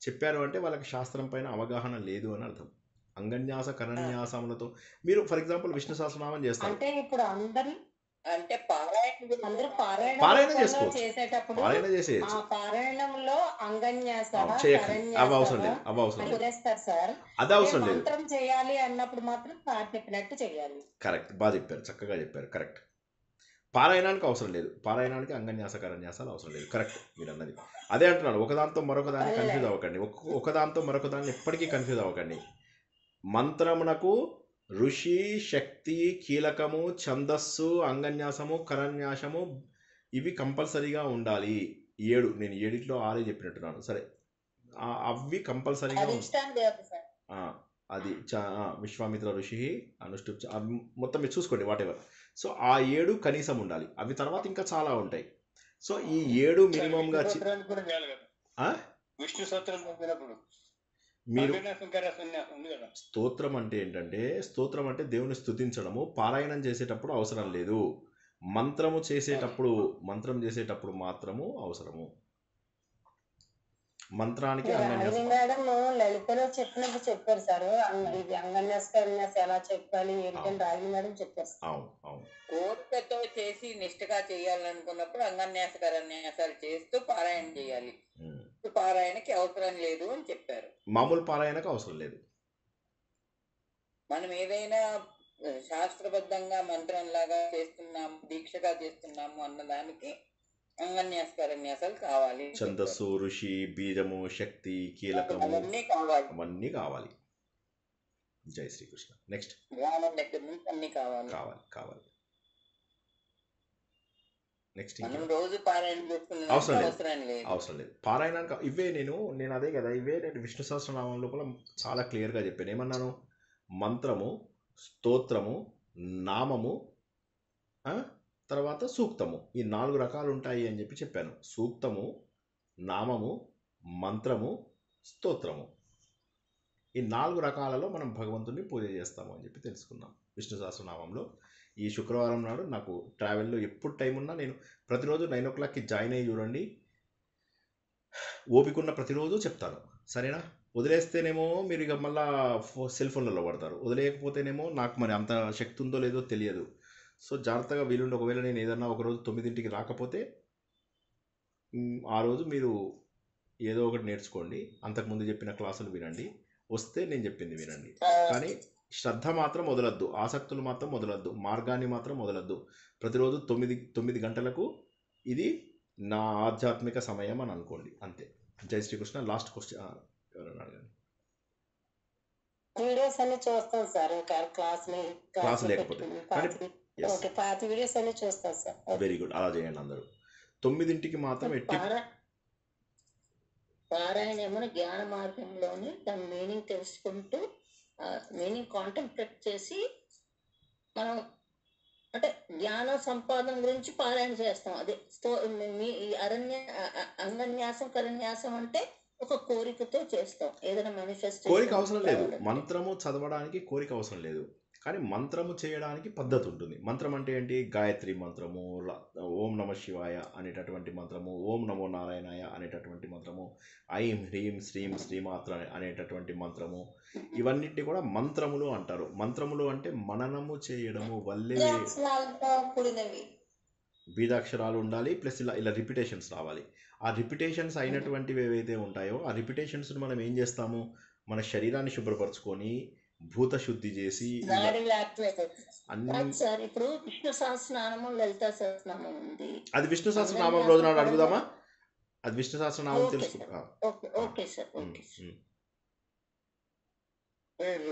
చెప్పారు అంటే వాళ్ళకి శాస్త్రం పైన అవగాహన లేదు అని అర్థం. అంగన్యాస కరన్యాసములతో మీరు ఫర్ ఎగ్జాంపుల్ విష్ణు సహస్రనామం చేస్తారు అంటే ఇప్పుడు అందరూ అంటే పారాయణ చేసేటప్పుడు పారాయణంలో అంగన్యాస అవసరం లేదు సార్. అది అవసరం లేదు. మంత్రం చేయాలి అన్నప్పుడు మాత్రం సార్ చెప్పినట్టు చేయాలి. కరెక్ట్, బాగా చెప్పారు, చక్కగా చెప్పారు, కరెక్ట్. పారాయణానికి అవసరం లేదు, పారాయణానికి అంగన్యాస కరన్యాసాలు అవసరం లేదు. కరెక్ట్ మీరు అన్నది. అదే అంటున్నాను, ఒకదాంతో మరొక దాన్ని కన్ఫ్యూజ్ అవ్వకండి, ఒకదాంతో మరొక దాన్ని ఎప్పటికీ కన్ఫ్యూజ్ అవ్వకండి. మంత్రమునకు ఋషి, శక్తి, కీలకము, ఛందస్సు, అంగన్యాసము, కరన్యాసము ఇవి కంపల్సరీగా ఉండాలి. 7 నేను 7లో 6 చెప్పినట్టున్నాను. సరే, అవి కంపల్సరీగా అది విశ్వామిత్ర ఋషి, అనుష్ఠుప్, మొత్తం మీరు చూసుకోండి వాట్ ఎవర్. సో ఆ 7 కనీసం ఉండాలి. అవి తర్వాత ఇంకా చాలా ఉంటాయి. సో ఈ 7 మినిమంగా విష్ణు స్తోత్రం మీరు స్తోత్రం అంటే ఏంటంటే, స్తోత్రం అంటే దేవుని స్తుతించడము. పారాయణం చేసేటప్పుడు అవసరం లేదు, మంత్రం చేసేటప్పుడు మాత్రము అవసరము. మంత్రానికి మేడం లలితలో చెప్పినప్పుడు చెప్పారు సార్, ఇది అంగన్యాస కన్యాస ఎలా చెప్పాలి ఏంటని రాగిణి మేడం చెప్పారు. అవును అవును. కోరికతో చేసి నిష్ఠగా చేయాలనుకున్నప్పుడు అంగన్యాస కరన్యాసాలు చేస్తూ పారాయణ చేయాలి. పారాయణకి అవసరం లేదు అని చెప్పారు. మామూలు పారాయణకు అవసరం లేదు. మనం ఏదైనా శాస్త్రబద్ధంగా మంత్రంలాగా చేస్తున్నాము, దీక్షగా చేస్తున్నాము అన్నదానికి అంగన్యాస కరన్యాసాలు కావాలి. ఛందస్సు, ఋషి, బీజము, శక్తి, కీలకము అవన్నీ కావాలి. జై శ్రీకృష్ణ. నెక్స్ట్ అన్ని కావాలి. నెక్స్ట్ రోజు పారాయణ అవసరం లేదు. పారాయణానికి ఇవే నేను అదే కదా, ఇవే నేను విష్ణు సహస్రనామం లోపల చాలా క్లియర్గా చెప్పాను. ఏమన్నాను? మంత్రము, స్తోత్రము, నామము, తర్వాత సూక్తము, ఈ 4 రకాలు ఉంటాయి అని చెప్పాను. సూక్తము, నామము, మంత్రము, స్తోత్రము, ఈ 4 రకాలలో మనం భగవంతుడిని పూజ చేస్తాము అని తెలుసుకున్నాం విష్ణు సహస్రనామంలో. ఈ శుక్రవారం నాడు నాకు ట్రావెల్లో ఎప్పుడు టైం ఉన్నా నేను ప్రతిరోజు 9 o'clockకి జాయిన్ అయ్యి చూడండి. ఓపికన్న ప్రతిరోజు చెప్తాను, సరేనా? వదిలేస్తేనేమో మీరు ఇక మళ్ళా సెల్ ఫోన్లలో పడతారు, వదిలేయకపోతేనేమో నాకు మరి అంత శక్తి ఉందో లేదో తెలియదు. సో జాగ్రత్తగా వీలుండి, ఒకవేళ నేను ఏదన్నా ఒకరోజు 9ంటికి రాకపోతే ఆ రోజు మీరు ఏదో ఒకటి నేర్చుకోండి, అంతకుముందు చెప్పిన క్లాసులు వినండి, వస్తే నేను చెప్పింది వినండి. కానీ శ్రద్ధ మాత్రం వదలద్దు, ఆసక్తులు మాత్రం వదలద్దు, మార్గాన్ని మాత్రం వదలద్దు. ప్రతిరోజు 9 గంటలకు ఇది నా ఆధ్యాత్మిక సమయం అని అనుకోండి, అంతే. జై శ్రీకృష్ణ. లాస్ట్ క్వశ్చన్ ఎవరైనా అడగండి. వీడియోస్ అన్ని చూస్తాం సార్, క్లాస్ లేకపోతే వీడియోస్ అన్ని చూస్తాం సార్. వెరీ గుడ్, అలా చేయండి అందరూ. 9ంటికి మాత్రం పారాయణ ఏమో జ్ఞాన మార్గంలోని దాని మీనింగ్ తెలుసుకుంటూ మీనింగ్ కాంటెంప్లేట్ చేసి మనం అంటే జ్ఞాన సంపాదన గురించి పారాయణ చేస్తాం. అదే అంగన్యాసం కరన్యాసం అంటే ఒక కోరికతో చేస్తాం, ఏదైనా మేనిఫెస్టేషన్. కోరిక అవసరం లేదు, మంత్రము చదవడానికి కోరిక అవసరం లేదు, కానీ మంత్రము చేయడానికి పద్ధతి ఉంటుంది. మంత్రం అంటే ఏంటి? గాయత్రి మంత్రము, ఓం నమ శివాయ అనేటటువంటి మంత్రము, ఓం నమో నారాయణాయ అనేటటువంటి మంత్రము, ఐం హ్రీం శ్రీం శ్రీమాత్ర అనేటటువంటి మంత్రము, ఇవన్నిటిని కూడా మంత్రములు అంటారు. మంత్రములు అంటే మననము చేయడము వల్లే బీజాక్షరాలు ఉండాలి, ప్లస్ ఇలా రిపిటేషన్స్ రావాలి. ఆ రిపిటేషన్స్ అయినటువంటివి ఏవైతే ఉంటాయో ఆ రిపిటేషన్స్ మనం ఏం చేస్తాము, మన శరీరాన్ని శుభ్రపరచుకొని భూత శుద్ధి చేసి ఇప్పుడు విష్ణు సహస్రనామం, లలితా సహస్రనామం ఉంది. అది విష్ణు సహస్రనామం రోజు నాడు అడుగుదామా? అది విష్ణు సహస్రనామం తెలుసుకుంటా.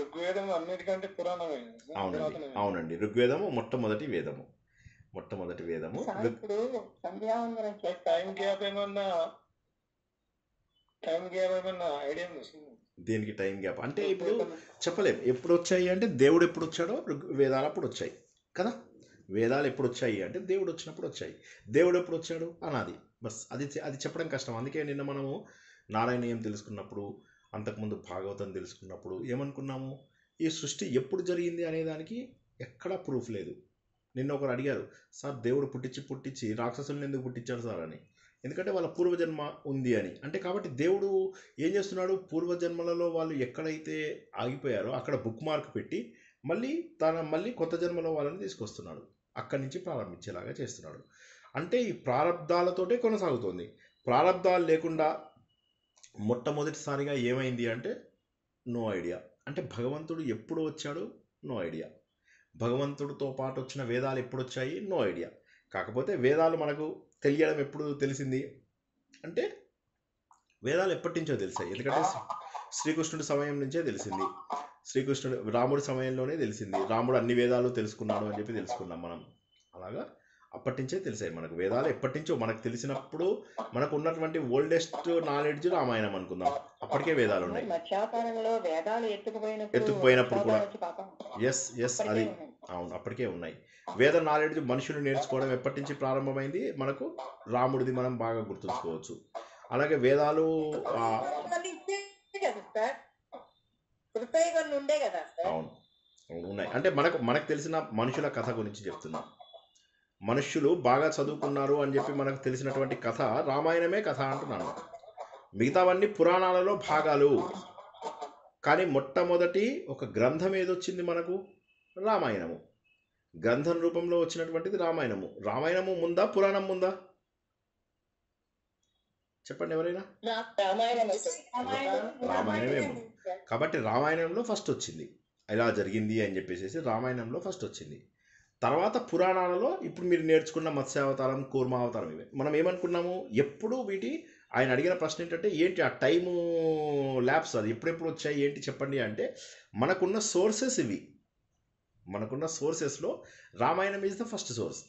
ఋగ్వేదం అన్నిటికంటే పురాణమే. అవునండి, ఋగ్వేదము మొట్టమొదటి వేదము. ఇప్పుడు టైం గ్యాప్ ఏమన్నా ఐడియా వస్తుంది? దేనికి టైం గ్యాప్ అంటే ఇప్పుడు చెప్పలేం. ఎప్పుడు వచ్చాయి అంటే దేవుడు ఎప్పుడు వచ్చాడో వేదాలు అప్పుడు వచ్చాయి కదా. వేదాలు ఎప్పుడు వచ్చాయి అంటే దేవుడు వచ్చినప్పుడు వచ్చాయి. దేవుడు ఎప్పుడు వచ్చాడు అనాది, బస్. అది చెప్పడం కష్టం. అందుకే నిన్న మనము నారాయణీయం తెలుసుకున్నప్పుడు, అంతకుముందు భాగవతం తెలుసుకున్నప్పుడు ఏమనుకున్నాము, ఈ సృష్టి ఎప్పుడు జరిగింది అనేదానికి ఎక్కడా ప్రూఫ్ లేదు. నిన్న ఒకరు అడిగారు, సార్ దేవుడు పుట్టించి రాక్షసుల్ని ఎందుకు పుట్టించాడు సార్ అని. ఎందుకంటే వాళ్ళ పూర్వజన్మ ఉంది అని. అంటే కాబట్టి దేవుడు ఏం చేస్తున్నాడు, పూర్వజన్మలలో వాళ్ళు ఎక్కడైతే ఆగిపోయారో అక్కడ బుక్ మార్క్ పెట్టి మళ్ళీ కొత్త జన్మలో వాళ్ళని తీసుకొస్తున్నాడు, అక్కడి నుంచి ప్రారంభించేలాగా చేస్తున్నాడు. అంటే ఈ ప్రారంధాలతోటే కొనసాగుతుంది. ప్రారంధాలు లేకుండా మొట్టమొదటిసారిగా ఏమైంది అంటే నో ఐడియా. అంటే భగవంతుడు ఎప్పుడు వచ్చాడు, నో ఐడియా. భగవంతుడితో పాటు వచ్చిన వేదాలు ఎప్పుడు వచ్చాయి, నో ఐడియా. కాకపోతే వేదాలు మనకు తెలియడం ఎప్పుడు తెలిసింది అంటే వేదాలు ఎప్పటి నుంచో తెలిసాయి. ఎందుకంటే శ్రీకృష్ణుడి సమయం నుంచే తెలిసింది. రాముడి సమయంలోనే తెలిసింది. రాముడు అన్ని వేదాలు తెలుసుకున్నాడు అని చెప్పి తెలుసుకున్నాం మనం. అలాగా అప్పటి నుంచే తెలిసాయి మనకు వేదాలు. ఎప్పటి నుంచో మనకు తెలిసినప్పుడు మనకు ఉన్నటువంటి ఓల్డెస్ట్ నాలెడ్జ్ రామాయణం అనుకుందాం. అప్పటికే వేదాలు ఉన్నాయి. మధ్యాకాలంలో వేదాలు ఎత్తుకుపోయినప్పుడు కూడా ఎస్ అది అవును, అప్పటికే ఉన్నాయి. వేద నాలెడ్జ్ మనుషులు నేర్చుకోవడం ఎప్పటి నుంచి ప్రారంభమైంది మనకు రాముడిది మనం బాగా గుర్తుంచుకోవచ్చు. అలాగే వేదాలు అవును ఉన్నాయి. అంటే మనకు తెలిసిన మనుషుల కథ గురించి చెప్తున్నాం. మనుష్యులు బాగా చదువుకున్నారు అని చెప్పి మనకు తెలిసినటువంటి కథ రామాయణమే కథ అంటున్నాను. మిగతావన్నీ పురాణాలలో భాగాలు. కానీ మొట్టమొదటి ఒక గ్రంథం ఏదొచ్చింది మనకు? రామాయణము. గ్రంథం రూపంలో వచ్చినటువంటిది రామాయణము. రామాయణము ముందా పురాణం ముందా చెప్పండి ఎవరైనా? రామాయణమే ముందు. కాబట్టి రామాయణంలో ఫస్ట్ వచ్చింది. ఇలా జరిగింది అని చెప్పేసి రామాయణంలో ఫస్ట్ వచ్చింది. తర్వాత పురాణాలలో ఇప్పుడు మీరు నేర్చుకున్న మత్స్యావతారం, కూర్మావతారం ఇవి మనం ఏమనుకున్నాము? ఎప్పుడు ఆయన అడిగిన ప్రశ్న ఏంటంటే ఏంటి ఆ టైము ల్యాబ్స్, అది ఎప్పుడెప్పుడు వచ్చాయి ఏంటి చెప్పండి అంటే మనకున్న సోర్సెస్ ఇవి. మనకున్న సోర్సెస్లో Ramayanam is the first source.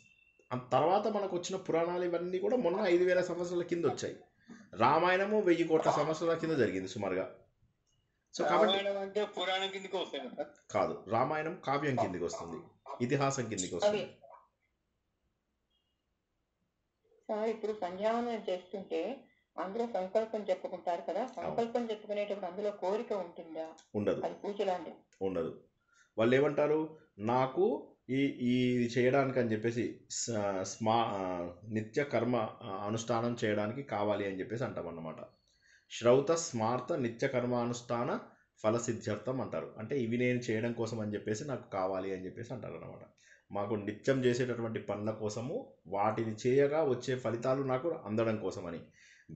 తర్వాత మనకు వచ్చిన పురాణాలు ఇవన్నీ కూడా మొన్న 5000 సంవత్సరాల కింద వచ్చాయి. రామాయణము 1000 కోట్ల సంవత్సరాల కింద జరిగింది సుమారుగా. సో కాబట్టి పురాణం కిందకి వస్తుంది కాదు, రామాయణం కావ్యం కిందకి వస్తుంది, ఇతిహాసం కిందకి వస్తుంది. సార్ ఇప్పుడు సంధ్యావనం చేస్తుంటే అందులో సంకల్పం చెప్పుకుంటారు కదా, సంకల్పం చెప్పుకునేటప్పుడు అందులో కోరిక ఉంటుందా? ఉండదు. అది పూజలాంటి ఉండదు. వాళ్ళు ఏమంటారు, నాకు ఈ చేయడానికి అని చెప్పేసి నిత్య కర్మ అనుష్ఠానం చేయడానికి కావాలి అని చెప్పేసి అంటామన్నమాట. శ్రౌత స్మార్త నిత్య కర్మానుష్ఠాన ఫలసిద్ధ్యర్థం అంటారు. అంటే ఇవి నేను చేయడం కోసం అని చెప్పేసి నాకు కావాలి అని చెప్పేసి అంటారు అన్నమాట. మాకు నిత్యం చేసేటటువంటి పనుల కోసము వాటిని చేయగా వచ్చే ఫలితాలు నాకు అందడం కోసమని.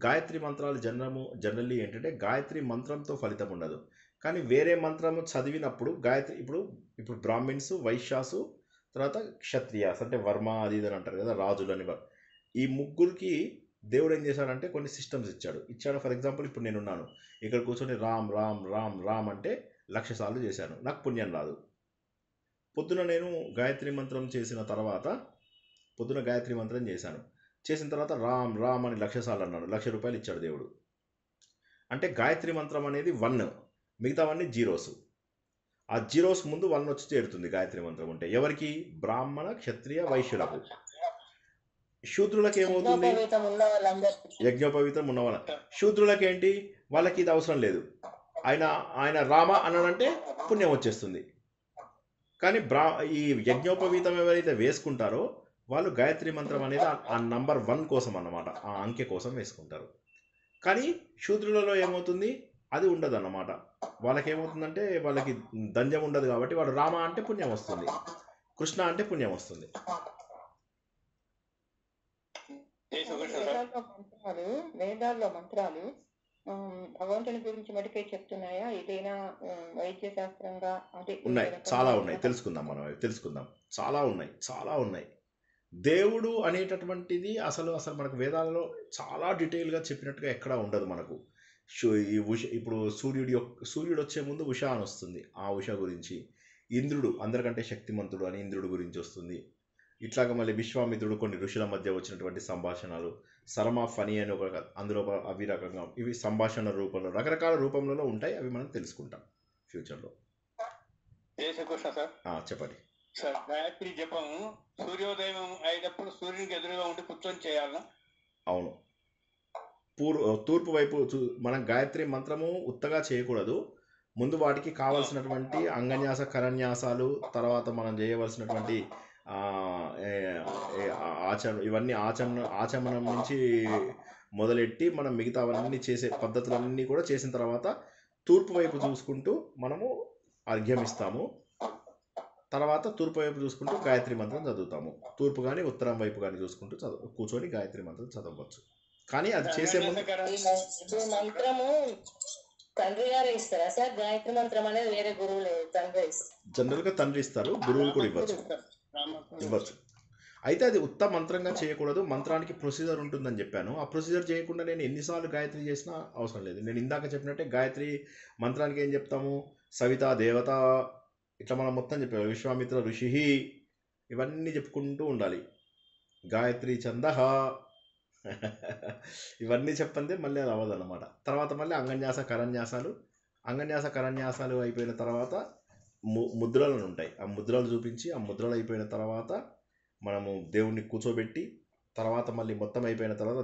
గాయత్రి మంత్రాలు జనరల్లీ ఏంటంటే గాయత్రి మంత్రంతో ఫలితం ఉండదు, కానీ వేరే మంత్రము చదివినప్పుడు గాయత్రి ఇప్పుడు బ్రాహ్మిన్స్, వైశ్యాసు, తర్వాత క్షత్రియాస్ అంటే వర్మ అది ఇది అని అంటారు కదా, రాజులని. ఈ ముగ్గురికి దేవుడు ఏం చేశాడంటే కొన్ని సిస్టమ్స్ ఇచ్చాడు. ఫర్ ఎగ్జాంపుల్ ఇప్పుడు నేనున్నాను ఇక్కడ కూర్చొని రామ్ రామ్ రామ్ రామ్ అంటే 1,00,000 సార్లు చేశాను, నాకు పుణ్యం రాదు. పొద్దున నేను గాయత్రి మంత్రం చేసిన తర్వాత చేసిన తర్వాత రామ్ రామ్ అని 1,00,000 సార్లు అన్నాను, 1,00,000 రూపాయలు ఇచ్చాడు దేవుడు. అంటే గాయత్రి మంత్రం అనేది 1, మిగతావన్నీ జీరోస్. ఆ జీరోస్ ముందు 1 వచ్చి చేరుతుంది గాయత్రి మంత్రం ఉంటే. ఎవరికి? బ్రాహ్మణ, క్షత్రియ, వైశ్యులకు. శూద్రులకు ఏమవుతుంది? యజ్ఞోపవీతం ఉన్న వాళ్ళ. శూద్రులకు ఏంటి? వాళ్ళకి ఇది అవసరం లేదు. ఆయన రామ అన్నాడంటే పుణ్యం వచ్చేస్తుంది. కానీ ఈ యజ్ఞోపవీతం ఎవరైతే వేసుకుంటారో వాళ్ళు గాయత్రి మంత్రం అనేది ఆ నంబర్ 1 కోసం అన్నమాట, ఆ అంకె కోసం వేసుకుంటారు. కానీ శూద్రులలో ఏమవుతుంది? అది ఉండదు అన్నమాట. వాళ్ళకి ఏమవుతుందంటే వాళ్ళకి దంజం ఉండదు కాబట్టి వాడు రామ అంటే పుణ్యం వస్తుంది, కృష్ణ అంటే పుణ్యం వస్తుంది. వేదాల్లో మంత్రాలు భగవంతుని గురించి మటుకే చెప్తున్నాయా? ఏదైనా వైద్య శాస్త్రంగా అంటే ఉన్నాయి, చాలా ఉన్నాయి. తెలుసుకుందాం. చాలా ఉన్నాయి. దేవుడు అనేటటువంటిది అసలు మనకు వేదాలలో చాలా డీటెయిల్గా చెప్పినట్టుగా ఎక్కడా ఉండదు మనకు. ఇప్పుడు సూర్యుడు వచ్చే ముందు ఉష అని వస్తుంది, ఆ ఉష గురించి. ఇంద్రుడు అందరికంటే శక్తిమంతుడు అని ఇంద్రుడు గురించి వస్తుంది. ఇట్లాగా మళ్ళీ విశ్వామిత్రుడు కొన్ని ఋషుల మధ్య వచ్చినటువంటి సంభాషణలు, సరమా ఫనీ అని అందులో అవి రకంగా ఇవి సంభాషణ రూపంలో రకరకాల రూపంలో ఉంటాయి. అవి మనం తెలుసుకుంటాం ఫ్యూచర్లో. చెప్పండి సార్. గాయత్రి జపం సూర్యోదయం అయినప్పుడు సూర్యునికి ఎదురుగా ఉండి కూర్చొని చేయాలా? అవును. తూర్పు వైపు మనం గాయత్రి మంత్రము ఉత్తగా చేయకూడదు. ముందు వాటికి కావలసినటువంటి అంగన్యాస, కరన్యాసాలు, తర్వాత మనం చేయవలసినటువంటి ఇవన్నీ ఆచమనం నుంచి మొదలెట్టి మనం మిగతావన్నీ చేసే పద్ధతులన్నీ కూడా చేసిన తర్వాత తూర్పు వైపు చూసుకుంటూ మనము అర్ఘ్యమిస్తాము. తర్వాత తూర్పు వైపు చూసుకుంటూ గాయత్రి మంత్రం చదువుతాము. తూర్పు కానీ ఉత్తరం వైపు కానీ చూసుకుంటూ కూర్చొని గాయత్రి మంత్రం చదవచ్చు. కానీ అది చేసే ముందు మంత్రము తండ్రి గారు ఇస్తారా సార్? గాయత్రి మంత్రం అనేది వేరే గురువులు తండ్రి ఇస్తారు. జనరల్గా తండ్రి ఇస్తారు, గురువులు కూడా ఇవ్వచ్చు. అయితే అది ఉత్త మంత్రంగా చేయకూడదు, మంత్రానికి ప్రొసీజర్ ఉంటుందని చెప్పాను. ఆ ప్రొసీజర్ చేయకుండా నేను ఎన్నిసార్లు గాయత్రి చేసినా అవసరం లేదు. నేను ఇందాక చెప్పినట్టే గాయత్రి మంత్రానికి ఏం చెప్తాము, సవిత దేవత ఇట్లా మనం మొత్తం చెప్పాము, విశ్వామిత్ర ఋషి ఇవన్నీ చెప్పుకుంటూ ఉండాలి. గాయత్రి ఛందః ఇవన్నీ చెప్పందే మళ్ళీ అది అవ్వదన్నమాట. తర్వాత మళ్ళీ అంగన్యాస కరన్యాసాలు అయిపోయిన తర్వాత ముద్రలు ఉంటాయి. ఆ ముద్రలు చూపించి ఆ ముద్రలు అయిపోయిన తర్వాత మనము దేవుణ్ణి కూర్చోబెట్టి తర్వాత మళ్ళీ మొత్తం అయిపోయిన తర్వాత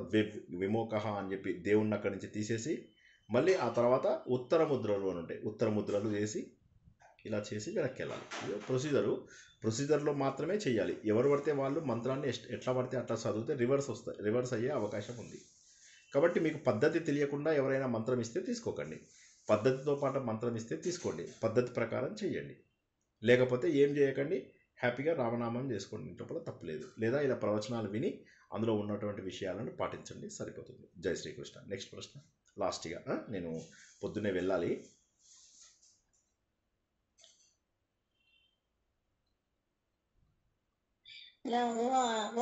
విమోకహ అని చెప్పి దేవుణ్ణి అక్కడి నుంచి తీసేసి మళ్ళీ ఆ తర్వాత ఉత్తర ముద్రలు అని ఉంటాయి. ఉత్తర ముద్రలు చేసి ఇలా చేసి వెనక్కి వెళ్ళాలి. ఇది ప్రొసీజర్లో మాత్రమే చేయాలి. ఎవరు పడితే వాళ్ళు మంత్రాన్ని ఎట్లా పడితే అట్లా చదివితే రివర్స్ అయ్యే అవకాశం ఉంది. కాబట్టి మీకు పద్ధతి తెలియకుండా ఎవరైనా మంత్రం ఇస్తే తీసుకోకండి, పద్ధతితో పాటు మంత్రం ఇస్తే తీసుకోండి, పద్ధతి ప్రకారం చేయండి. లేకపోతే ఏం చేయకండి, హ్యాపీగా రామనామం చేసుకోండి, ఇంట్లో తప్పులేదు. లేదా ఇలా ప్రవచనాలు విని అందులో ఉన్నటువంటి విషయాలను పాటించండి, సరిపోతుంది. జై శ్రీకృష్ణ. నెక్స్ట్ ప్రశ్న లాస్ట్గా, నేను పొద్దున్నే వెళ్ళాలి.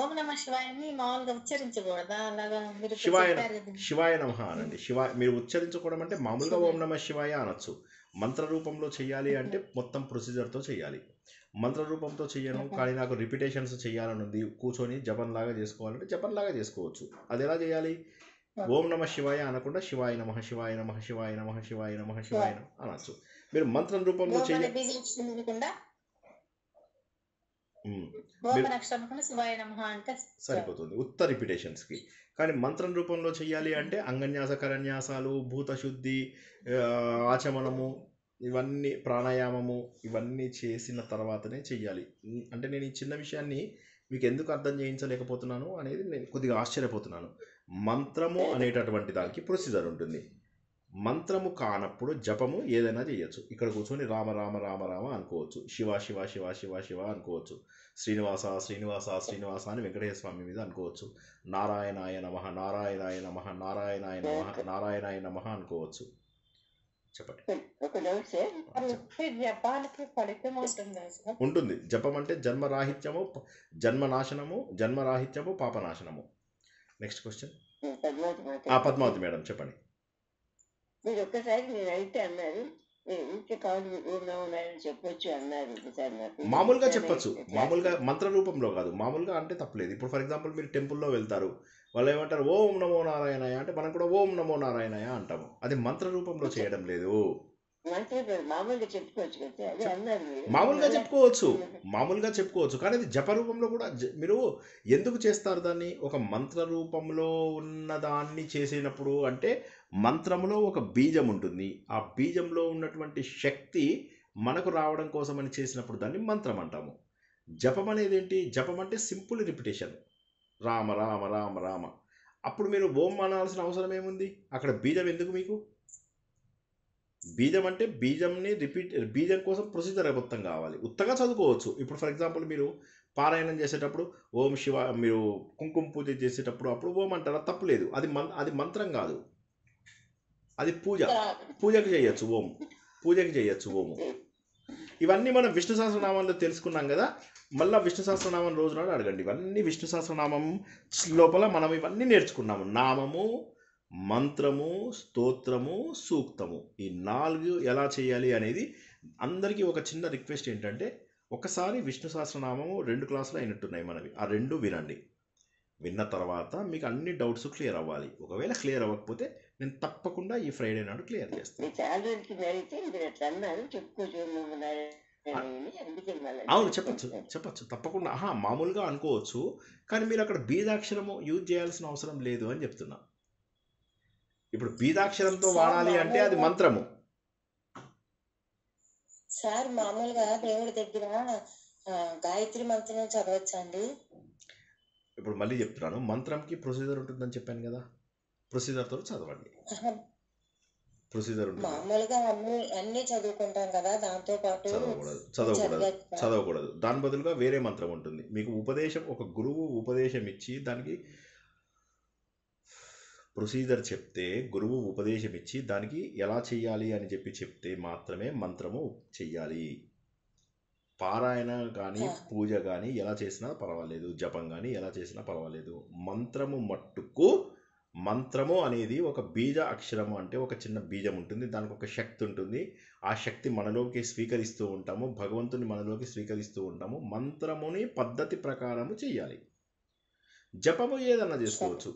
ఓం నమ శివాయని మామూలుగా ఉచ్చరించకూడదా? అలాగా మీరు శివాయ నమః అనండి. మీరు ఉచ్చరించుకోవడం అంటే మామూలుగా ఓం నమ శివాయ అనొచ్చు. మంత్ర రూపంలో చేయాలి అంటే మొత్తం ప్రొసీజర్తో చేయాలి. మంత్ర రూపంతో చేయను, కానీ నాకు రిపిటేషన్స్ చేయాలని ఉంది, కూర్చొని జపంలాగా చేసుకోవాలంటే జపంలాగా చేసుకోవచ్చు. అది ఎలా చేయాలి? ఓం నమ శివాయ అనకుండా శివాయ నమః శివాయ నమః శివాయ నమః శివాయ నమః శివాయ నమః అనొచ్చు. మీరు మంత్రం రూపంలో చేయాలి సరిపోతుంది ఉత్త రిపిటేషన్స్కి. కానీ మంత్రం రూపంలో చేయాలి అంటే అంగన్యాస కరన్యాసాలు, భూతశుద్ధి, ఆచమనము, ఇవన్నీ ప్రాణాయామము, ఇవన్నీ చేసిన తర్వాతనే చెయ్యాలి. అంటే నేను ఈ చిన్న విషయాన్ని మీకు ఎందుకు అర్థం చేయించలేకపోతున్నాను అనేది నేను కొద్దిగా ఆశ్చర్యపోతున్నాను. మంత్రము అనేటటువంటి దానికి ప్రొసీజర్ ఉంటుంది. మంత్రము కానప్పుడు జపము ఏదైనా చేయొచ్చు. ఇక్కడ కూర్చొని రామ రామ రామ రామ అనుకోవచ్చు, శివ శివ శివ శివ శివ అనుకోవచ్చు, శ్రీనివాస శ్రీనివాస శ్రీనివాస అని వెంకటేశ్వర స్వామి మీద అనుకోవచ్చు, నారాయణాయ నమః నారాయణాయ నమః నారాయణాయ నమః నారాయణాయ నమః అనుకోవచ్చు. చెప్పండి. ఉంటుంది. జపం అంటే జన్మరాహిత్యము, జన్మరాహిత్యము పాపనాశనము. Next question. పద్మావతి మేడం చెప్పండి. మీరు ఒక్కసారి నేను అయితే అన్నారు చెప్పొచ్చు అన్నారు. మామూలుగా చెప్పచ్చు, మామూలుగా మంత్ర రూపంలో కాదు, మామూలుగా అంటే తప్పలేదు. ఇప్పుడు ఫర్ ఎగ్జాంపుల్ మీరు టెంపుల్లో వెళ్తారు, వాళ్ళు ఏమంటారు ఓం నమో నారాయణయ అంటే మనం కూడా ఓం నమో నారాయణయ అంటాము. అది మంత్ర రూపంలో చేయడం లేదు. మామూలుగా చెప్పుకోవచ్చు కదా, అదే అన్నారు. మామూలుగా చెప్పుకోవచ్చు కానీ అది జప రూపంలో కూడా మీరు ఎందుకు చేస్తారు దాన్ని? ఒక మంత్ర రూపంలో ఉన్నదాన్ని చేసినప్పుడు అంటే మంత్రములో ఒక బీజం ఉంటుంది, ఆ బీజంలో ఉన్నటువంటి శక్తి మనకు రావడం కోసం అని చేసినప్పుడు దాన్ని మంత్రం అంటాము. జపం అనేది ఏంటి? జపం అంటే సింపుల్ రిపిటేషన్, రామ రామ రామ రామ. అప్పుడు మీరు ఓం అనాల్సిన అవసరం ఏముంది? అక్కడ బీజం ఎందుకు మీకు? బీజం అంటే బీజం కోసం ప్రొసీజర్ మొత్తం కావాలి. ఉత్తగా చదువుకోవచ్చు. ఇప్పుడు ఫర్ ఎగ్జాంపుల్ మీరు పారాయణం చేసేటప్పుడు ఓం శివ, మీరు కుంకుమ పూజ చేసేటప్పుడు అప్పుడు ఓం అంటారా? తప్పులేదు. అది మంత్రం కాదు, అది పూజకి చేయొచ్చు. పూజకి చేయొచ్చు ఓము. ఇవన్నీ మనం విష్ణు సహస్రనామంలో తెలుసుకున్నాం కదా. మళ్ళీ విష్ణు సహస్రనామం రోజు నాడు అడగండి. ఇవన్నీ విష్ణు సహస్రనామం లోపల మనం ఇవన్నీ నేర్చుకున్నాము. నామము, మంత్రము, స్తోత్రము, సూక్తము, ఈ 4 ఎలా చేయాలి అనేది. అందరికీ ఒక చిన్న రిక్వెస్ట్ ఏంటంటే, ఒకసారి విష్ణు సహస్రనామము 2 క్లాసులు అయినట్టున్నాయి మనవి, ఆ 2 వినండి. విన్న తర్వాత మీకు అన్ని డౌట్స్ క్లియర్ అవ్వాలి. ఒకవేళ క్లియర్ అవ్వకపోతే నేను తప్పకుండా ఈ ఫ్రైడే నాడు క్లియర్ చేస్తాను. అవును, చెప్పచ్చు తప్పకుండా. మామూలుగా అనుకోవచ్చు, కానీ మీరు అక్కడ బీజాక్షరము యూజ్ చేయాల్సిన అవసరం లేదు అని చెప్తున్నా. ఇప్పుడు బీజాక్షరంతో వాడాలి అంటే అది మంత్రము. సార్ మామూలుగా దేవుడి దగ్గర గాయత్రి మంత్రం చదవచ్చా అండి? ఇప్పుడు మళ్ళీ చెప్తున్నాను, మంత్రంకి ప్రొసీజర్ ఉంటుందని చెప్పాను కదా, ప్రొసీజర్తో చదవండి. ప్రొసీజర్ ఉంటుంది. మామూలుగా అన్ని చదువుకుంటాం కదా, దాంతో పాటు చదవకూడదు. దాని బదులుగా వేరే మంత్రం ఉంటుంది. మీకు ఉపదేశం, ఒక గురువు ఉపదేశం ఇచ్చి దానికి ప్రొసీజర్ చెప్తే, గురువు ఉపదేశం ఇచ్చి దానికి ఎలా చెయ్యాలి అని చెప్తే మాత్రమే మంత్రము చెయ్యాలి. పారాయణ కానీ పూజ కానీ ఎలా చేసినా పర్వాలేదు, జపం కానీ ఎలా చేసినా పర్వాలేదు. మంత్రము మట్టుకు, మంత్రము అనేది ఒక బీజ అక్షరము, అంటే ఒక చిన్న బీజం ఉంటుంది, దానికి ఒక శక్తి ఉంటుంది. ఆ శక్తి మనలోకి స్వీకరిస్తూ ఉంటాము, భగవంతుని మనలోకి స్వీకరిస్తూ ఉంటాము. మంత్రముని పద్ధతి ప్రకారము చేయాలి. జపము ఏదన్నా చేసుకోవచ్చు,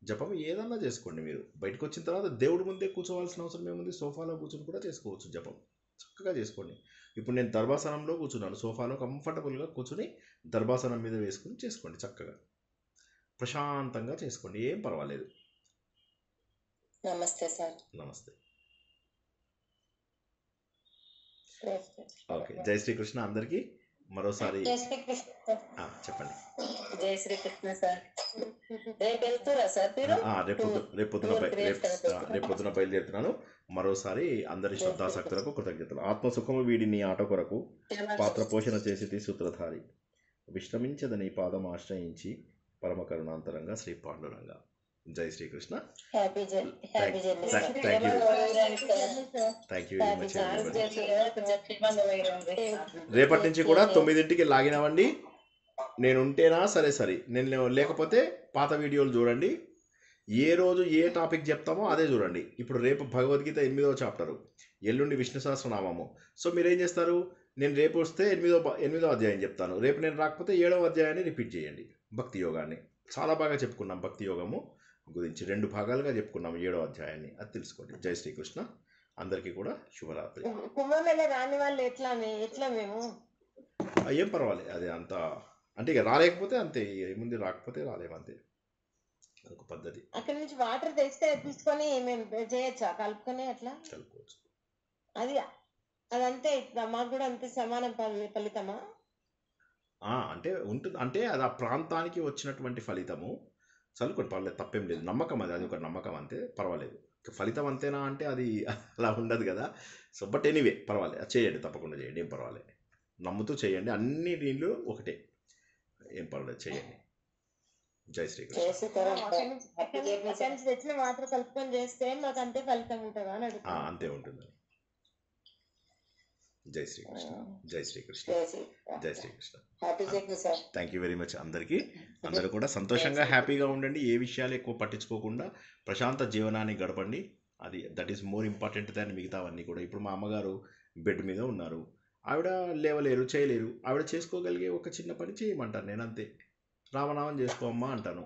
జపము ఏదన్నా చేసుకోండి. మీరు బయటకు వచ్చిన తర్వాత దేవుడి ముందే కూర్చోవాల్సిన అవసరం ఏముంది, సోఫాలో కూర్చొని కూడా చేసుకోవచ్చు. జపం చక్కగా చేసుకోండి. ఇప్పుడు నేను దర్భాసనంలో కూర్చున్నాను, సోఫాలో కంఫర్టబుల్గా కూర్చుని దర్భాసనం మీద వేసుకుని చేసుకోండి. చక్కగా ప్రశాంతంగా చేసుకోండి, ఏం పర్వాలేదు. నమస్తే సార్. నమస్తే. ఓకే, జై శ్రీకృష్ణ అందరికీ మరోసారి జై శ్రీకృష్ణ. చెప్పండి. జై శ్రీకృష్ణ సార్. రేపు వెళ్తురా సార్ మీరు? రేపు పొద్దున బయలుదేరుతున్నాను. మరోసారి అందరి శ్రద్ధాశక్తులకు కృతజ్ఞతలు. ఆత్మసుఖము వీడిని ఆట కొరకు పాత్ర పోషణ చేసి సూత్రధారి విశ్రమించదని పాదం ఆశ్రయించి పరమ కరుణాంతరంగా శ్రీ పాండురంగా. జై Srikrishna. Thank you very much. రేపటి నుంచి కూడా 9ంటికి లాగిన్ అవ్వండి. నేను ఉంటేనా సరే, నేను లేకపోతే పాత వీడియోలు చూడండి. ఏ రోజు ఏ టాపిక్ చెప్తామో అదే చూడండి. ఇప్పుడు రేపు భగవద్గీత 8వ చాప్టరు, ఎల్లుండి విష్ణు సహస్రనామము. సో మీరేం చేస్తారు, నేను రేపు వస్తే 8వ అధ్యాయం చెప్తాను, రేపు నేను రాకపోతే 7వ అధ్యాయాన్ని రిపీట్ చేయండి. భక్తి యోగాన్ని చాలా బాగా చెప్పుకున్నాం, భక్తి యోగము గురించి 2 భాగాలుగా చెప్పుకున్నాం 7వ అధ్యాయాన్ని, అది తెలుసుకోండి. జై శ్రీకృష్ణ అందరికీ కూడా శుభరాత్రి. కుంభమేళ రాని వాళ్ళు ఎట్లా మేము ఏం పర్వాలేదు, అది అంత అంటే ఇక రాలేకపోతే అంతే, ఏముంది, రాకపోతే రాలేమంతే, ఒక పద్ధతి. అక్కడ నుంచి వాటర్ తెస్తే తీసుకొని మేము చేయొచ్చా, కలుపుకొని అట్లా కలుపుకోవచ్చు. అదంతే మాకు కూడా అంతే సమానం ఫలితమా? అంటే ఉంటుంది, అంటే అది ఆ ప్రాంతానికి వచ్చినటువంటి ఫలితము. చదువుకోండి, పర్లేదు, తప్పేం లేదు. నమ్మకం అది ఒక నమ్మకం, అంతే, పర్వాలేదు. ఫలితం అంతేనా అంటే అది అలా ఉండదు కదా. సో బట్ ఎనీవే పర్వాలేదు, అది చేయండి, తప్పకుండా చేయండి, ఏం పర్వాలేదు. నమ్ముతూ చేయండి, అన్ని దీనిలో ఒకటే, ఏం పర్వాలేదు, చేయండి. జై శ్రీకృష్ణ. తెచ్చిన వాటర్ కలుపుకొని చేస్తే మాకు అంతే ఫలితం ఉంటుందా అని అడుగుతా. అంతే ఉంటుంది. జై శ్రీకృష్ణ. జై శ్రీకృష్ణ. జై Srikrishna. Thank you very much అందరికీ. అందరూ కూడా సంతోషంగా హ్యాపీగా ఉండండి, ఏ విషయాలు ఎక్కువ పట్టించుకోకుండా ప్రశాంత జీవనాన్ని గడపండి. దట్ ఈస్ మోర్ ఇంపార్టెంట్ దాన్ని మిగతావన్నీ కూడా. ఇప్పుడు మా అమ్మగారు బెడ్ మీద ఉన్నారు, ఆవిడ లేవలేరు, చేయలేరు. ఆవిడ చేసుకోగలిగే ఒక చిన్న పని చేయమంటాను నేను, అంతే. రామనామం చేసుకోమ్మా అంటాను,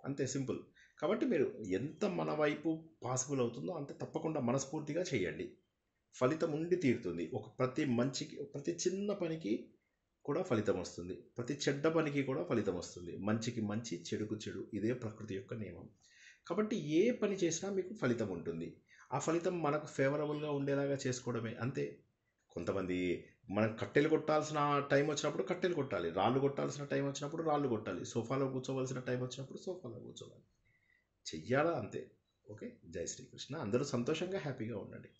అంతే, సింపుల్. కాబట్టి మీరు ఎంత మన వైపు పాసిబుల్ అవుతుందో అంతే తప్పకుండా మనస్ఫూర్తిగా చేయండి, ఫలితం ఉండి తీరుతుంది. ప్రతి చిన్న పనికి కూడా ఫలితం వస్తుంది, ప్రతి చెడ్డ పనికి కూడా ఫలితం వస్తుంది. మంచికి మంచి, చెడుకు చెడు, ఇదే ప్రకృతి యొక్క నియమం. కాబట్టి ఏ పని చేసినా మీకు ఫలితం ఉంటుంది. ఆ ఫలితం మనకు ఫేవరబుల్గా ఉండేలాగా చేసుకోవడమే, అంతే. కొంతమంది మనం కట్టెలు కొట్టాల్సిన టైం వచ్చినప్పుడు కట్టెలు కొట్టాలి, రాళ్ళు కొట్టాల్సిన టైం వచ్చినప్పుడు రాళ్ళు కొట్టాలి, సోఫాలో కూర్చోవలసిన టైం వచ్చినప్పుడు సోఫాలో కూర్చోవాలి, చెయ్యాలా, అంతే. ఓకే, జై శ్రీకృష్ణ. అందరూ సంతోషంగా హ్యాపీగా ఉండండి.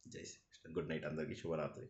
జై శ్రీకృష్ణ. గుడ్ నైట్ అందరికీ, శుభరాత్రి.